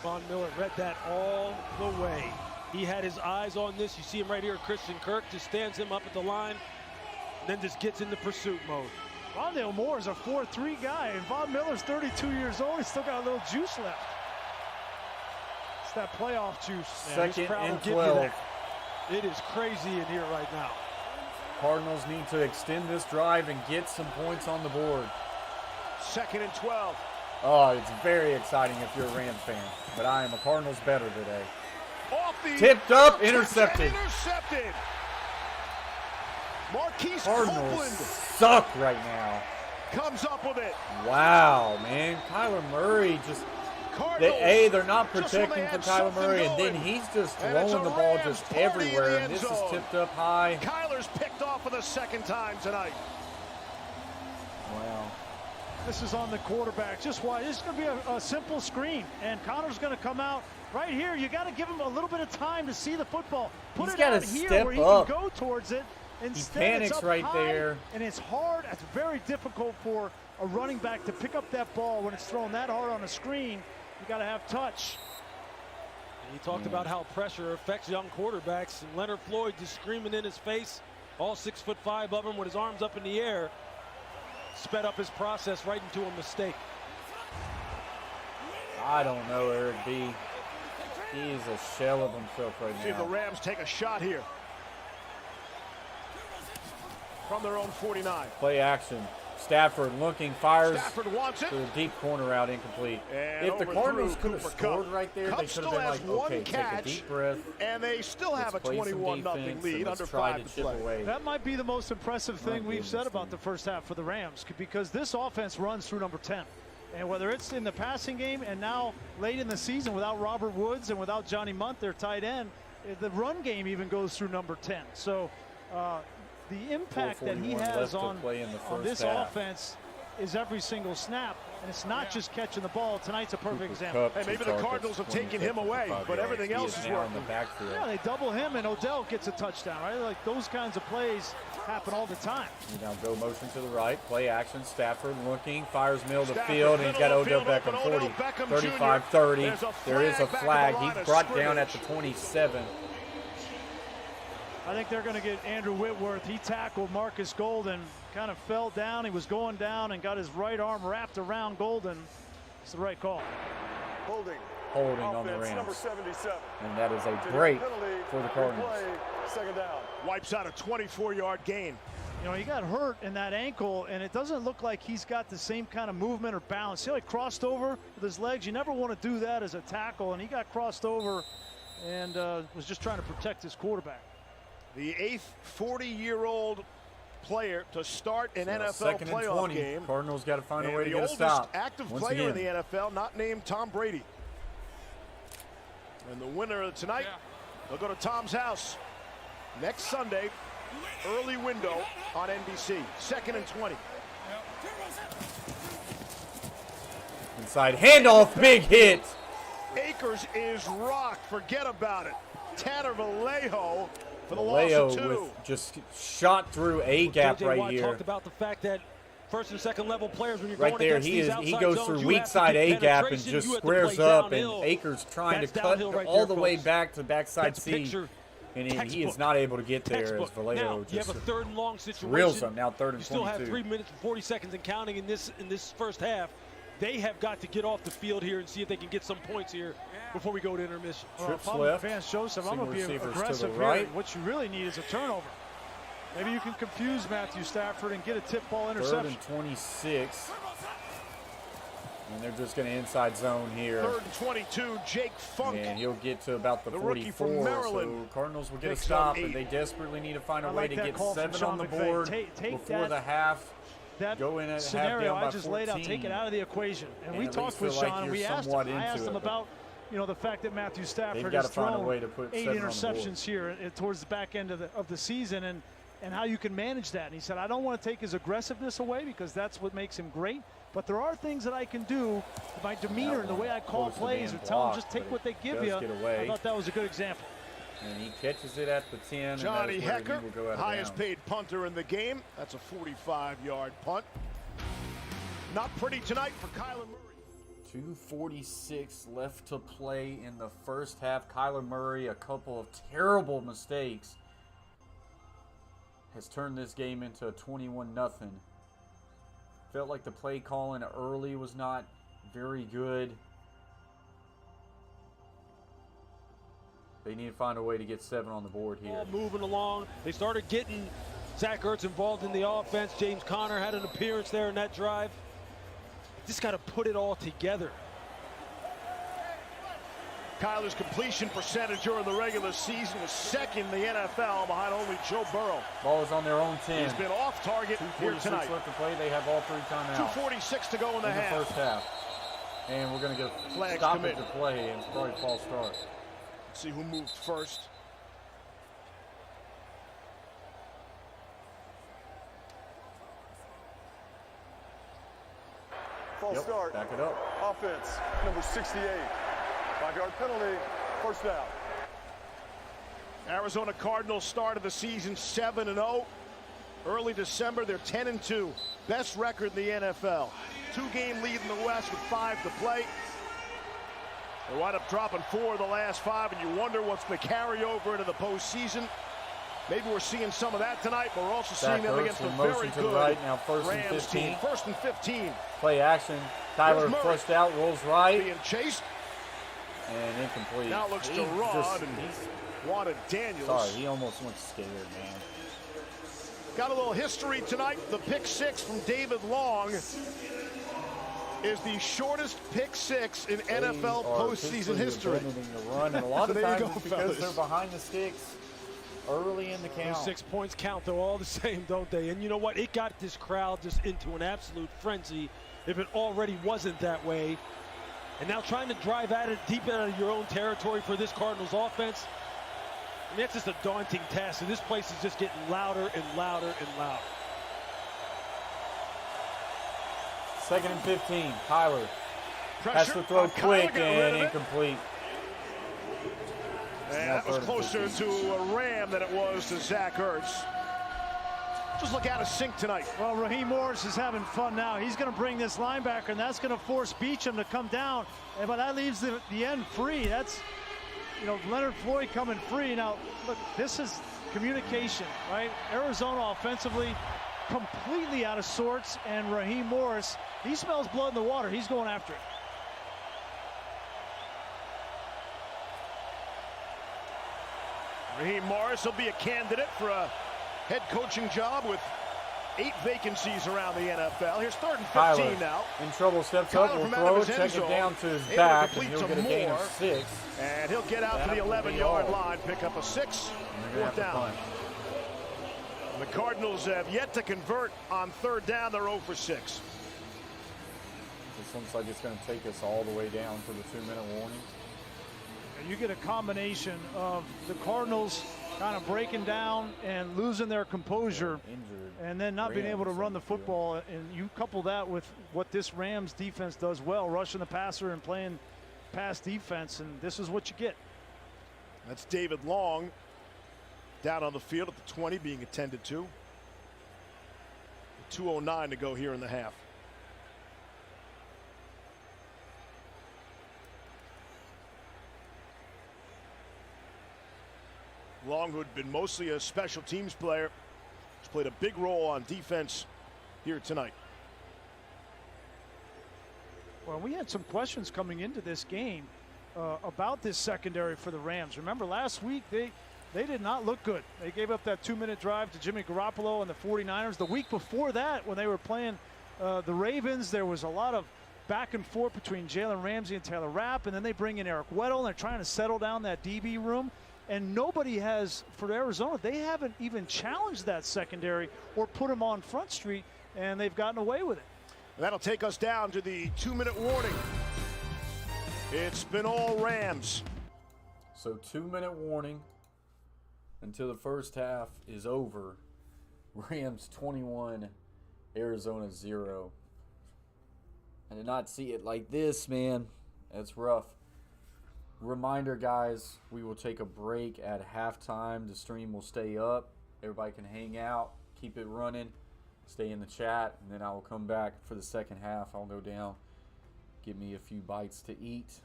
Von Miller read that all the way. He had his eyes on this. You see him right here. Christian Kirk just stands him up at the line, and then just gets into pursuit mode. Rondale Moore is a 4-3 guy, and Von Miller's 32 years old. He's still got a little juice left. It's that playoff juice. Second and 12. It is crazy in here right now. Cardinals need to extend this drive and get some points on the board. Second and 12. Oh, it's very exciting if you're a Rams fan, but I am a Cardinals better today. Tipped up, intercepted. Marquise Cardinals Copeland suck right now. comes up with it. Wow, man. Kyler Murray just... they're not protecting for Kyler Murray, and then he's just throwing the ball just everywhere, and this is tipped up high. Kyler's picked off for the second time tonight. Wow. This is on the quarterback. Just why? This is going to be a simple screen, and Connor's going to come out right here. You got to give him a little bit of time to see the football. Put it out here where he can go towards it. Instead, he panics it's up right high, there. And it's hard. It's very difficult for a running back to pick up that ball when it's thrown that hard on a screen. You got to have touch. And he talked about how pressure affects young quarterbacks. And Leonard Floyd just screaming in his face, all 6'5" of him with his arms up in the air, sped up his process right into a mistake. I don't know, Eric B. He's a shell of himself right now. See if the Rams take a shot here. From their own 49. Play action. Stafford looking, fires Stafford wants it. to the deep corner route, incomplete. And if the Cardinals could have Cooper scored Kupp. right there, Kupp they should have still been has like, okay, one take a catch, deep breath. and they still have a Let's play some 21-0 defense, lead and under let's try 5 to chip play. away. That might be the most impressive thing we've said about the dude. first half for the Rams, because this offense runs through number 10. And whether it's in the passing game and now late in the season without Robert Woods and without Johnny Munt, their tight end, the run game even goes through number 10. So the impact that he has on this offense is every single snap. And it's not just catching the ball. Tonight's a perfect example. Hey, maybe the Cardinals have taken him away, but everything else is working. Yeah, they double him, and Odell gets a touchdown, right? Like, those kinds of plays happen all the time. Now go motion to the right, play action. Stafford looking, fires middle of the field, and he's got Odell Beckham 40, 35-30. There is a flag. He's brought down at the 27. I think they're going to get Andrew Whitworth. He tackled Marcus Golden, kind of fell down. He was going down and got his right arm wrapped around Golden. It's the right call. Holding on the Rams. Number 77. And that is a break for the Cardinals. Second down. Wipes out a 24-yard gain. You know, he got hurt in that ankle, and it doesn't look like he's got the same kind of movement or balance. See how he crossed over with his legs? You never want to do that as a tackle, and he got crossed over and was just trying to protect his quarterback. The 8th 40-year-old player to start an NFL playoff game. Cardinals got to find a way to get a stop. The oldest active player in the NFL, not named Tom Brady. And the winner tonight, they'll go to Tom's house next Sunday, early window on NBC. 2nd and 20. Inside handoff, big hit. Akers is rocked. Forget about it. Tanner Vallejo for the loss of 2. With just shot through a gap right Watt here. Talked about the fact that first and second level players, when you're right going there, against he goes through weak side A gap and just squares up, and Akers trying to cut all the way back to backside C, and he is not able to get there as Vallejo just you have a third and long situation. Reels him now, 3rd and 22. You still have 3 minutes and 40 seconds and counting in this first half. They have got to get off the field here and see if they can get some points here before we go to intermission. Trips if I'm left. Fans, Joseph, I'm going to be aggressive right. here. What you really need is a turnover. Maybe you can confuse Matthew Stafford and get a tip ball interception. 3rd and 26. And they're just going to inside zone here. 3rd and 22, Jake Funk. And he'll get to about the 44. Rookie from Maryland. So Cardinals will get a stop, and they desperately need to find a way to get 7 on the board before the half. That go in at scenario half down I just laid out, take it out of the equation. And we talked with like Sean, and I asked him about, you know, the fact that Matthew Stafford has thrown 8 interceptions here towards the back end of the season, and how you can manage that. And he said, I don't want to take his aggressiveness away because that's what makes him great. But there are things that I can do, my demeanor and the way I call plays, or tell them just take what they give you. I thought that was a good example. And he catches it at the 10. Johnny Hecker, highest paid punter in the game. That's a 45-yard punt. Not pretty tonight for Kyler Murray. 2:46 left to play in the first half. Kyler Murray, a couple of terrible mistakes, has turned this game into a 21-0. Felt like the play calling early was not very good. They need to find a way to get 7 on the board here. Moving along. They started getting Zach Ertz involved in the offense. James Conner had an appearance there in that drive. Just got to put it all together. Kyler's completion percentage during the regular season was 2nd in the NFL behind only Joe Burrow. Ball is on their own 10. He's been off target here tonight. 2:46 left to play. They have all 3 timeouts. 2:46 to go in the half. First half. And we're going to get flags stop it to play, and it's probably false start. Let's see who moved first. False start. Back it up. Offense, number 68. 5-yard penalty, first down. Arizona Cardinals started the season 7-0. Early December, they're 10-2. Best record in the NFL. 2-game lead in the West with 5 to play. They wind up dropping 4 of the last 5, and you wonder what's the carryover into the postseason. Maybe we're seeing some of that tonight, but we're also seeing them against a very good Rams team. 1st and 15. Play action. Tyler flushed out, rolls right. Being chased. And incomplete. Now looks to Rod and wanted Daniels. Sorry, he almost went scared, man. Got a little history tonight. The pick six from David Long is the shortest pick six in NFL postseason history. The run, and a lot of times it's because they're behind the sticks early in the count. Those 6 points count, they're all the same, don't they? And you know what? It got this crowd just into an absolute frenzy if it already wasn't that way. And now trying to drive at it deep out of your own territory for this Cardinals offense, I mean, that's just a daunting task. And this place is just getting louder and louder and louder. 2nd and 15. Kyler has to throw quick and incomplete. And that was closer to a Ram than it was to Zach Ertz. Just look out of sync tonight. Well, Raheem Morris is having fun now. He's going to bring this linebacker, and that's going to force Beachum to come down. But that leaves the end free. That's, you know, Leonard Floyd coming free. Now, look, this is communication, right? Arizona offensively completely out of sorts, and Raheem Morris, he smells blood in the water. He's going after it. Raheem Morris will be a candidate for a head coaching job with 8 vacancies around the NFL. Here's 3rd and 15 Kyler now. In trouble, steps up, will throw, check it down to his back, and he'll get a gain of 6. And he'll get out to the 11-yard line, pick up a 6, 4th down. The Cardinals have yet to convert on 3rd down. They're 0 for 6. This looks like it's going to take us all the way down to the 2-minute warning. And you get a combination of the Cardinals kind of breaking down and losing their composure, and then not being able to run the football. And you couple that with what this Rams defense does well, rushing the passer and playing pass defense, and this is what you get. That's David Long down on the field at the 20, being attended to. 2:09 to go here in the half. Long, who had been mostly a special teams player, has played a big role on defense here tonight. Well, we had some questions coming into this game about this secondary for the Rams. Remember last week they did not look good. They gave up that 2-minute drive to Jimmy Garoppolo and the 49ers. The week before that, when they were playing the Ravens, there was a lot of back and forth between Jalen Ramsey and Taylor Rapp, and then they bring in Eric Weddle, and they're trying to settle down that DB room. And nobody has, for Arizona, they haven't even challenged that secondary or put them on Front Street, and they've gotten away with it. And that'll take us down to the 2-minute warning. It's been all Rams. So 2-minute warning until the first half is over. Rams 21, Arizona 0. I did not see it like this, man. That's rough. Reminder, guys, we will take a break at halftime. The stream will stay up. Everybody can hang out, keep it running, stay in the chat, and then I will come back for the second half. I'll go down, give me a few bites to eat.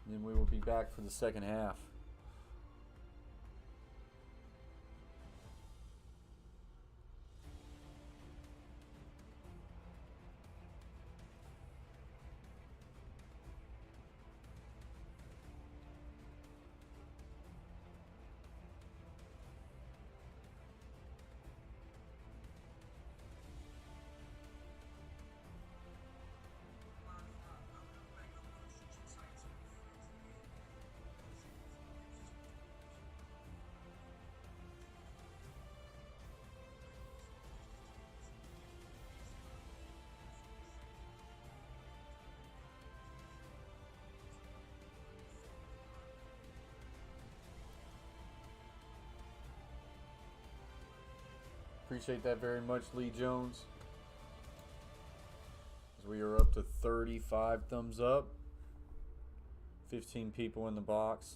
And then we will be back for the second half. Appreciate that very much, Lee Jones. As we are up to 35 thumbs up. 15 people in the box.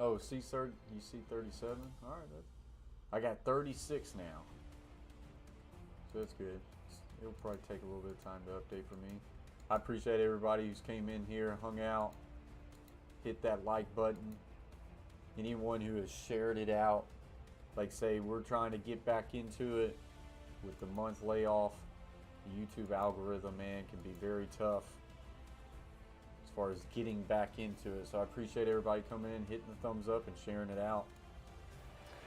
Oh, you see 37? All right. I got 36 now. So that's good. It'll probably take a little bit of time to update for me. I appreciate everybody who's came in here, hung out, hit that like button. Anyone who has shared it out. Like say, we're trying to get back into it with the month layoff. The YouTube algorithm, man, can be very tough as far as getting back into it. So I appreciate everybody coming in, hitting the thumbs up, and sharing it out.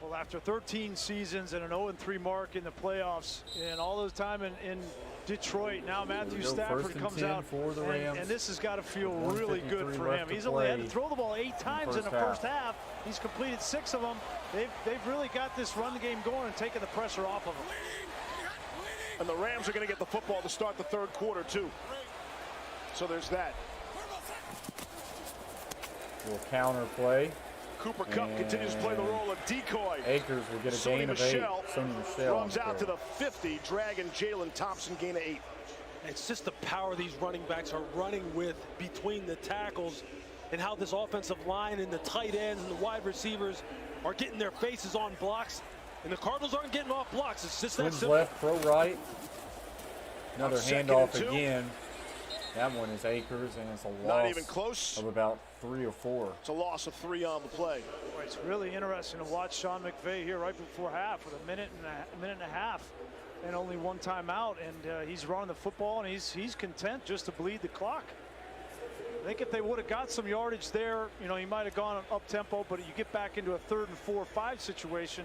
Well, after 13 seasons and an 0-3 mark in the playoffs and all those time in Detroit, now Matthew Stafford comes out, for the Rams. And this has got to feel really good for him. He's only had to throw the ball 8 times in the first half. He's completed 6 of them. They've really got this run game going and taken the pressure off of him. And the Rams are going to get the football to start the third quarter, too. So there's that. Little counter play. Cooper Kupp continues to play the role of decoy. Akers will get a gain of 8. Sony Michel runs out to the 50, dragging Jalen Thompson, gain of 8. It's just the power these running backs are running with between the tackles and how this offensive line and the tight ends and the wide receivers are getting their faces on blocks. And the Cardinals aren't getting off blocks. It's just that simple. Left, pro right. Another handoff again. That one is Akers, and it's a loss. Not even close. Of about 3 or 4. It's a loss of 3 on the play. Well, it's really interesting to watch Sean McVay here right before half with a minute and a half and only 1 timeout, and he's running the football, and he's content just to bleed the clock. I think if they would have got some yardage there, you know, he might have gone up tempo, but you get back into a 3rd and 4 or 5 situation,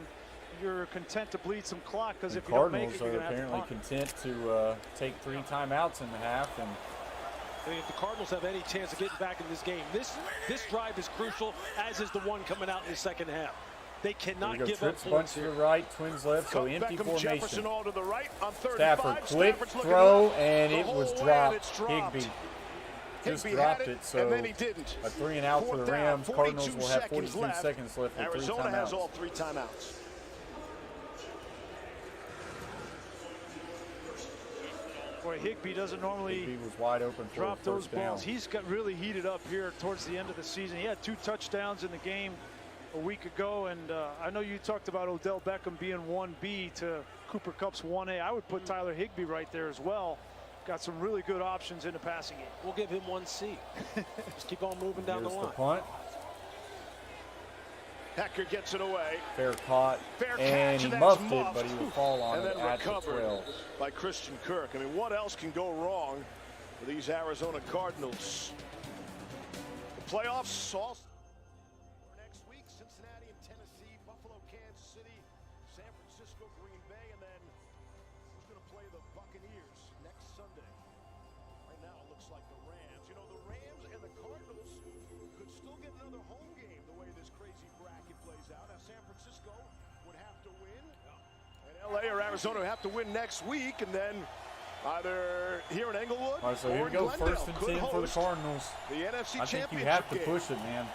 you're content to bleed some clock, because if you don't make it, you're going to have to punt. Cardinals are apparently content to take 3 timeouts in the half. And if the Cardinals have any chance of getting back in this game, this drive is crucial, as is the one coming out in the second half. They cannot give up points to the right, Twins left, so empty formation. Jefferson all to the right on 3rd Stafford, quick throw, and it was dropped. Higbee just dropped it, so and then he didn't. A 3 and out for the Rams. Cardinals will have 42 seconds left with 3 timeouts. Arizona has all 3 timeouts. Boy, Higbee doesn't normally was wide open for drop those balls. Down. He's got really heated up here towards the end of the season. He had 2 touchdowns in the game a week ago, and I know you talked about Odell Beckham being 1B to Cooper Kupp's 1A. I would put Tyler Higbee right there as well. Got some really good options in the passing game. We'll give him 1C. Just keep on moving down the line. The punt. Hecker gets it away. Fair caught. And he muffed it, but he will fall on it at the 12. By Christian Kirk. I mean, what else can go wrong for these Arizona Cardinals? The playoffs all next week. Cincinnati and Tennessee, Buffalo, Kansas City, San Francisco, Green Bay, and then who's going to play the Buccaneers next Sunday? Right now it looks like the Rams. You know, the Rams and the Cardinals could still get another home game the way this crazy bracket plays out. Now San Francisco would have to win. And LA or Arizona have to win next week, and then either here in Englewood all right, so or here we go, Glendale 1st and 10 for the Cardinals. The NFC I think you Championship have to game. push it, man.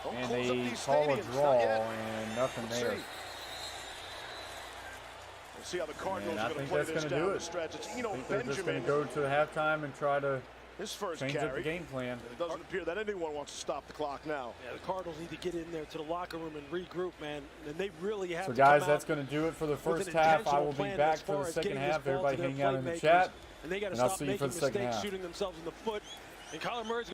Don't And close up they these call a stadiums, draw, not yet. and nothing Let's there. see. We'll see how the Cardinals And are going to play this down the stretch. It's, you know, I think they're just Benjamin. going to go to halftime and try to His first change carry. up the game plan. It doesn't appear that anyone wants to stop the clock now. Yeah, the Cardinals need to get in there to the locker room and regroup, man. And they really have So to guys, come that's out going to do it for the with first an half. I intentional will be plan back as for far the as second getting this half. ball to Everybody their hang out in the playmakers. chat. And they got to And I'll stop see you for making the second mistakes, half. shooting themselves in the foot. And Kyler Murray's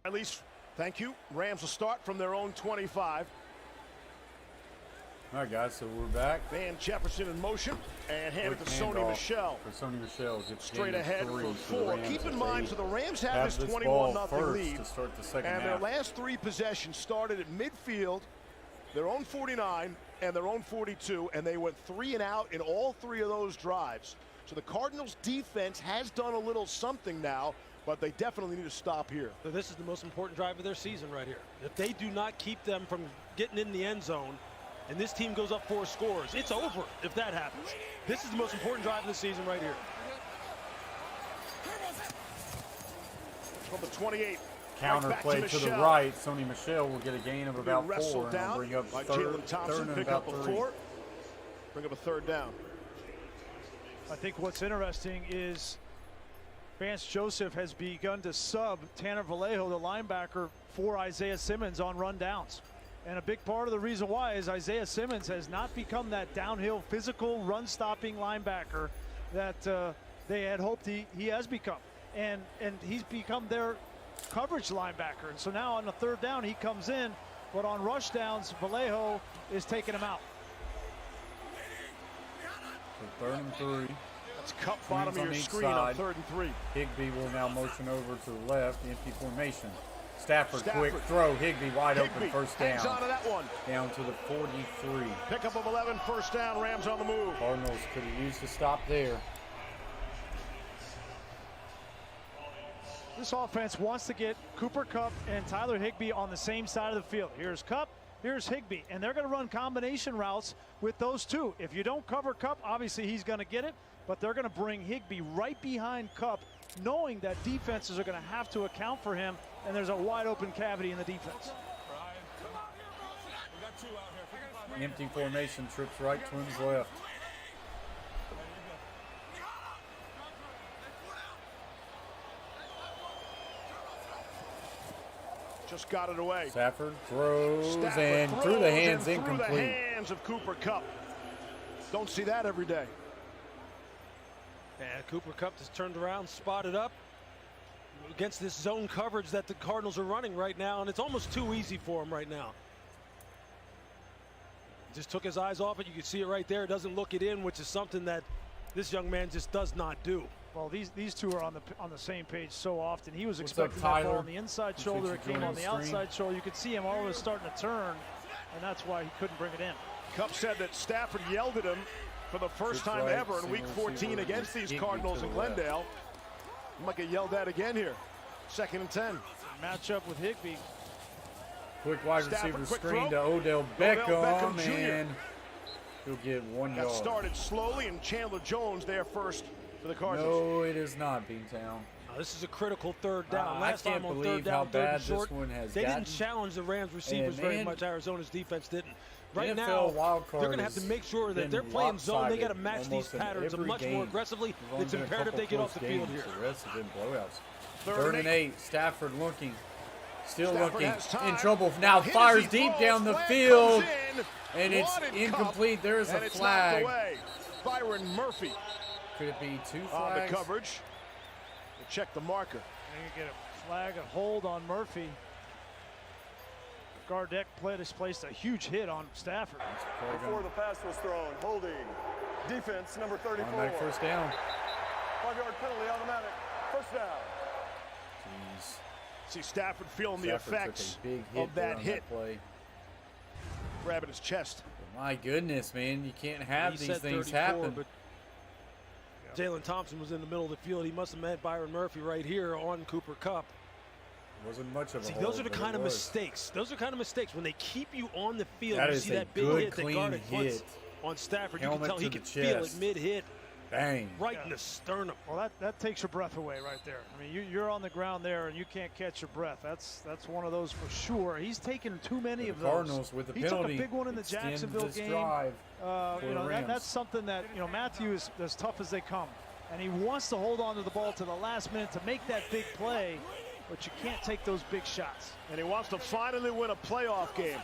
At least, thank you. Rams will start from their own 25. All right, guys, so we're back. Van Jefferson in motion and handed to Sony Michel. For Sony Michel, straight ahead for 4. Keep in mind, so the Rams have this 21-0 lead to start the second half. And their last 3 possessions started at midfield, their own 49 and their own 42, and they went 3 and out in all 3 of those drives. So the Cardinals defense has done a little something now, but they definitely need to stop here. So this is the most important drive of their season right here. If they do not keep them from getting in the end zone, and this team goes up 4 scores, it's over if that happens. This is the most important drive of the season right here. From the 28. Counter play to the right. Sony Michel will get a gain of about 4 and bring up third and about 3. Bring up a 3rd down. I think what's interesting is Vance Joseph has begun to sub Tanner Vallejo, the linebacker, for Isaiah Simmons on run downs. And a big part of the reason why is Isaiah Simmons has not become that downhill physical run-stopping linebacker that they had hoped he has become. And he's become their coverage linebacker. And so now on the 3rd down he comes in, but on rush downs Vallejo is taking him out. So 3rd and 3. That's cup bottom of your screen on 3rd and 3. Higbee will now motion over to the left, empty formation. Stafford, quick throw. Higbee wide open, first down. Hangs on to that one. Down to the 43. Pickup of 11, first down. Rams on the move. Cardinals could have used a stop there. This offense wants to get Cooper Kupp and Tyler Higbee on the same side of the field. Here's Kupp, here's Higbee, and they're going to run combination routes with those two. If you don't cover Kupp, obviously he's going to get it, but they're going to bring Higbee right behind Kupp, knowing that defenses are going to have to account for him, and there's a wide open cavity in the defense. Empty formation, trips right, twins left. Just got it away. Stafford throws and through the hands, incomplete. Through the hands of Cooper Kupp. Don't see that every day. And Cooper Kupp just turned around, spotted up against this zone coverage that the Cardinals are running right now, and it's almost too easy for him right now. Just took his eyes off it. You can see it right there. Doesn't look it in, which is something that this young man just does not do. Well, these two are on the same page so often. He was expecting that ball on the inside shoulder. It came on the outside shoulder. You could see him always starting to turn, and that's why he couldn't bring it in. Kupp said that Stafford yelled at him for the first time ever in Week 14 against these Cardinals in Glendale. He might get yelled at again here. 2nd and 10. Matchup with Higbee. Quick wide receiver screen to Odell Beckham, and he'll get 1 yard. Got started slowly, and Chandler Jones there first for the Cardinals. No, it is not, Beantown. This is a critical 3rd down. Last time on 3rd down, 3rd and short, they didn't challenge the Rams receivers very much. Arizona's defense didn't. Right NFL now, Wildcard they're going to have to make sure that they're playing zone. They got to match these patterns much more aggressively. It's imperative they get off the field here. The rest have been blowouts. 3rd and 8. Stafford looking. Still looking in trouble. Now fires deep down the field, and it's incomplete. There's a flag. Byron Murphy. Could it be 2 flags? On the coverage. We'll check the marker. And you get a flag, a hold on Murphy. Gardeck placed a huge hit on Stafford. Before the pass was thrown, holding. Defense number 34. Automatic first down. 5-yard penalty, automatic. First down. Jeez. See Stafford feeling the effects of that hit. Grabbing his chest. But my goodness, man, you can't have these things happen. But Jalen Thompson was in the middle of the field. He must have met Byron Murphy right here on Cooper Kupp. Wasn't much of a hold, those are the kind of mistakes. Those are kind of mistakes when they keep you on the field. That you is see that big hit that Gardeck puts on Stafford. You can tell he can feel it mid-hit. Bang. Right in the sternum. Well, that takes your breath away right there. I mean, you're on the ground there and you can't catch your breath. That's one of those for sure. He's taken too many of those. Cardinals with the penalty. He took a big one in the Jacksonville game. That's something that Matthew is as tough as they come, and he wants to hold on to the ball to the last minute to make that big play, but you can't take those big shots. And he wants to finally win a playoff game.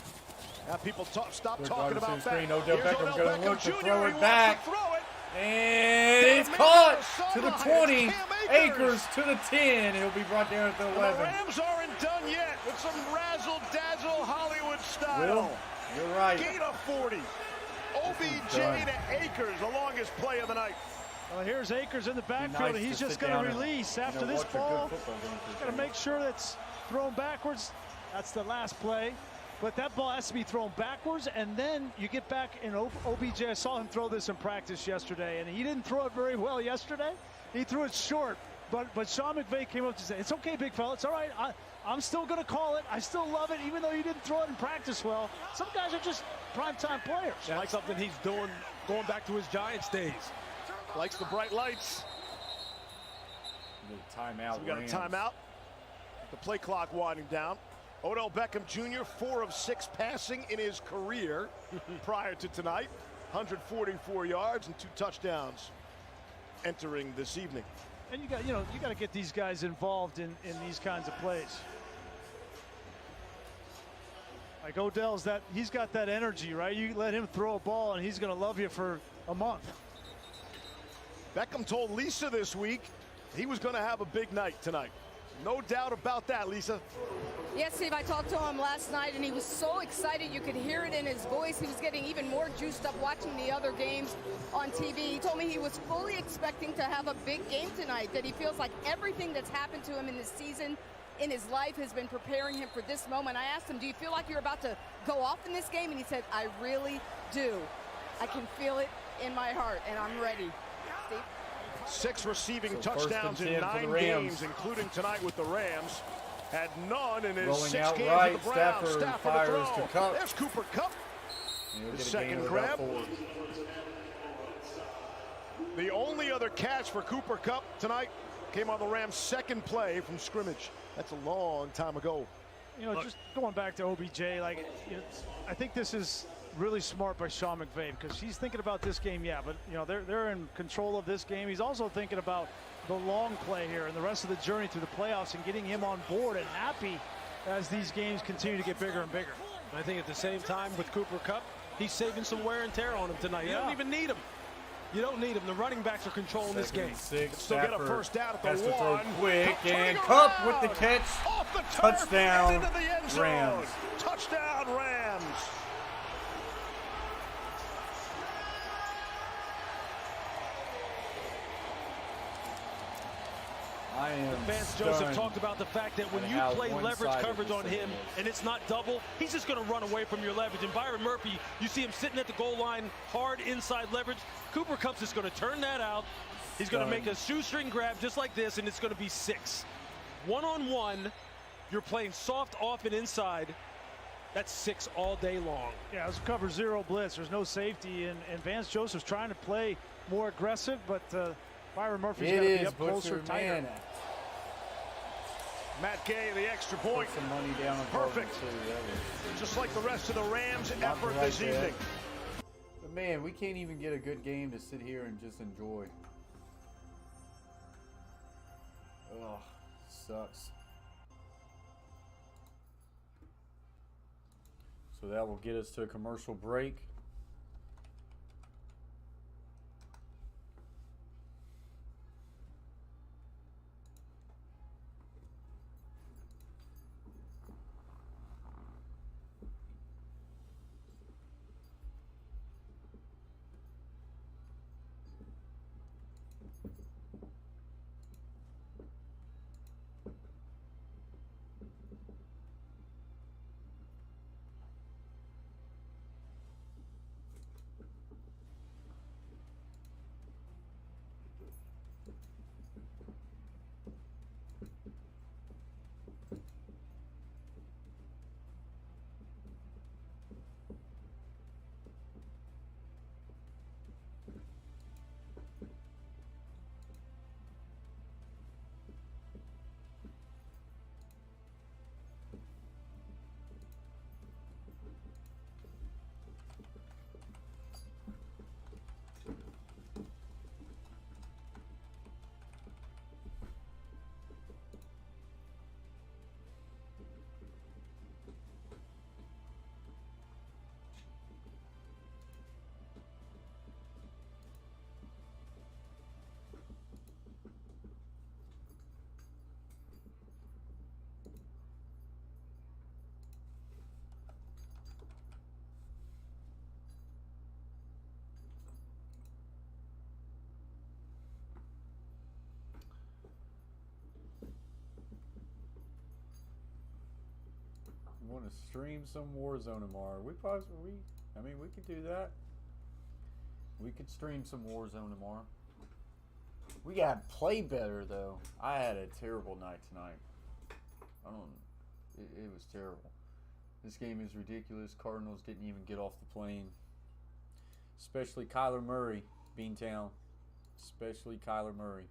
Now people stop talking about that. Odell Beckham going to look to throw it back. And it's caught to the 20. Akers to the 10. It'll be brought down at the 11. The Rams are in done yet with some razzle-dazzle Hollywood style. Will, you're right. Gain of 40. OBJ to Akers, the longest play of the night. Well, here's Akers in the backfield, and he's just going to release after this ball. He's got to make sure that's thrown backwards. That's the last play. But that ball has to be thrown backwards, and then you get back in OBJ. I saw him throw this in practice yesterday, and he didn't throw it very well yesterday. He threw it short. But Sean McVay came up to say, it's okay, big fella. It's all right. I'm still going to call it. I still love it, even though you didn't throw it in practice well. Some guys are just primetime players. Yeah, like something he's doing going back to his Giants days. Likes the bright lights. Timeout. So we got a timeout. The play clock winding down. Odell Beckham Jr., 4 of 6 passing in his career prior to tonight. 144 yards and 2 touchdowns entering this evening. And you got to get these guys involved in these kinds of plays. Like Odell's he's got that energy, right? You let him throw a ball and he's going to love you for a month. Beckham told Lisa this week he was going to have a big night tonight. No doubt about that, Lisa. Yes, Steve, I talked to him last night, and he was so excited. You could hear it in his voice. He was getting even more juiced up watching the other games on TV. He told me he was fully expecting to have a big game tonight, that he feels like everything that's happened to him in this season, in his life, has been preparing him for this moment. I asked him, do you feel like you're about to go off in this game? And he said, I really do. I can feel it in my heart, and I'm ready. Steve? 6 receiving touchdowns in 9 games, including tonight with the Rams. Had none in his rolling 6 out games right. with the Browns. Stafford fires to Kupp. There's Cooper Kupp. His second grab. The only other catch for Cooper Kupp tonight came on the Rams' second play from scrimmage. That's a long time ago. Just going back to OBJ, I think this is really smart by Sean McVay, because he's thinking about this game, but they're in control of this game. He's also thinking about the long play here and the rest of the journey through the playoffs and getting him on board and happy as these games continue to get bigger and bigger. I think at the same time with Cooper Kupp, he's saving some wear and tear on him tonight. You don't even need him. You don't need him. The running backs are controlling this game. 6. Still get a first down at the 1. Has to throw quick, and Kupp with the catch. Off the Touchdown, into the end zone. Rams. Touchdown, Rams. Vance Joseph talked about the fact that when you play leverage coverage on him and it's not double, he's just going to run away from your leverage. And Byron Murphy, you see him sitting at the goal line, hard inside leverage. Cooper Kupp's just going to turn that out. He's going to make a shoestring grab just like this, and it's going to be 6. One-on-one, you're playing soft off and inside. That's 6 all day long. Yeah, it was cover 0 blitz. There's no safety, and Vance Joseph's trying to play more aggressive, but Byron Murphy's got to be up closer, tighter. Matt Gay, the extra point. Put some money down on perfect. Just like the rest of the Rams' effort this evening. But man, we can't even get a good game to sit here and just enjoy. Ugh, sucks. So that will get us to a commercial break. want to stream some Warzone tomorrow. We could do that. We could stream some Warzone tomorrow. We gotta play better though. I had a terrible night tonight. It was terrible. This game is ridiculous. Cardinals didn't even get off the plane. Especially Kyler Murray, Beantown. Especially Kyler Murray.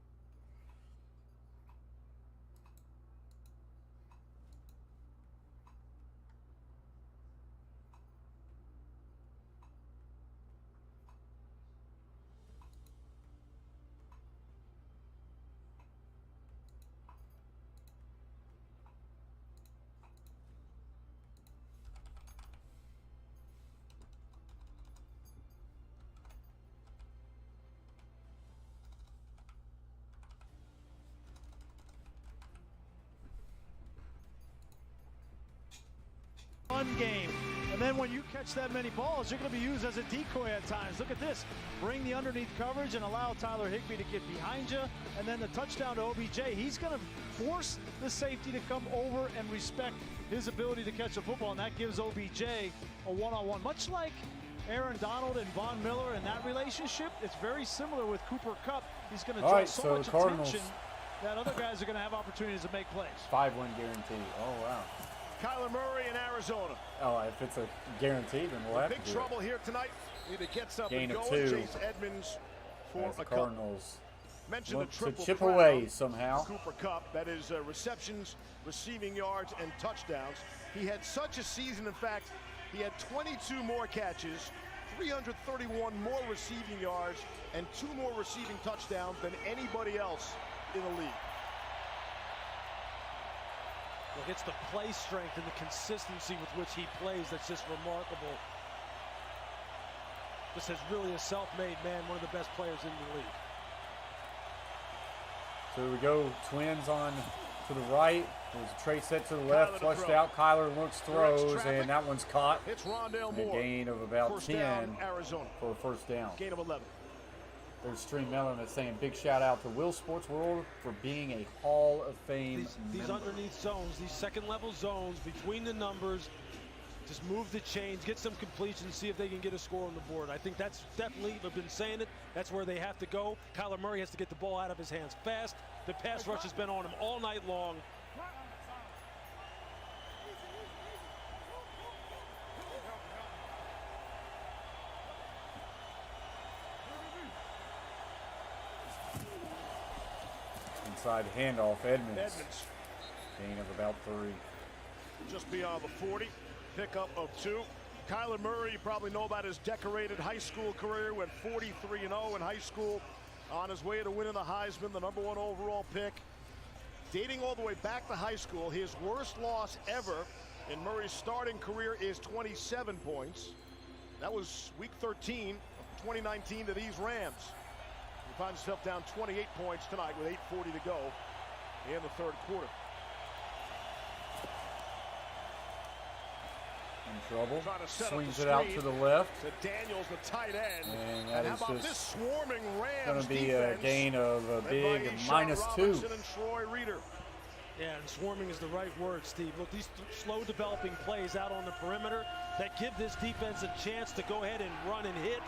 Game. And then when you catch that many balls, you're going to be used as a decoy at times. Look at this. Bring the underneath coverage and allow Tyler Higbee to get behind you. And then the touchdown to OBJ. He's going to force the safety to come over and respect his ability to catch a football. And that gives OBJ a one-on-one. Much like Aaron Donald and Von Miller in that relationship, it's very similar with Cooper Kupp. He's going to draw so much attention that other guys are going to have opportunities to make plays. 5-1 guarantee. Oh, wow. Kyler Murray in Arizona. Oh, if it's a guarantee, then we'll have to do big trouble here tonight. Need to get something Gain of going. 2. Chase Edmonds for As the a Cardinals mentioned look the triple to chip crown away somehow. Cooper Kupp, that is receptions, receiving yards, and touchdowns. He had such a season. In fact, he had 22 more catches, 331 more receiving yards, and 2 more receiving touchdowns than anybody else in the league. Look, it's the play strength and the consistency with which he plays that's just remarkable. This is really a self-made man, one of the best players in the league. So here we go, Twins on to the right. There's a trade set to the left, flushed out. Kyler looks, throws, and that one's caught. It's Rondale Moore. A gain of about first 10 down, Arizona. For a first down. Gain of 11. There's Stream Mellon that's saying big shout out to Will Sports World for being a Hall of Fame These underneath zones, these second level zones between the numbers, just move the chains, get some completions, see if they can get a score on the board. I think that's definitely, I've been saying it, that's where they have to go. Kyler Murray has to get the ball out of his hands fast. The pass rush has been on him all night long. Inside handoff, Edmonds. Gain of about 3. Just beyond the 40. Pickup of 2. Kyler Murray, you probably know about his decorated high school career. Went 43-0 in high school. On his way to winning the Heisman, the #1 overall pick. Dating all the way back to high school, his worst loss ever in Murray's starting career is 27 points. That was week 13 of 2019 to these Rams. He finds himself down 28 points tonight with 8:40 to go in the third quarter. In trouble. Swings it out to the left. To Daniels, the tight end. And that how is about just this swarming Rams going to be a defense gain of a big Robinson -2. And Troy Reeder. Yeah, and swarming is the right word, Steve. Look, these slow developing plays out on the perimeter that give this defense a chance to go ahead and run and hit.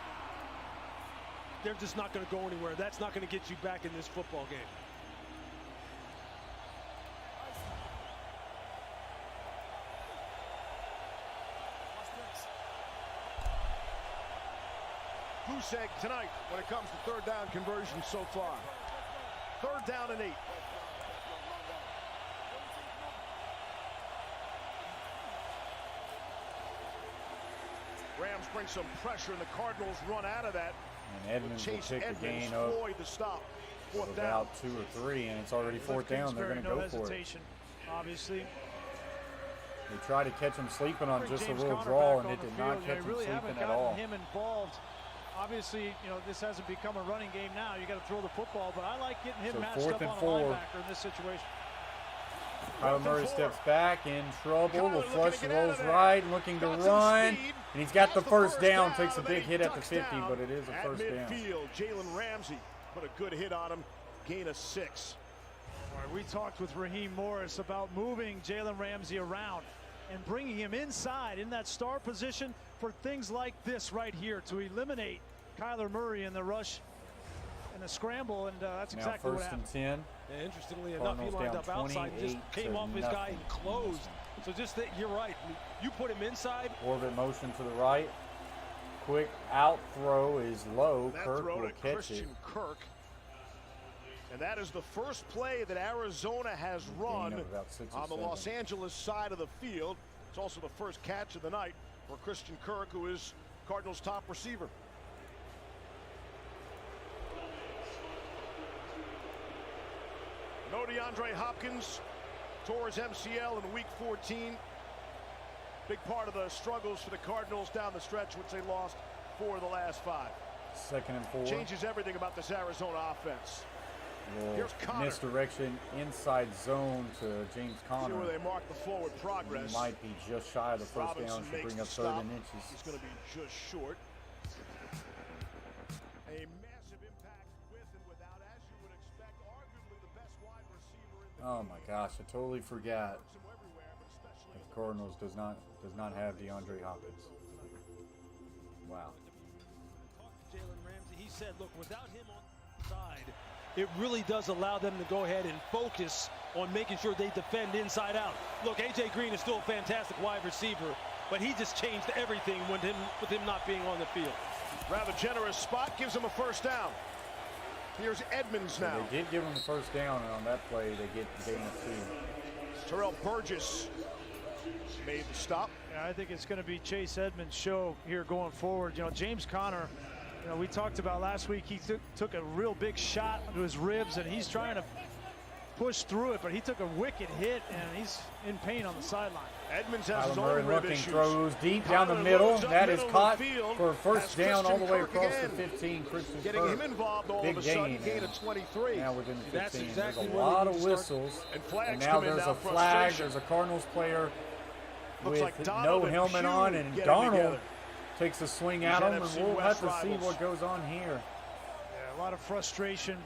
They're just not going to go anywhere. That's not going to get you back in this football game. Goose egg tonight when it comes to third down conversion so far. 3rd down and 8. Rams bring some pressure, and the Cardinals run out of that. And Edmonds will take a gain of the stop. 4th down. about 2 or 3, and it's already 4th down. They're going to go for it. Obviously. They tried to catch him sleeping on just a little draw, and it did not catch him sleeping at all. Him involved. Obviously, you know, this hasn't become a running game now. You got to throw the football, but I like getting him matched up on a linebacker in this situation. Kyler Murray steps back, in trouble. The flush rolls right, looking to run. And he's got the first down. Takes a big hit at the 50, but it is a first down. Jalen Ramsey put a good hit on him. Gain of 6. All right, we talked with Raheem Morris about moving Jalen Ramsey around. and bringing him inside in that star position for things like this right here to eliminate Kyler Murray in the rush and the scramble, and that's exactly what happened. First and 10. Yeah, interestingly enough, he lined up outside and just came off his guy and closed. So just that, you're right. You put him inside. Orbit motion to the right. Quick out throw is low. That Kirk throw will to catch Christian it. Kirk. And that is the first play that Arizona has run on the Los Angeles side of the field. It's also the first catch of the night for Christian Kirk, who is Cardinals' top receiver. No DeAndre Hopkins, tore his MCL in week 14. Big part of the struggles for the Cardinals down the stretch, which they lost 4 of the last 5. Second and 4. Changes everything about this Arizona offense. Here's Connor. Misdirection inside zone to James Conner. See where they mark the forward progress. He might be just shy of the first down. Should bring up 3rd and inches. He's going to be just short. A massive impact with and without, as you would expect, arguably the best wide receiver in the Oh my gosh, I totally forgot. The Cardinals does not have DeAndre Hopkins. Wow. Jalen Ramsey, he said, look, without him on the side, it really does allow them to go ahead and focus on making sure they defend inside out. Look, A.J. Green is still a fantastic wide receiver, but he just changed everything with him not being on the field. Rather generous spot, gives him a first down. Here's Edmonds now. They did give him the first down, and on that play, they get the gain of 2. Terrell Burgess made the stop. Yeah, I think it's going to be Chase Edmonds' show here going forward. You know, James Conner, you know, we talked about last week, he took a real big shot to his ribs, and he's trying to push through it, but he took a wicked hit, and he's in pain on the sideline. Edmonds has his Kyler own Murray rib looking, issues. throws deep down the middle. That is caught for a first down all the way Kirk across again. the 15. Christian Getting Kirk. him involved all Big of a sudden, gain. gain of 23. Now within the 15. That's exactly there's a where lot they of need to whistles. And flags And now come in there's now, a flag. frustration. There's a Cardinals player Looks with like Donald no and helmet Pugh on, and getting Donald together. takes a swing at him, and NFC we'll West have to see rivals. what goes on here. Yeah, a lot of frustration.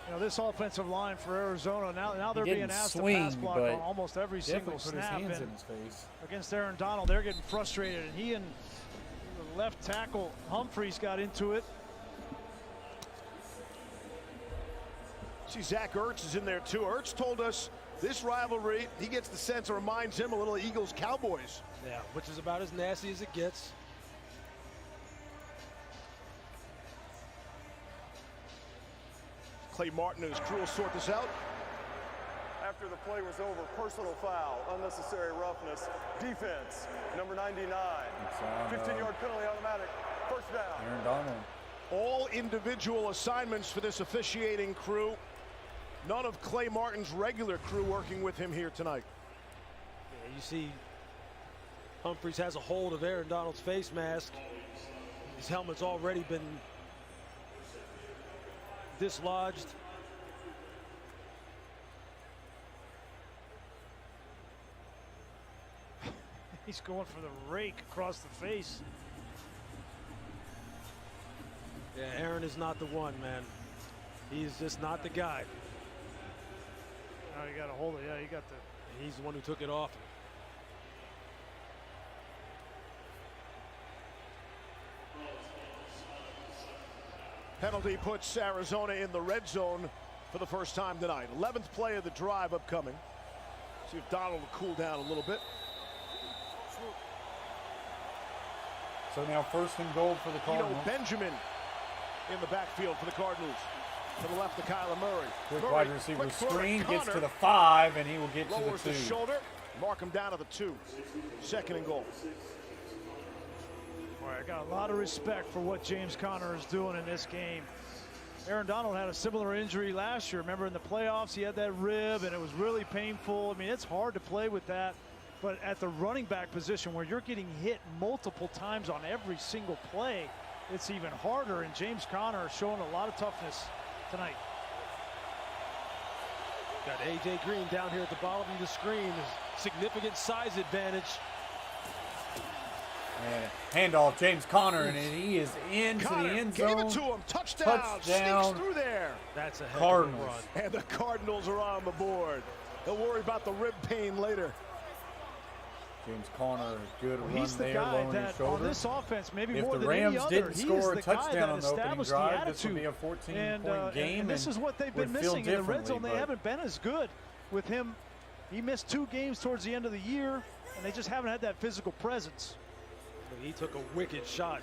You know, this offensive line for Arizona, now they're being asked to pass block on almost every single snap. Put his hands in his face. Against Aaron Donald, they're getting frustrated, and he and the left tackle Humphreys got into it. See, Zach Ertz is in there too. Ertz told us this rivalry, he gets the sense it reminds him a little Eagles-Cowboys. Yeah, which is about as nasty as it gets. Clay Martin and his crew will sort this out. After the play was over, personal foul, unnecessary roughness, defense, number 99. 15-yard penalty automatic, first down. Aaron Donald. All individual assignments for this officiating crew. None of Clay Martin's regular crew working with him here tonight. Yeah, you see Humphreys has a hold of Aaron Donald's face mask. His helmet's already been dislodged. He's going for the rake across the face. Yeah, Aaron is not the one, man. He's just not the guy. Now you got to hold it. Yeah, you got the. He's the one who took it off. Penalty puts Arizona in the red zone for the first time tonight. 11th play of the drive upcoming. See if Donald will cool down a little bit. So now first and goal for the Cardinals. Benjamin in the backfield for the Cardinals. To the left of Kyler Murray. Quick wide receiver screen, gets to the 5, and he will get to the 2. Lowers the shoulder, mark him down to the 2. Second and goal. Boy, I got a lot of respect for what James Conner is doing in this game. Aaron Donald had a similar injury last year. Remember in the playoffs, he had that rib, and it was really painful. I mean, it's hard to play with that. But at the running back position where you're getting hit multiple times on every single play, it's even harder. And James Conner showing a lot of toughness tonight. Got A.J. Green down here at the bottom of the screen. Significant size advantage. And handoff, James Conner, and he is into the end zone. Gave it to him. Touchdown. Sneaks through there. That's a Cardinals. And the Cardinals are on the board. They'll worry about the rib pain later. James Conner, good run he's the there, guy lowering that his shoulder. on this offense, maybe if more the than Rams any other, didn't score a the touchdown on the opening established drive, the this would be a 14-point game. And this is what they've been missing in the red zone. They haven't been as good with him. He missed 2 games towards the end of the year, and they just haven't had that physical presence. He took a wicked shot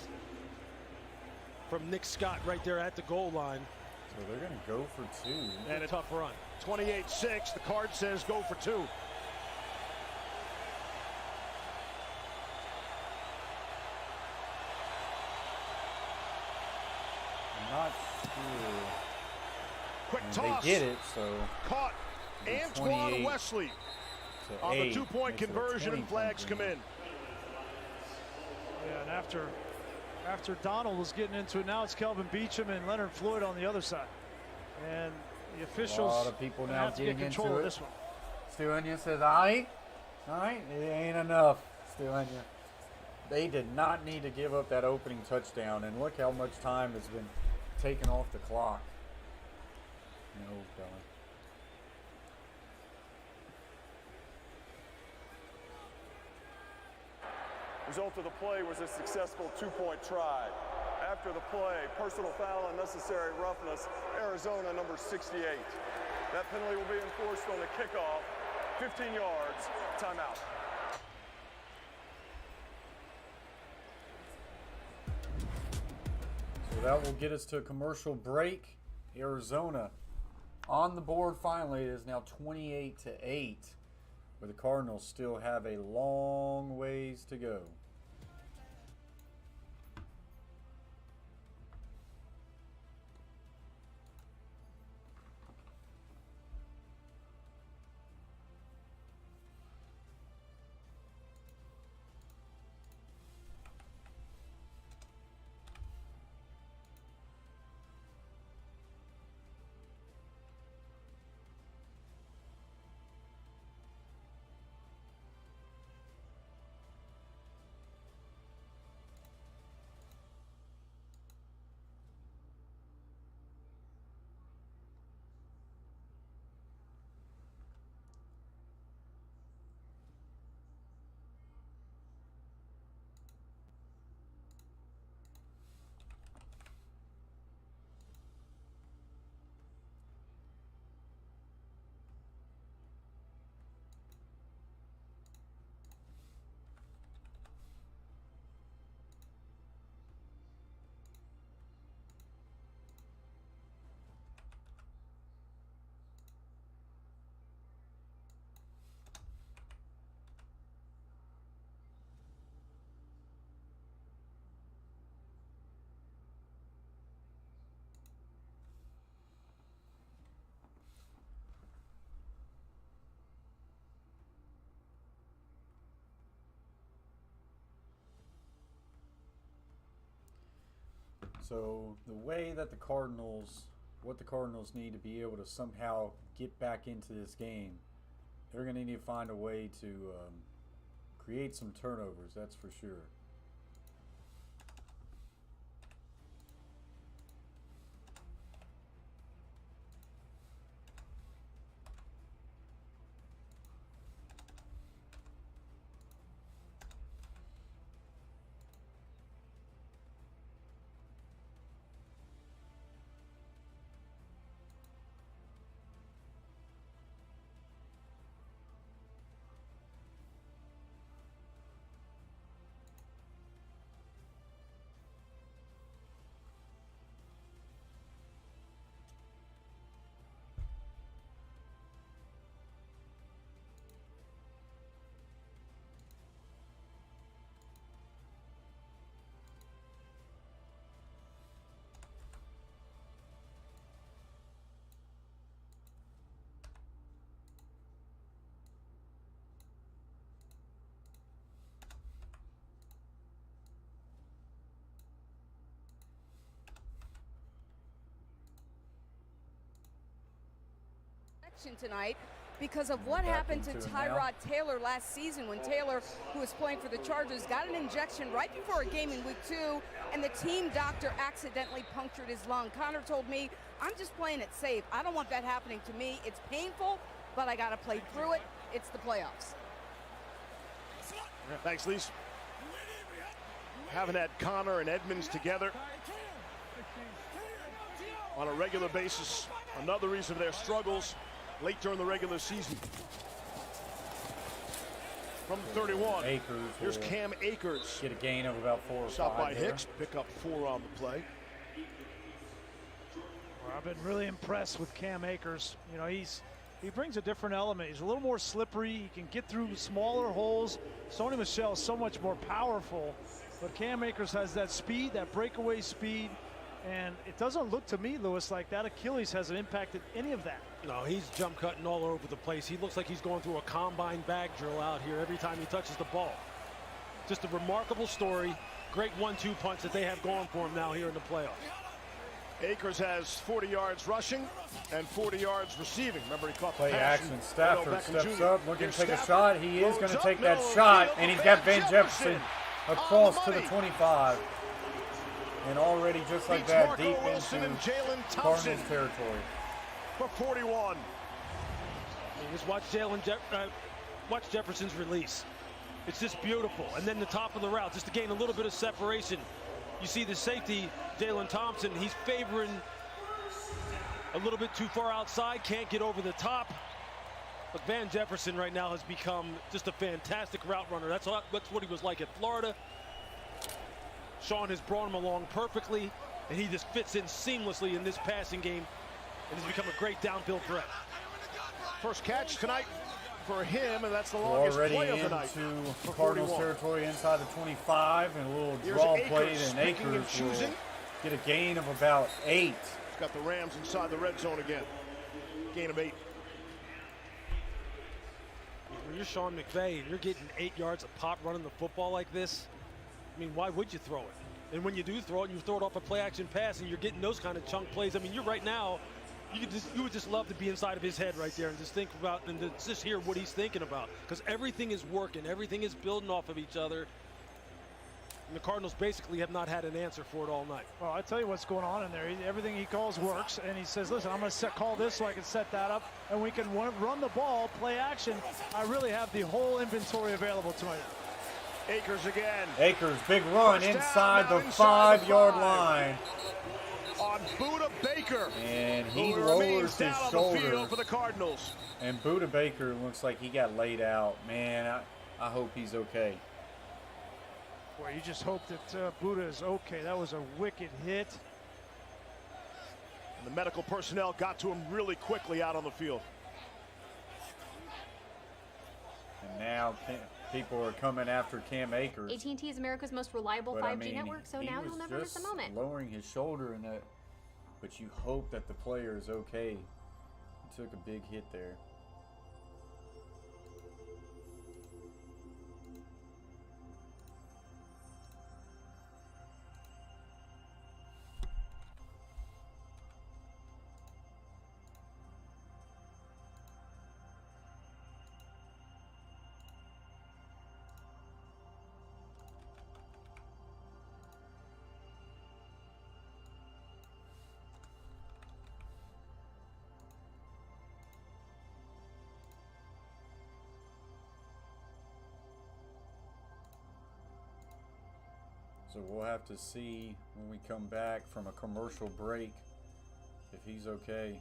from Nick Scott right there at the goal line. So they're going to go for 2. And a tough run. 28-6. The card says go for 2. Not sure. Quick and toss. They get it, so. Caught. Antoine Wesley on the 2-point conversion, and flags come in. Yeah, and after Donald was getting into it, now it's Kelvin Beachum and Leonard Floyd on the other side. And the officials a lot of people now have to get control into of it. this one. Stuania says, all right, it ain't enough, Stuania. They did not need to give up that opening touchdown, and look how much time has been taken off the clock. No, Kelly. Result of the play was a successful 2-point try. After the play, personal foul, unnecessary roughness, Arizona number 68. That penalty will be enforced on the kickoff. 15 yards, timeout. So that will get us to a commercial break. Arizona on the board finally. It is now 28-8, where the Cardinals still have a long ways to go. So the way that what the Cardinals need to be able to somehow get back into this game, they're going to need to find a way to create some turnovers, that's for sure. Tonight because of what happened to Tyrod Taylor last season, when Taylor, who was playing for the Chargers, got an injection right before a game in week 2, and the team doctor accidentally punctured his lung. Connor told me, I'm just playing it safe. I don't want that happening to me. It's painful, but I got to play through it. It's the playoffs. Thanks, Lise. Haven't had Connor and Edmonds together on a regular basis. Another reason for their struggles late during the regular season. From 31, here's Cam Akers. Get a gain of about 4 or 5. Shot by Hicks, pick up 4 on the play. Well, I've been really impressed with Cam Akers. You know, he brings a different element. He's a little more slippery. He can get through smaller holes. Sony Michel is so much more powerful, but Cam Akers has that speed, that breakaway speed, and it doesn't look to me, Lewis, like that Achilles hasn't impacted any of that. No, he's jump cutting all over the place. He looks like he's going through a combine bag drill out here every time he touches the ball. Just a remarkable story. Great 1-2 punch that they have going for him now here in the playoffs. Akers has 40 yards rushing and 40 yards receiving. Remember, he caught the play pass. action. Stafford steps up, looking to take a shot. He is going to take that shot, and he's got Van Jefferson across to the 25. And already, just like that, deep into Cardinals territory. For 41. Just watch watch Jefferson's release. It's just beautiful. And then the top of the route, just to gain a little bit of separation. You see the safety, Jalen Thompson, he's favoring a little bit too far outside, can't get over the top. But Van Jefferson right now has become just a fantastic route runner. That's what he was like at Florida. Sean has brought him along perfectly, and he just fits in seamlessly in this passing game, and has become a great downfield threat. First catch tonight for him, and that's the longest play of the night. Into Cardinals territory inside the 25, and a little draw play, and Akers will get a gain of about 8. He's got the Rams inside the red zone again. Gain of 8. When you're Sean McVay and you're getting 8 yards of pop running the football like this, I mean, why would you throw it? And when you do throw it, you throw it off a play-action pass, and you're getting those kind of chunk plays. I mean, you're right now, you would just love to be inside of his head right there and just think about and just hear what he's thinking about, because everything is working, everything is building off of each other. And the Cardinals basically have not had an answer for it all night. Well, I tell you what's going on in there. Everything he calls works, and he says, listen, I'm going to call this so I can set that up, and we can run the ball, play action. I really have the whole inventory available to me. Akers again. Akers, big run inside the 5-yard line. On Buda Baker. And he lowers his shoulder. For the Cardinals. And Buda Baker looks like he got laid out. Man, I hope he's okay. Boy, you just hope that Buda is okay. That was a wicked hit. And the medical personnel got to him really quickly out on the field. And now people are coming after Cam Akers. AT&T is America's most reliable 5G network, so now he'll never miss a moment. Lowering his shoulder in that, but you hope that the player is okay. He took a big hit there. So we'll have to see when we come back from a commercial break if he's okay.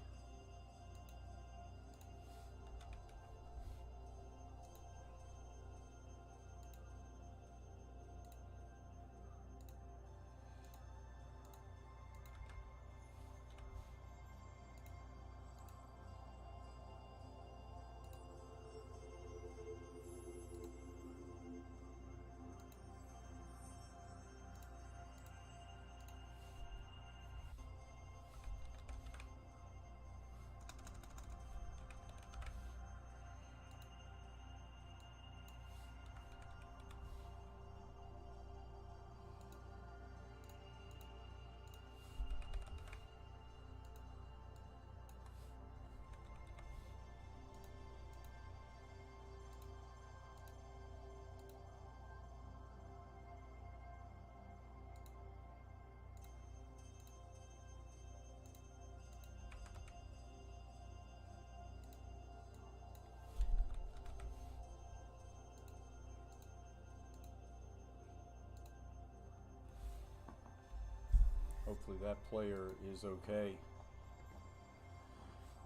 hopefully that player is okay.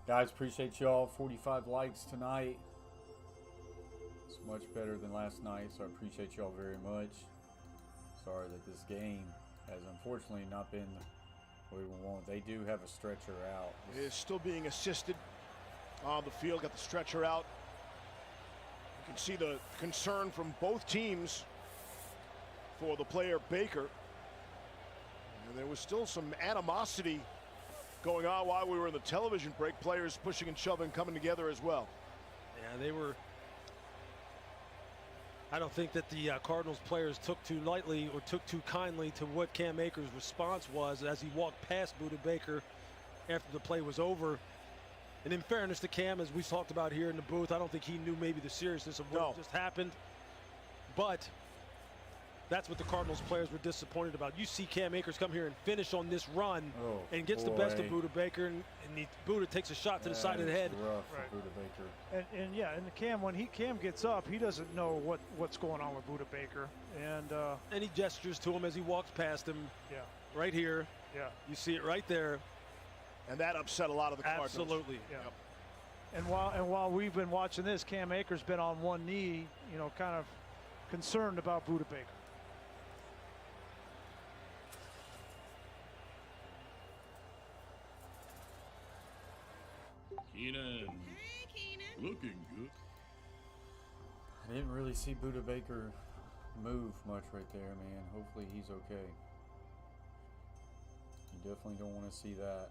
Guys, appreciate y'all. 45 likes tonight. It's much better than last night, so I appreciate y'all very much. Sorry that this game has unfortunately not been what we want. They do have a stretcher out. It is still being assisted on the field. Got the stretcher out. You can see the concern from both teams for the player Baker. And there was still some animosity going on while we were in the television break. Players pushing and shoving, coming together as well. Yeah, they were. I don't think that the Cardinals players took too lightly or took too kindly to what Cam Akers' response was as he walked past Budda Baker after the play was over. And in fairness to Cam, as we talked about here in the booth, I don't think he knew maybe the seriousness of what just happened. But that's what the Cardinals players were disappointed about. You see Cam Akers come here and finish on this run and gets the best of Budda Baker, and Budda takes a shot to the side of the head. Rough for Budda Baker. And yeah, and Cam, when Cam gets up, he doesn't know what's going on with Budda Baker, and he gestures to him as he walks past him. Yeah, right here. Yeah, you see it right there. And that upset a lot of the Cardinals. Absolutely. Yeah. Yep. And while we've been watching this, Cam Akers been on one knee, kind of concerned about Budda Baker. Keenan. Hey, Keenan. Looking good. I didn't really see Budda Baker move much right there, man. Hopefully he's okay. You definitely don't want to see that.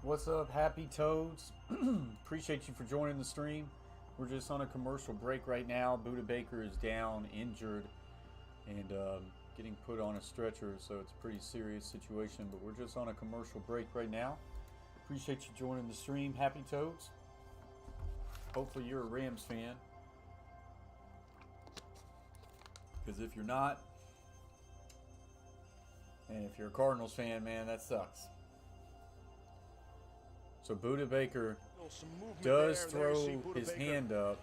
What's up, Happy Toads? Appreciate you for joining the stream. We're just on a commercial break right now. Budda Baker is down, injured, and getting put on a stretcher, so it's a pretty serious situation, but we're just on a commercial break right now. Appreciate you joining the stream, Happy Toads. Hopefully you're a Rams fan, because if you're not, and if you're a Cardinals fan, man, that sucks. So Budda Baker does throw his hand up.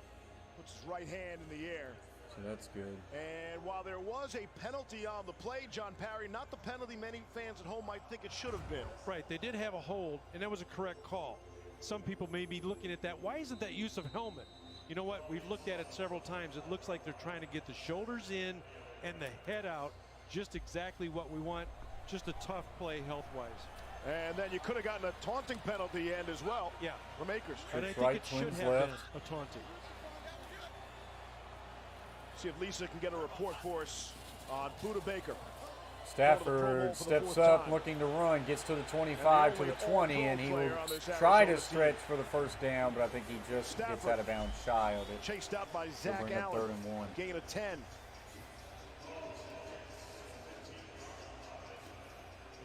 Puts his right hand in the air. So that's good. And while there was a penalty on the play, John Parry, not the penalty many fans at home might think it should have been. Right, they did have a hold, and that was a correct call. Some people may be looking at that. Why isn't that use of helmet? You know what? We've looked at it several times. It looks like they're trying to get the shoulders in and the head out. Just exactly what we want. Just a tough play health-wise. And then you could have gotten a taunting penalty end as well. Yeah. From Akers. And I think it should have been a taunting. See if Lisa can get a report for us on Budda Baker. Stafford steps up looking to run, gets to the 25, to the 20, and he will try to stretch for the first down, but I think he just gets out of bounds shy of it. Chased out by Zach Allen. 3rd and 1. Gain of 10.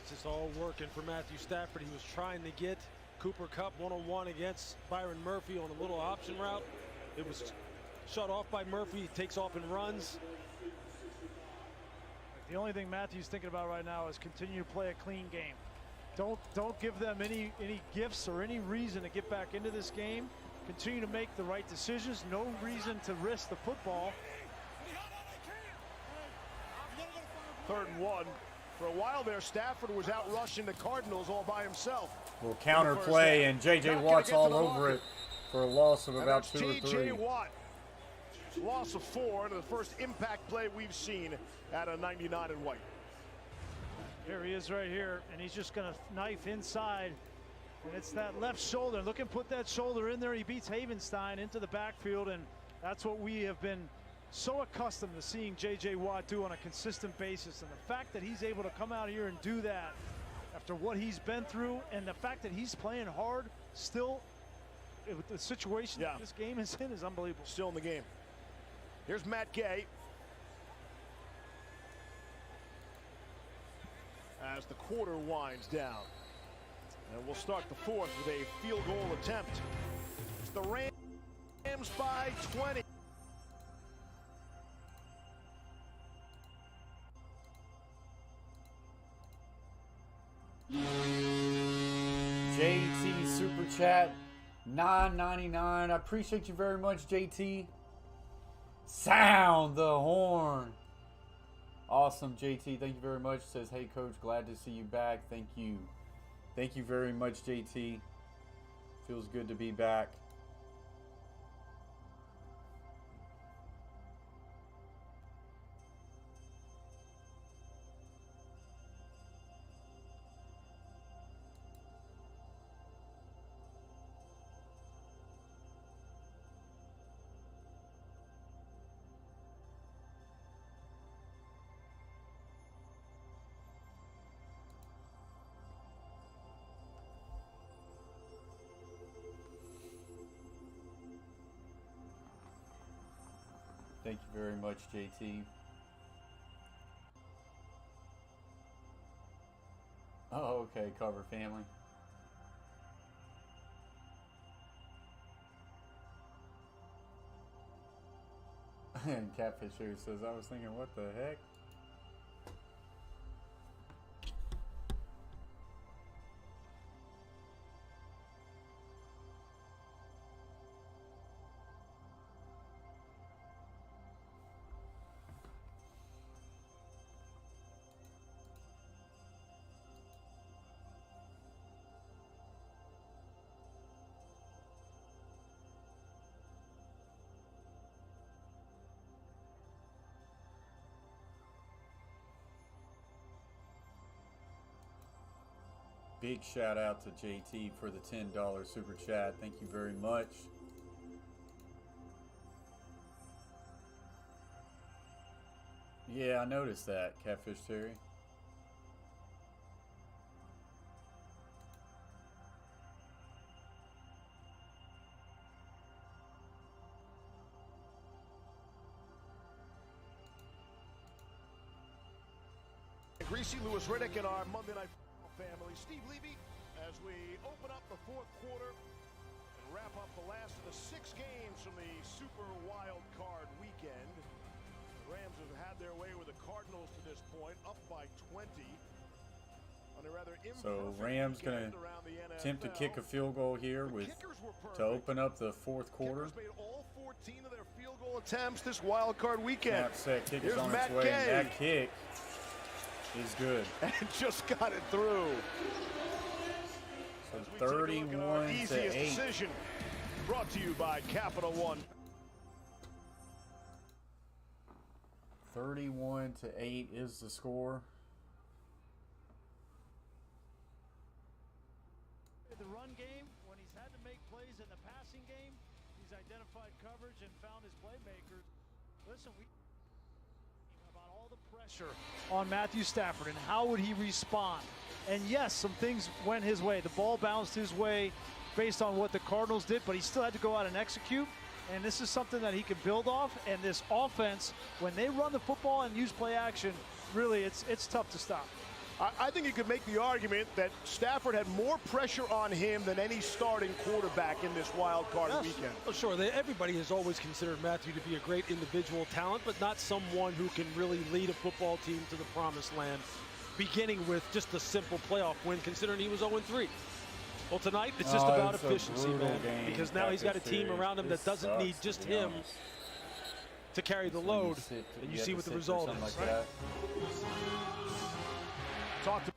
It's all working for Matthew Stafford. He was trying to get Cooper Kupp one-on-one against Byron Murphy on a little option route. It was shut off by Murphy. He takes off and runs. The only thing Matthew's thinking about right now is continue to play a clean game. Don't give them any gifts or any reason to get back into this game. Continue to make the right decisions. No reason to risk the football. 3rd and 1. For a while there, Stafford was out rushing the Cardinals all by himself. Well, counter play, and J.J. Watt's all over it for a loss of about 2 or 3. J.J. Watt, loss of 4, and the first impact play we've seen at a 99 in white. Here he is right here, and he's just going to knife inside. And it's that left shoulder. Look and put that shoulder in there. He beats Havenstein into the backfield, and that's what we have been so accustomed to seeing J.J. Watt do on a consistent basis. And the fact that he's able to come out here and do that after what he's been through, and the fact that he's playing hard still with the situation that this game is in, is unbelievable. Still in the game. Here's Matt Gay. As the quarter winds down. And we'll start the 4th with a field goal attempt. It's the Rams by 20. JT Super Chat, $9.99. I appreciate you very much, JT. Sound the horn. Awesome, JT. Thank you very much. Says, hey, Coach, glad to see you back. Thank you. Thank you very much, JT. Feels good to be back. Thank you very much, JT. Oh, okay, Cover family. And Catfish here says, I was thinking, what the heck? Big shout out to JT for the $10 super chat. Thank you very much. Yeah, I noticed that, Catfish Terry. Greasy, Lewis Riddick, and our Monday Night family. Steve Levy, as we open up the 4th quarter and wrap up the last of the 6 games from the Super Wildcard weekend. The Rams have had their way with the Cardinals to this point, up by 20. So Rams going to attempt to kick a field goal here with to open up the 4th quarter. Kickers made all 14 of their field goal attempts this Wildcard weekend. Snap set kick is on its way, and that kick is good. And just got it through. So 31-8. Decision brought to you by Capital One. 31-8 is the score. The run game, when he's had to make plays in the passing game, he's identified coverage and found his playmakers. Listen, about all the pressure on Matthew Stafford and how would he respond. And yes, some things went his way. The ball bounced his way based on what the Cardinals did, but he still had to go out and execute. And this is something that he can build off. And this offense, when they run the football and use play action, really it's tough to stop. I think you could make the argument that Stafford had more pressure on him than any starting quarterback in this wild card weekend. Oh, sure. Everybody has always considered Matthew to be a great individual talent, but not someone who can really lead a football team to the promised land, beginning with just a simple playoff win, considering he was 0-3. Well, tonight it's just about efficiency, man, because now he's got a team around him that doesn't need just him to carry the load, and you see what the result is. Right? Talk to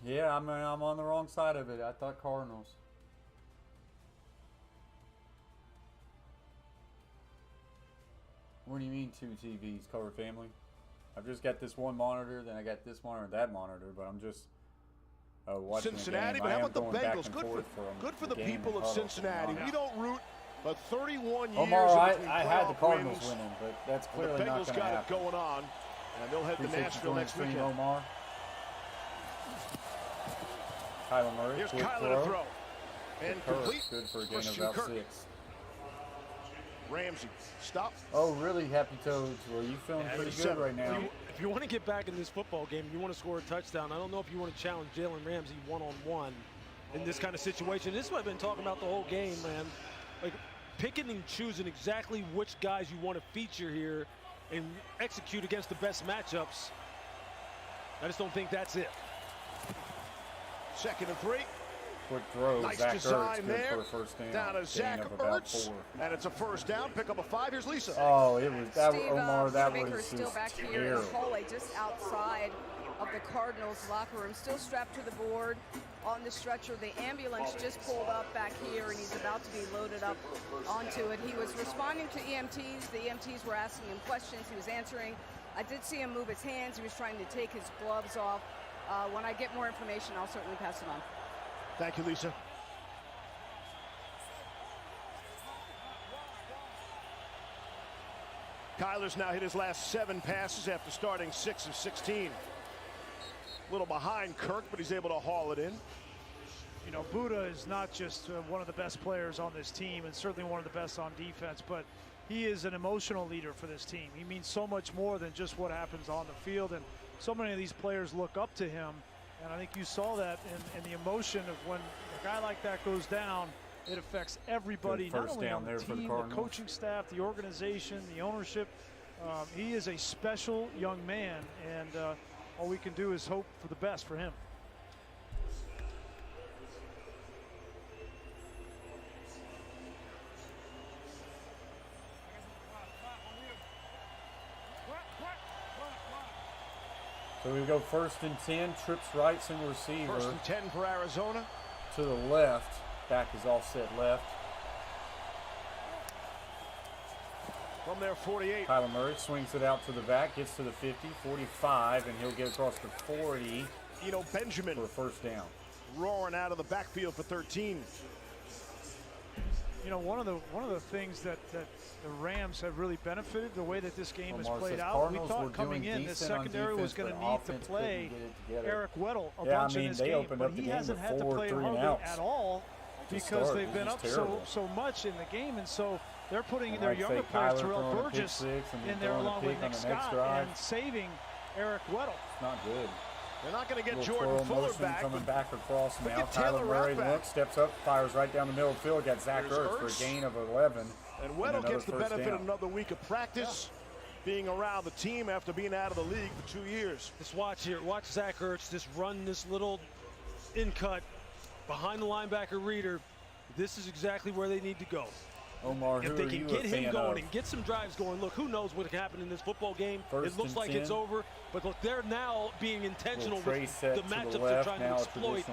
yeah, I'm on the wrong side of it. I thought Cardinals. What do you mean 2 TVs, cover family? I've just got this one monitor, then I got this monitor and that monitor, but I'm just watching Cincinnati, the game. but how about the Bengals? Good for the people of Cincinnati. We don't root, but 31 years Omar, I had the Cardinals winning, but that's clearly the not Bengals going to got happen. it going on, and they'll head to Nashville next weekend. Omar. Kyler Murray. Here's Kyler to throw. And complete. Good for a gain of about 6. Ramsey, stop. Oh, really, Happy Toads? Well, you feeling pretty good right now. If you want to get back in this football game, you want to score a touchdown, I don't know if you want to challenge Jalen Ramsey one-on-one in this kind of situation. This is what I've been talking about the whole game, man. Like, picking and choosing exactly which guys you want to feature here and execute against the best matchups. I just don't think that's it. 2nd and 3. Quick throw. Nice Zach design Ertz, there. for a first down. Down to Zach Ertz. And it's a first down. Pick up a 5. Here's Lisa. Oh, it was that. Steve, Omar, that was Baker's still back here in the hallway just outside of the Cardinals locker room, still strapped to the board on the stretcher. The ambulance just pulled up back here, and he's about to be loaded up onto it. He was responding to EMTs. The EMTs were asking him questions. He was answering. I did see him move his hands. He was trying to take his gloves off. When I get more information, I'll certainly pass it on. Thank you, Lisa. Kyler's now hit his last 7 passes after starting 6 of 16. A little behind Kirk, but he's able to haul it in. You know, Buddha is not just one of the best players on this team and certainly one of the best on defense, but he is an emotional leader for this team. He means so much more than just what happens on the field, and so many of these players look up to him. And I think you saw that in the emotion of when a guy like that goes down, it affects everybody, not only on the team, the coaching staff, the organization, the ownership. He is a special young man, and all we can do is hope for the best for him. So we go 1st and 10, trips right, single receiver. 1st and 10 for Arizona. To the left, back is offset left. From there, 48. Kyler Murray swings it out to the back, gets to the 50, 45, and he'll get across the 40. Benjamin for a first down. Roaring out of the backfield for 13. You know, one of the things that the Rams have really benefited, the way that this game has played out. We thought coming in, this secondary was going to need to play Eric Weddle a bunch in this game, but he hasn't had to play hardly at all because they've been up so much in the game, and so they're putting their younger player, Terrell Burgess, in there along with Nick Scott and saving Eric Weddle. It's not good. They're not going to get Jordan Fuller back. Coming back across now. Kyler Murray looks, steps up, fires right down the middle of the field. Got Zach Ertz for a gain of 11. And Weddle gets the benefit of another week of practice, being around the team after being out of the league for 2 years. Just watch here. Watch Zach Ertz just run this little in-cut behind the linebacker reader. This is exactly where they need to go. Omar, if they can get him going and get some drives going, look, who knows what can happen in this football game. It looks like it's over, but look, they're now being intentional with the matchups they're trying to exploit.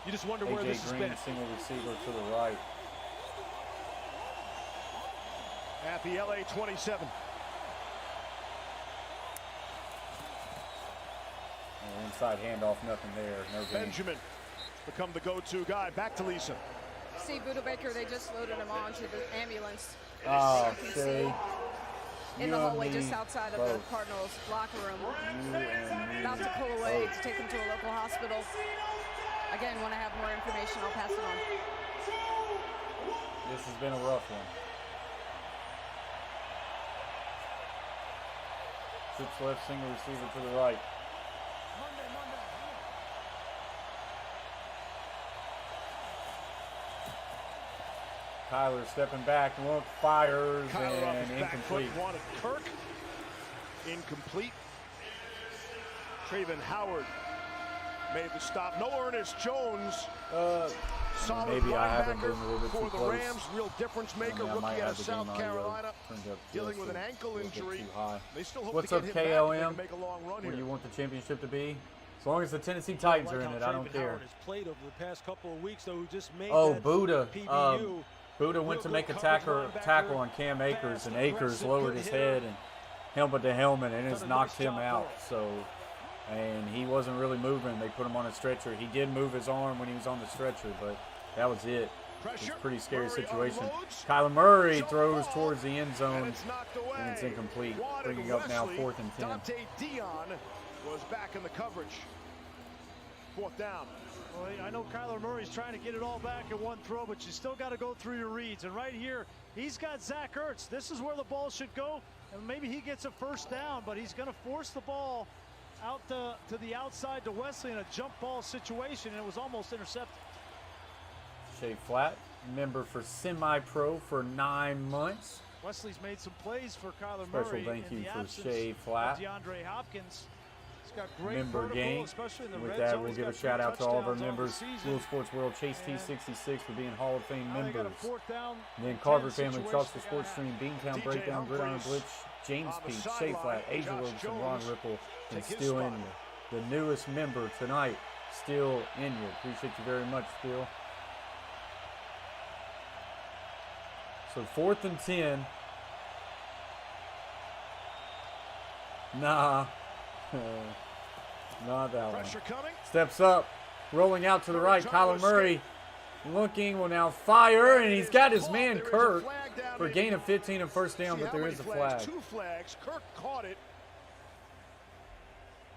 You just wonder where this has been. Single receiver to the right. At the LA 27. Inside handoff, nothing there. No Benjamin become the go-to guy. Back to Lisa. See Buddha Baker, they just loaded him onto the ambulance. Oh, okay. In the hallway just outside of the Cardinals locker room. About to pull away to take him to a local hospital. Again, when I have more information, I'll pass it on. This has been a rough one. Trips left, single receiver to the right. Kyler stepping back, look, fires, and incomplete. Wanted Kirk. Incomplete. Traven Howard made the stop. No Ernest Jones. Solid maybe I haven't been a little bit for too the close. Rams. Real difference maker. Rookie out of South Carolina. Dealing with an ankle injury. They still hope What's to up, get him KLM? back and make a long run Where here. you want the championship to be? As long as the Tennessee Titans are in it, I don't care. Howard has played over the past couple of weeks, though, who just made Buddha. PBU. Buddha went to make a tackle on Cam Akers, and Akers lowered his head and helmet to helmet, and it's knocked him out. So, and he wasn't really moving. They put him on a stretcher. He did move his arm when he was on the stretcher, but that was it. It's a pretty scary situation. Kyler Murray throws towards the end zone, and it's incomplete, bringing up now 4th and 10. Dante Dion was back in the coverage. 4th down. Well, I know Kyler Murray's trying to get it all back in one throw, but you still got to go through your reads. And right here, he's got Zach Ertz. This is where the ball should go, and maybe he gets a first down, but he's going to force the ball out to the outside to Wesley in a jump ball situation, and it was almost intercepted. Shea Flatt, member for Semi-Pro for 9 months. Wesley's made some plays for Kyler Murray. Special thank you for absence Shea Flatt. DeAndre Hopkins. He's got great Member vertical, game. especially in the With red that, zone. we'll He's give a got shout out to all of our touchdowns on the members. season. Real Sports World, Chase T66 for being Hall of Fame Now they got a members. 4th down And then and Carver 10 Family, situation Trucks, the they Sports gotta Stream, Beantown DJ Breakdown, Gridiron Humphries Blitz, James on the Peach, Shea sideline. Flat, Asia Josh Wilson, Ron Jones Ripple, and take his still in spot. you. The newest member tonight, still in you. Appreciate you very much, Still. So 4th and 10. Nah. Not that one. Pressure coming. Steps up, rolling out to the right. Kyler Murray looking, will now fire, and he's got his man Kirk for gain of 15 and first down, but there is a flag. 2 flags. Kirk caught it.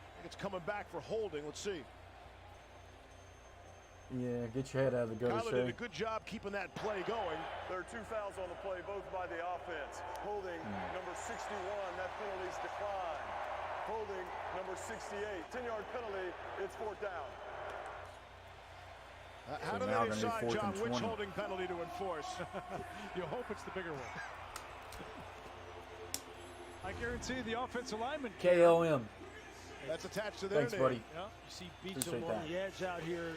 I think it's coming back for holding. Let's see. Yeah, get your head out of the gutter, Kyler Shea. did a good job keeping that play going. There are 2 fouls on the play, both by the offense. Holding number 61, that penalty's declined. Holding number 68, 10-yard penalty, it's 4th down. How do they decide, John, which holding penalty to enforce? You hope it's the bigger one. I guarantee the offensive lineman. KLM. That's attached to their Thanks, name. buddy. Yeah, you see Beacham Appreciate on that. the edge out here.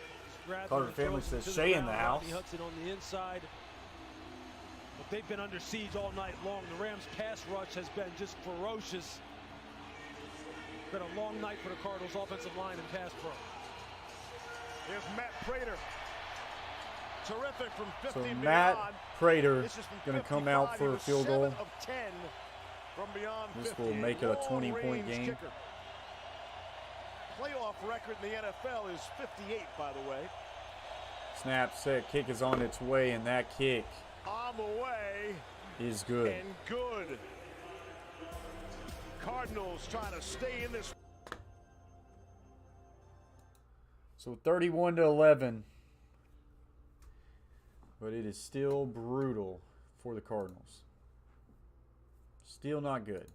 Carter Family says Shea in the house. Hudson on the inside. But they've been under siege all night long. The Rams' pass rush has been just ferocious. Been a long night for the Cardinals' offensive line and pass pro. Here's Matt Prater. Terrific from 50 So beyond. Matt Prater This is from going to come 55. out for He a was field goal. 7 of 10 from beyond This 50. will make it a 20-point Long-range game. kicker. Playoff record in the NFL is 58, by the way. Snap, set, kick is on its way, and that kick On the way. is good. And good. Cardinals trying to stay in this. So 31-11. But it is still brutal for the Cardinals. Still not good.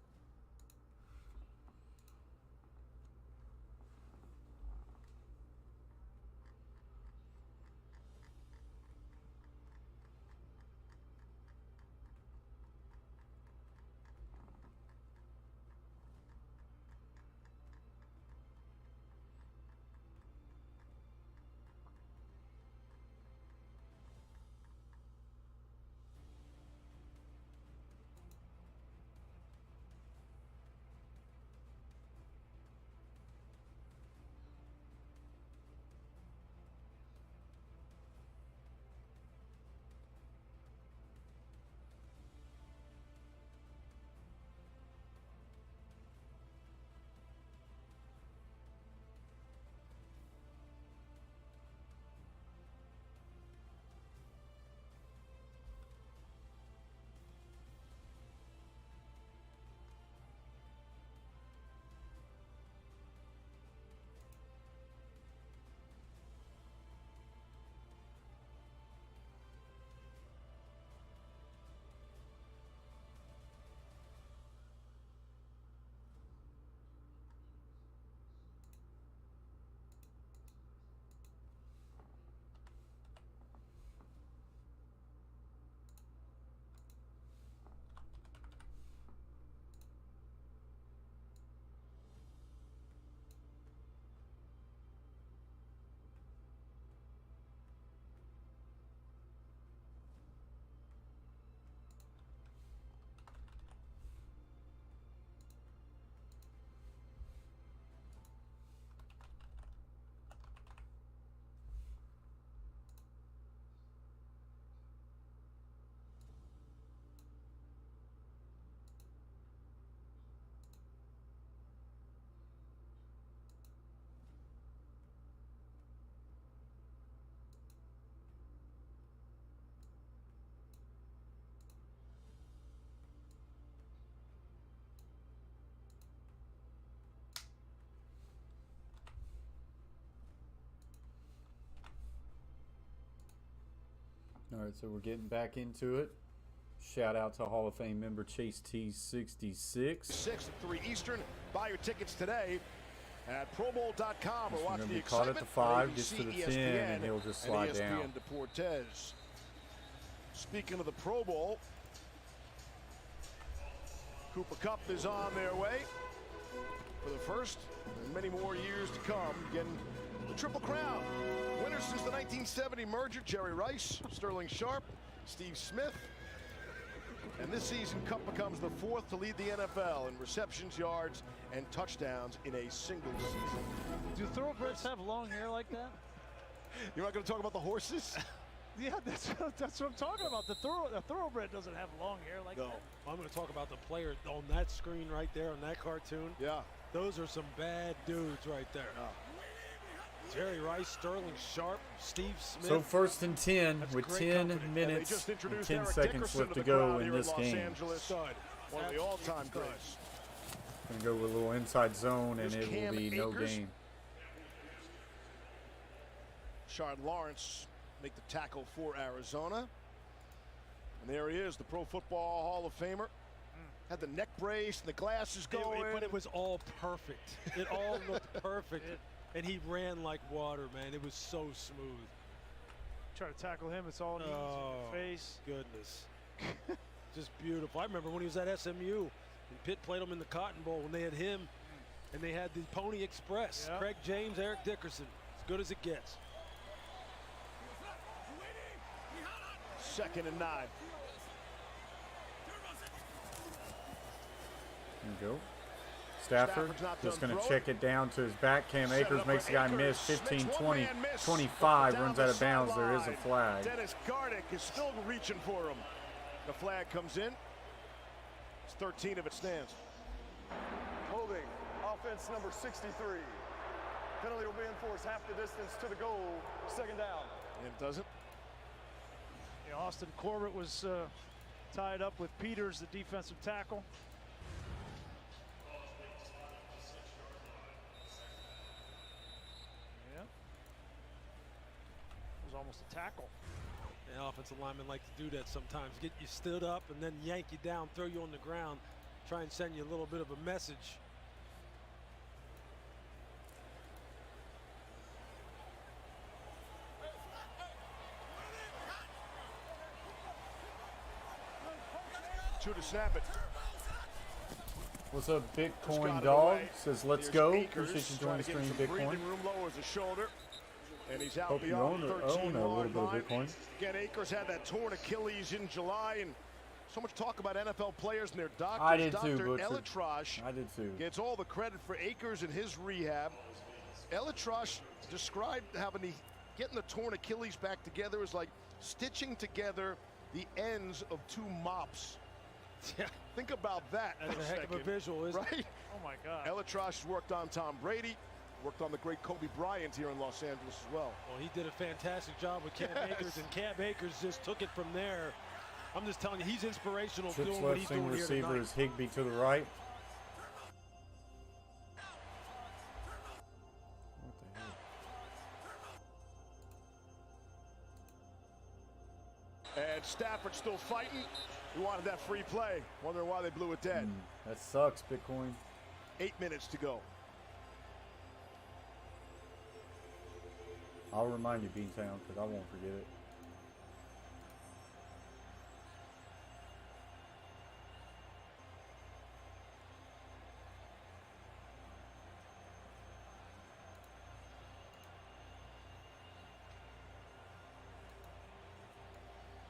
All right, so we're getting back into it. Shout out to Hall of Fame member Chase T66. 6 at 3 Eastern. Buy your tickets today at ProBowl.com or watch the caught at excitement. the 5, gets ABC, to the 10, ESPN, and he'll just slide and ESPN down. Deportes. Speaking of the Pro Bowl, Cooper Kupp is on their way for the first and many more years to come, getting the Triple Crown. Winners since the 1970 merger: Jerry Rice, Sterling Sharp, Steve Smith. And this season, Kupp becomes the 4th to lead the NFL in receptions, yards, and touchdowns in a single season. Do thoroughbreds have long hair like that? You're not going to talk about the horses? Yeah, that's what I'm talking about. The thoroughbred doesn't have long hair like that. I'm going to talk about the player on that screen right there on that cartoon. Yeah. Those are some bad dudes right there. Jerry Rice, Sterling Sharp, Steve Smith. So 1st and 10 with 10 minutes and 10 seconds left to go in this game. One of the all-time greats. Going to go with a little inside zone, and it will be no gain. Shard Lawrence make the tackle for Arizona. And there he is, the Pro Football Hall of Famer. Had the neck brace and the glasses going. But it was all perfect. It all looked perfect. And he ran like water, man. It was so smooth. Try to tackle him, it's all knees, face. Goodness. Just beautiful. I remember when he was at SMU, and Pitt played him in the Cotton Bowl when they had him, and they had the Pony Express. Yep. Craig James, Eric Dickerson. As good as it gets. 2nd and 9. There you go. Stafford just going to check it down to his back. Cam Akers makes the guy miss. 15, 20, 25, runs out of bounds. There is a flag. Dennis Gardick is still reaching for him. The flag comes in. It's 13 if it stands. Holding, offense number 63. Penalty will be enforced half the distance to the goal. 2nd down. And it doesn't. Yeah, Austin Corbett was tied up with Peters, the defensive tackle. Almost a tackle. And offensive linemen like to do that sometimes. Get you stood up and then yank you down, throw you on the ground, try and send you a little bit of a message. Two to snap it. What's up, Bitcoin Dog? Says, let's go. Appreciate you joining the stream, Bitcoin. Room lowers the shoulder. And he's out Hope you beyond own the a little bit of Bitcoin. Again, Akers had that torn Achilles in July, and so much talk about NFL players and their doctors. I did Dr. too, Elitrosh I did too. Gets all the credit for Akers and his rehab. Elitrosh described getting the torn Achilles back together as like stitching together the ends of 2 mops. Yeah. Think about that. That's a heck of a visual, isn't it? Right? Oh my God. Elitrosh worked on Tom Brady. Worked on the great Kobe Bryant here in Los Angeles as well. Well, he did a fantastic job with Cam Akers, and Cam Akers just took it from there. I'm just telling you, he's inspirational doing what he's doing here tonight. Receiver is Higbee to the right. What the hell? And Stafford still fighting. He wanted that free play. Wondering why they blew it dead. That sucks, Bitcoin. 8 minutes to go. I'll remind you, Beantown, because I won't forget it.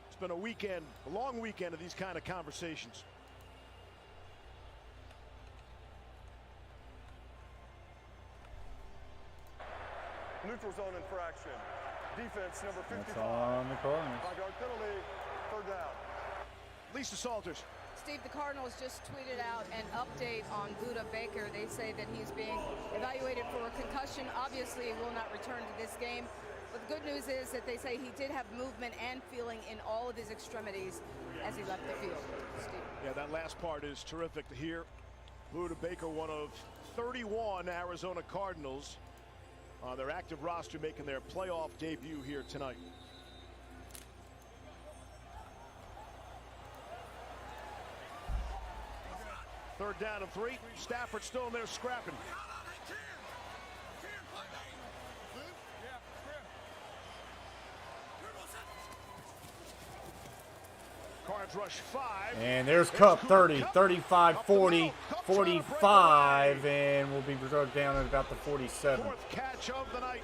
It's been a weekend, a long weekend of these kind of conversations. Neutral zone infraction. Defense number 55. That's on the Cardinals. 5-yard penalty. 3rd down. Lisa Salters. Steve, the Cardinals just tweeted out an update on Budda Baker. They say that he's being evaluated for a concussion. Obviously, he will not return to this game. But the good news is that they say he did have movement and feeling in all of his extremities as he left the field. Steve. Yeah, that last part is terrific to hear. Budda Baker, one of 31 Arizona Cardinals on their active roster, making their playoff debut here tonight. Third down and 3. Stafford still in there scrapping. Cards rush 5. And there's Cup 30, 35, 40, 45, and we'll be drugged down at about the 47. Fourth catch of the night.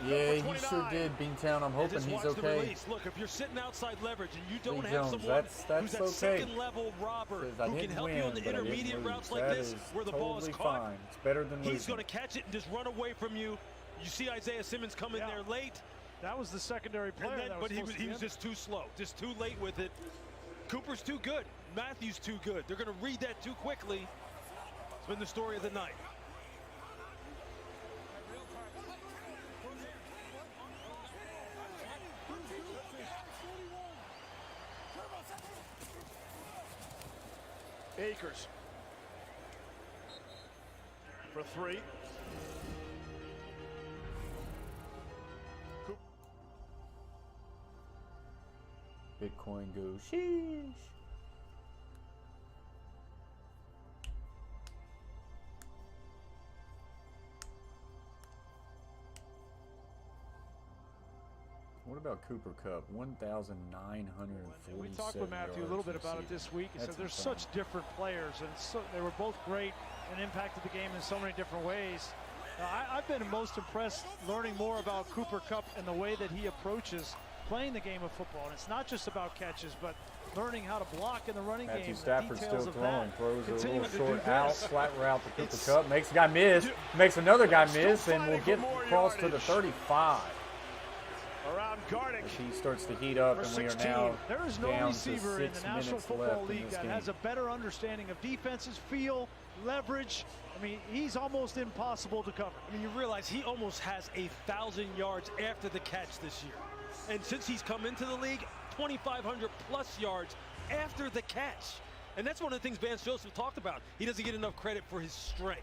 Yeah, he sure did, Beantown. I'm hoping he's okay. Look, if you're sitting outside leverage and you don't Lee have Jones, someone that's who's that okay. second-level robber who can help you on the intermediate routes like this, where the ball is caught, fine. It's better than he's losing. going to catch it and just run away from you. You see Isaiah Simmons come in there late. That was the secondary player. But he was just too slow, just too late with it. Cooper's too good. Matthews too good. They're going to read that too quickly. It's been the story of the night. Akers for 3. Bitcoin goes, sheesh. What about Cooper Kupp? 1,947 We talked with Matthew a little bit about it this week. He said there's such different players, and they were both great and impacted the game in so many different ways. I've been most impressed learning more about Cooper Kupp and the way that he approaches playing the game of football. And it's not just about catches, but learning how to block in the running game. Matthew Stafford still throwing, throws a little to short out, flat route to Cooper Kupp, makes a guy miss, makes another guy miss, and we'll get across to the 35. Around Garnick. As he starts to heat up, and we are now there is no down receiver to in the 6 National minutes Football left in League this that game. has a better understanding of defenses, feel, leverage. I mean, he's almost impossible to cover. I mean, you realize he almost has 1,000 yards after the catch this year. And since he's come into the league, 2,500 plus yards after the catch. And that's one of the things Vance Joseph talked about. He doesn't get enough credit for his strength,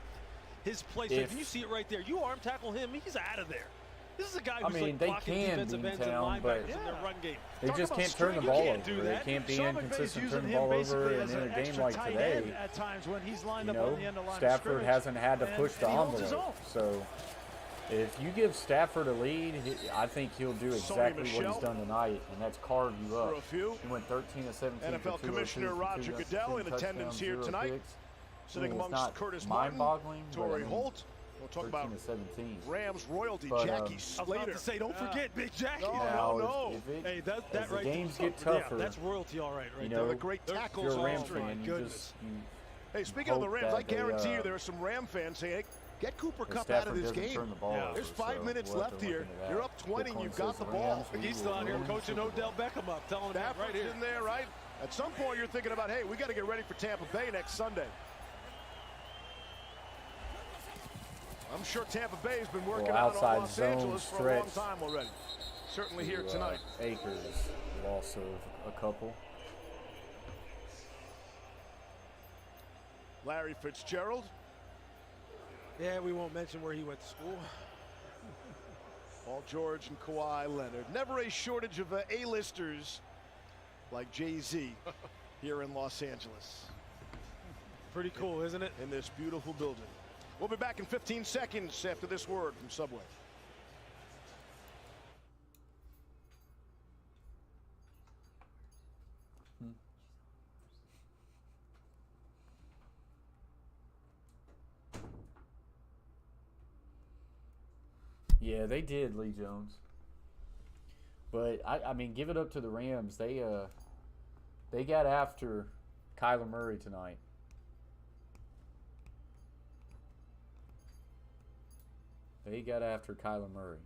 his play strength. And you see it right there. You arm tackle him, he's out of there. This is a guy who's like blocking defensive ends and linebackers in their run game. They just can't turn the ball over. They can't be inconsistent, turn the ball over, and in a game like today, at times when he's lined up on the end of line Stafford hasn't had to push the envelope. So if you give Stafford a lead, I think he'll do exactly what he's done tonight, and that's carve you up. He went 13 of 17 NFL Commissioner Roger Goodell in attendance here tonight, sitting amongst Curtis Martin, Torrey Holt. We'll talk about 17. Rams royalty, Jackie Slater. I was about to say, don't forget Big Jackie. No. Hey, that right. Games get tougher. That's royalty, all right. You know, great tackles. If you're a Rams fan, hey, speaking of the Rams, I guarantee you there are some Ram fans saying, hey, get Cooper Kupp out of this game. There's 5 minutes left here. You're up 20, and you've got the ball. He's still out here coaching Odell Beckham up, telling him that right here. In there, right? At some point, you're thinking about, hey, we got to get ready for Tampa Bay next Sunday. I'm sure Tampa Bay has been working out on Los Angeles for a long time already. Certainly here tonight. Akers, loss of a couple. Larry Fitzgerald. Yeah, we won't mention where he went to school. Paul George and Kawhi Leonard. Never a shortage of A-listers like Jay-Z here in Los Angeles. Pretty cool, isn't it? In this beautiful building. We'll be back in 15 seconds after this word from Subway. Yeah, they did, Lee Jones. But I mean, give it up to the Rams. They got after Kyler Murray tonight. They got after Kyler Murray.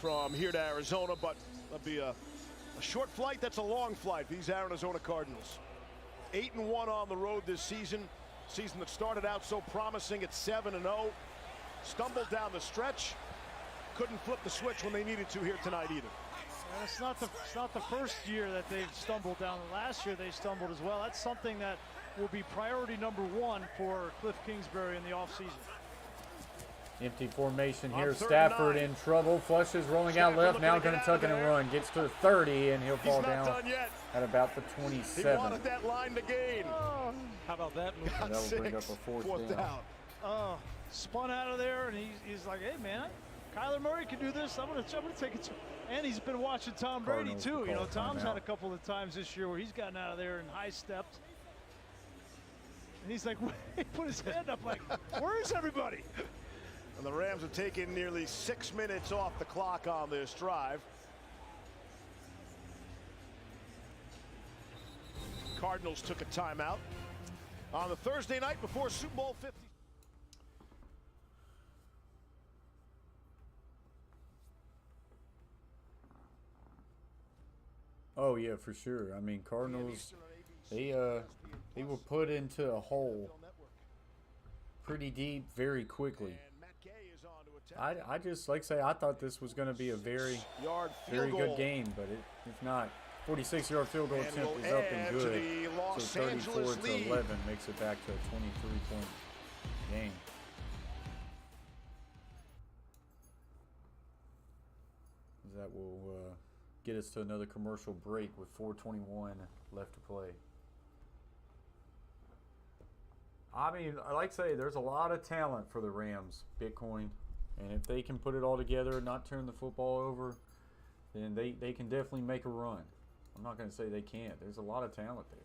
From here to Arizona, but that'll be a short flight. That's a long flight. These Arizona Cardinals. 8-1 on the road this season. Season that started out so promising at 7-0. Stumbled down the stretch. Couldn't flip the switch when they needed to here tonight either. And it's not the first year that they've stumbled down. Last year they stumbled as well. That's something that will be priority number 1 for Cliff Kingsbury in the offseason. Empty formation here. Stafford in trouble. Flushes, rolling out left. Now going to tuck in and run. Gets to 30, and he'll fall down at about the 27. He wanted that line to gain. How about that? And that will bring up a fourth down. Oh, spun out of there, and he's like, hey, man, Kyler Murray can do this. I'm gonna take it. And he's been watching Tom Brady, too. You know, Tom's had a couple of times this year where he's gotten out of there and high-stepped. And he's like, he put his hand up like, where is everybody? And the Rams have taken nearly 6 minutes off the clock on this drive. Cardinals took a timeout on the Thursday night before Super Bowl 50. Oh yeah, for sure. I mean, Cardinals, they were put into a hole pretty deep very quickly. I just, like I say, I thought this was going to be a very good game, but it's not. 46-yard field goal attempt is up and good. So 34-11 makes it back to a 23-point game. That will get us to another commercial break with 4:21 left to play. I mean, like I say, there's a lot of talent for the Rams, Bitcoin. And if they can put it all together and not turn the football over, then they can definitely make a run. I'm not going to say they can't. There's a lot of talent there.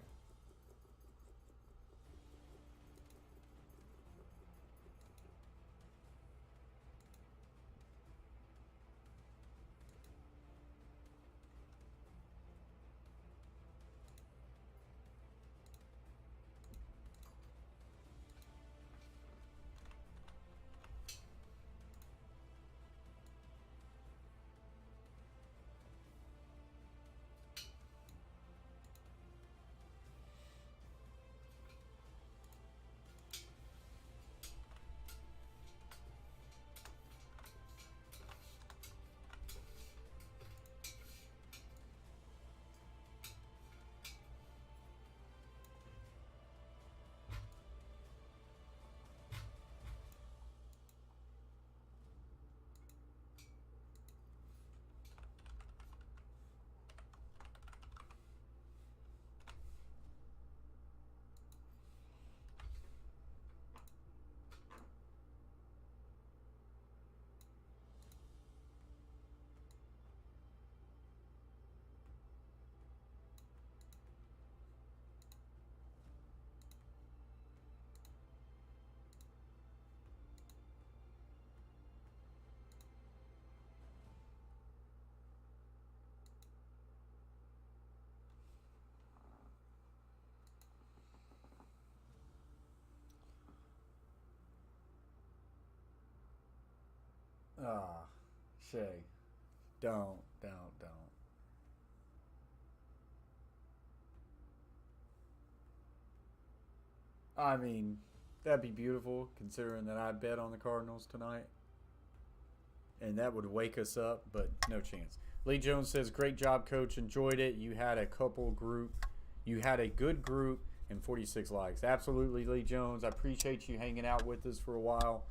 Ah, Shay, don't. I mean, that'd be beautiful considering that I bet on the Cardinals tonight. And that would wake us up, but no chance. Lee Jones says, great job, coach. Enjoyed it. You had a good group and 46 likes. Absolutely, Lee Jones. I appreciate you hanging out with us for a while.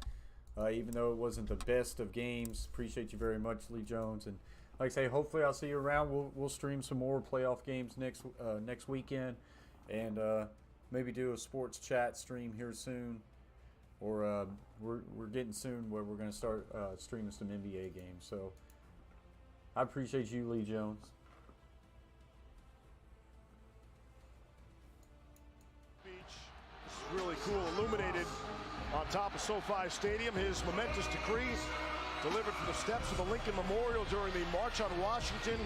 Even though it wasn't the best of games. Appreciate you very much, Lee Jones. And like I say, hopefully I'll see you around. We'll stream some more playoff games next weekend. And maybe do a sports chat stream here soon. Or we're getting soon where we're going to start streaming some NBA games. So I appreciate you, Lee Jones. Beach. This is really cool, illuminated on top of SoFi Stadium. His momentous decree delivered from the steps of the Lincoln Memorial during the March on Washington,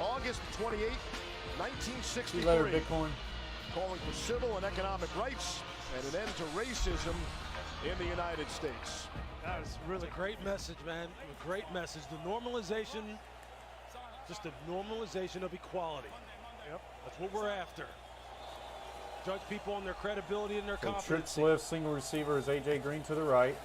August 28, 1963. See you later, Bitcoin. Calling for civil and economic rights and an end to racism in the United States. That is really a great message, man. A great message. The normalization, just a normalization of equality. Yep. That's what we're after. Judge people on their credibility and their confidence. Trick lift, single receiver is A.J. Green to the right.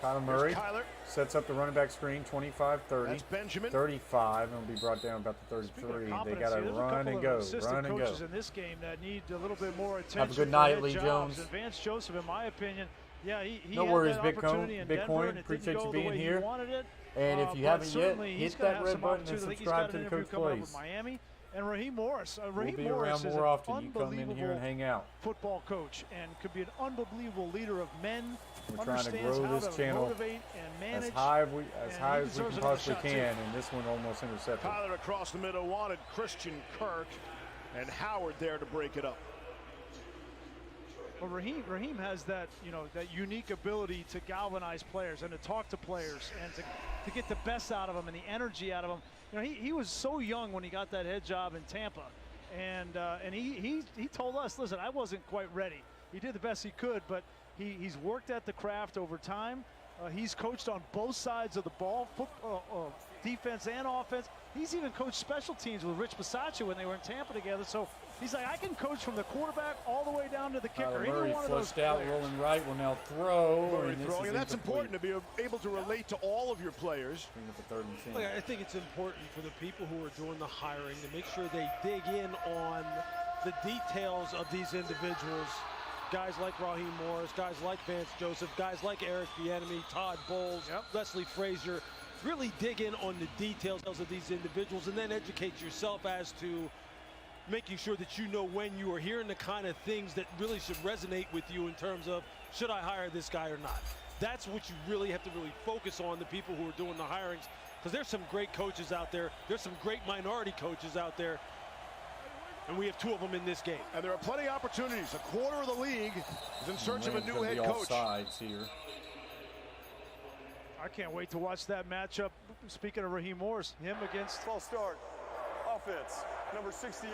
Kyler Murray sets up the running back screen, 25-30. That's Benjamin. 35, and will be brought down about the 33. They got to run and go, run and go. In this game that need a little bit more attention. Have a good night, Lee Jones. And Vance Joseph, in my opinion, Yeah, he no had worries, that opportunity in Denver, Bitcoin. and it Appreciate didn't you go the being way he here. wanted it. And if you haven't yet, hit that red button and I think he's subscribe got to an the interview Coach coming up Plays. with Miami. And Raheem Morris. We'll Raheem be Morris around is more an often. You come in here and hang out. Football coach and could be an unbelievable leader of men. We're trying to grow this channel as high as we can possibly can, and this one almost intercepted. Tyler across the middle wanted Christian Kirk, and Howard there to break it up. Well, Raheem has that, that unique ability to galvanize players and to talk to players and to get the best out of them and the energy out of them. He was so young when he got that head job in Tampa, and he told us, listen, I wasn't quite ready. He did the best he could, but he's worked at the craft over time. He's coached on both sides of the ball, defense and offense. He's even coached special teams with Rich Bisaccia when they were in Tampa together. So he's like, I can coach from the quarterback all the way down to the kicker. Murray flushed out, rolling right, will now throw. And that's important to be able to relate to all of your players. I think it's important for the people who are doing the hiring to make sure they dig in on the details of these individuals. Guys like Raheem Morris, guys like Vance Joseph, guys like Eric Bieniemy, Todd Bowles, Leslie Frazier. Really dig in on the details of these individuals and then educate yourself as to making sure that you know when you are hearing the kind of things that really should resonate with you in terms of, should I hire this guy or not? That's what you really have to focus on, the people who are doing the hirings, because there's some great coaches out there. There's some great minority coaches out there. And we have two of them in this game. And there are plenty of opportunities. A quarter of the league is in search of a new head coach. Offsides here. I can't wait to watch that matchup. Speaking of Raheem Morris, him against... False start. Offense, number 68.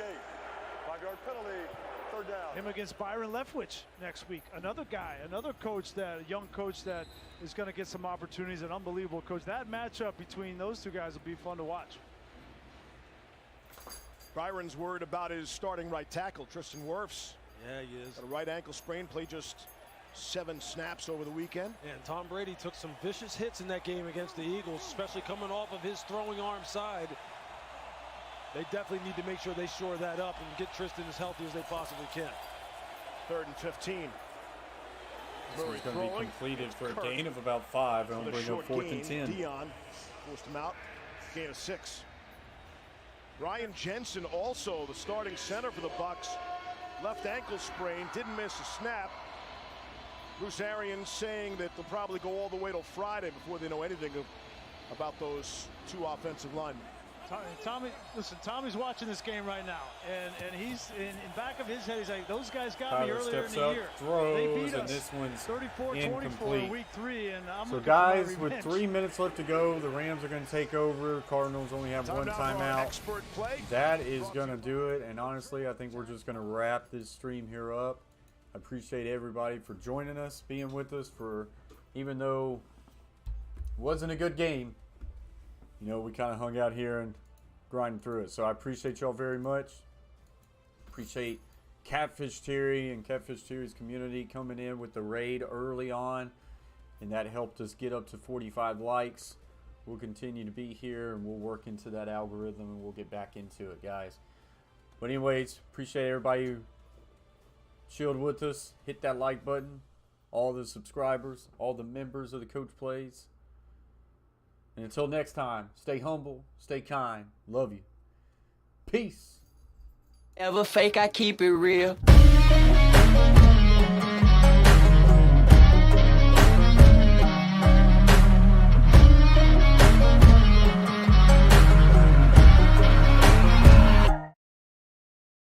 5-yard penalty, third down. Him against Byron Leftwich next week. Another guy, another coach, a young coach that is going to get some opportunities, an unbelievable coach. That matchup between those two guys will be fun to watch. Byron's worried about his starting right tackle, Tristan Wirfs. Yeah, he is. Got a right ankle sprain, played just 7 snaps over the weekend. And Tom Brady took some vicious hits in that game against the Eagles, especially coming off of his throwing arm side. They definitely need to make sure they shore that up and get Tristan as healthy as they possibly can. 3rd and 15. This is going to be completed for a gain of about 5, and we'll bring up 4th and 10. Dion forced him out. Gain of 6. Ryan Jensen, also the starting center for the Bucs, left ankle sprain, didn't miss a snap. Bruce Arians saying that they'll probably go all the way till Friday before they know anything about those 2 offensive linemen. Tommy, listen, Tommy's watching this game right now, and he's in back of his head. He's like, those guys got me earlier in the year. Throws, they beat us and this one's 34-24 in week 3, and I'm so guys, with 3 minutes left to go, the Rams are going to take over. Cardinals only have 1 timeout. That is going to do it, and honestly, I think we're just going to wrap this stream here up. I appreciate everybody for joining us, being with us for, even though it wasn't a good game, we kind of hung out here and grinding through it. So I appreciate y'all very much. Appreciate Catfish Terry and Catfish Terry's community coming in with the raid early on, and that helped us get up to 45 likes. We'll continue to be here, and we'll work into that algorithm, and we'll get back into it, guys. But anyways, appreciate everybody who chilled with us. Hit that like button. All the subscribers, all the members of the Coach Plays. And until next time, stay humble, stay kind. Love you. Peace. Ever fake, I keep it real.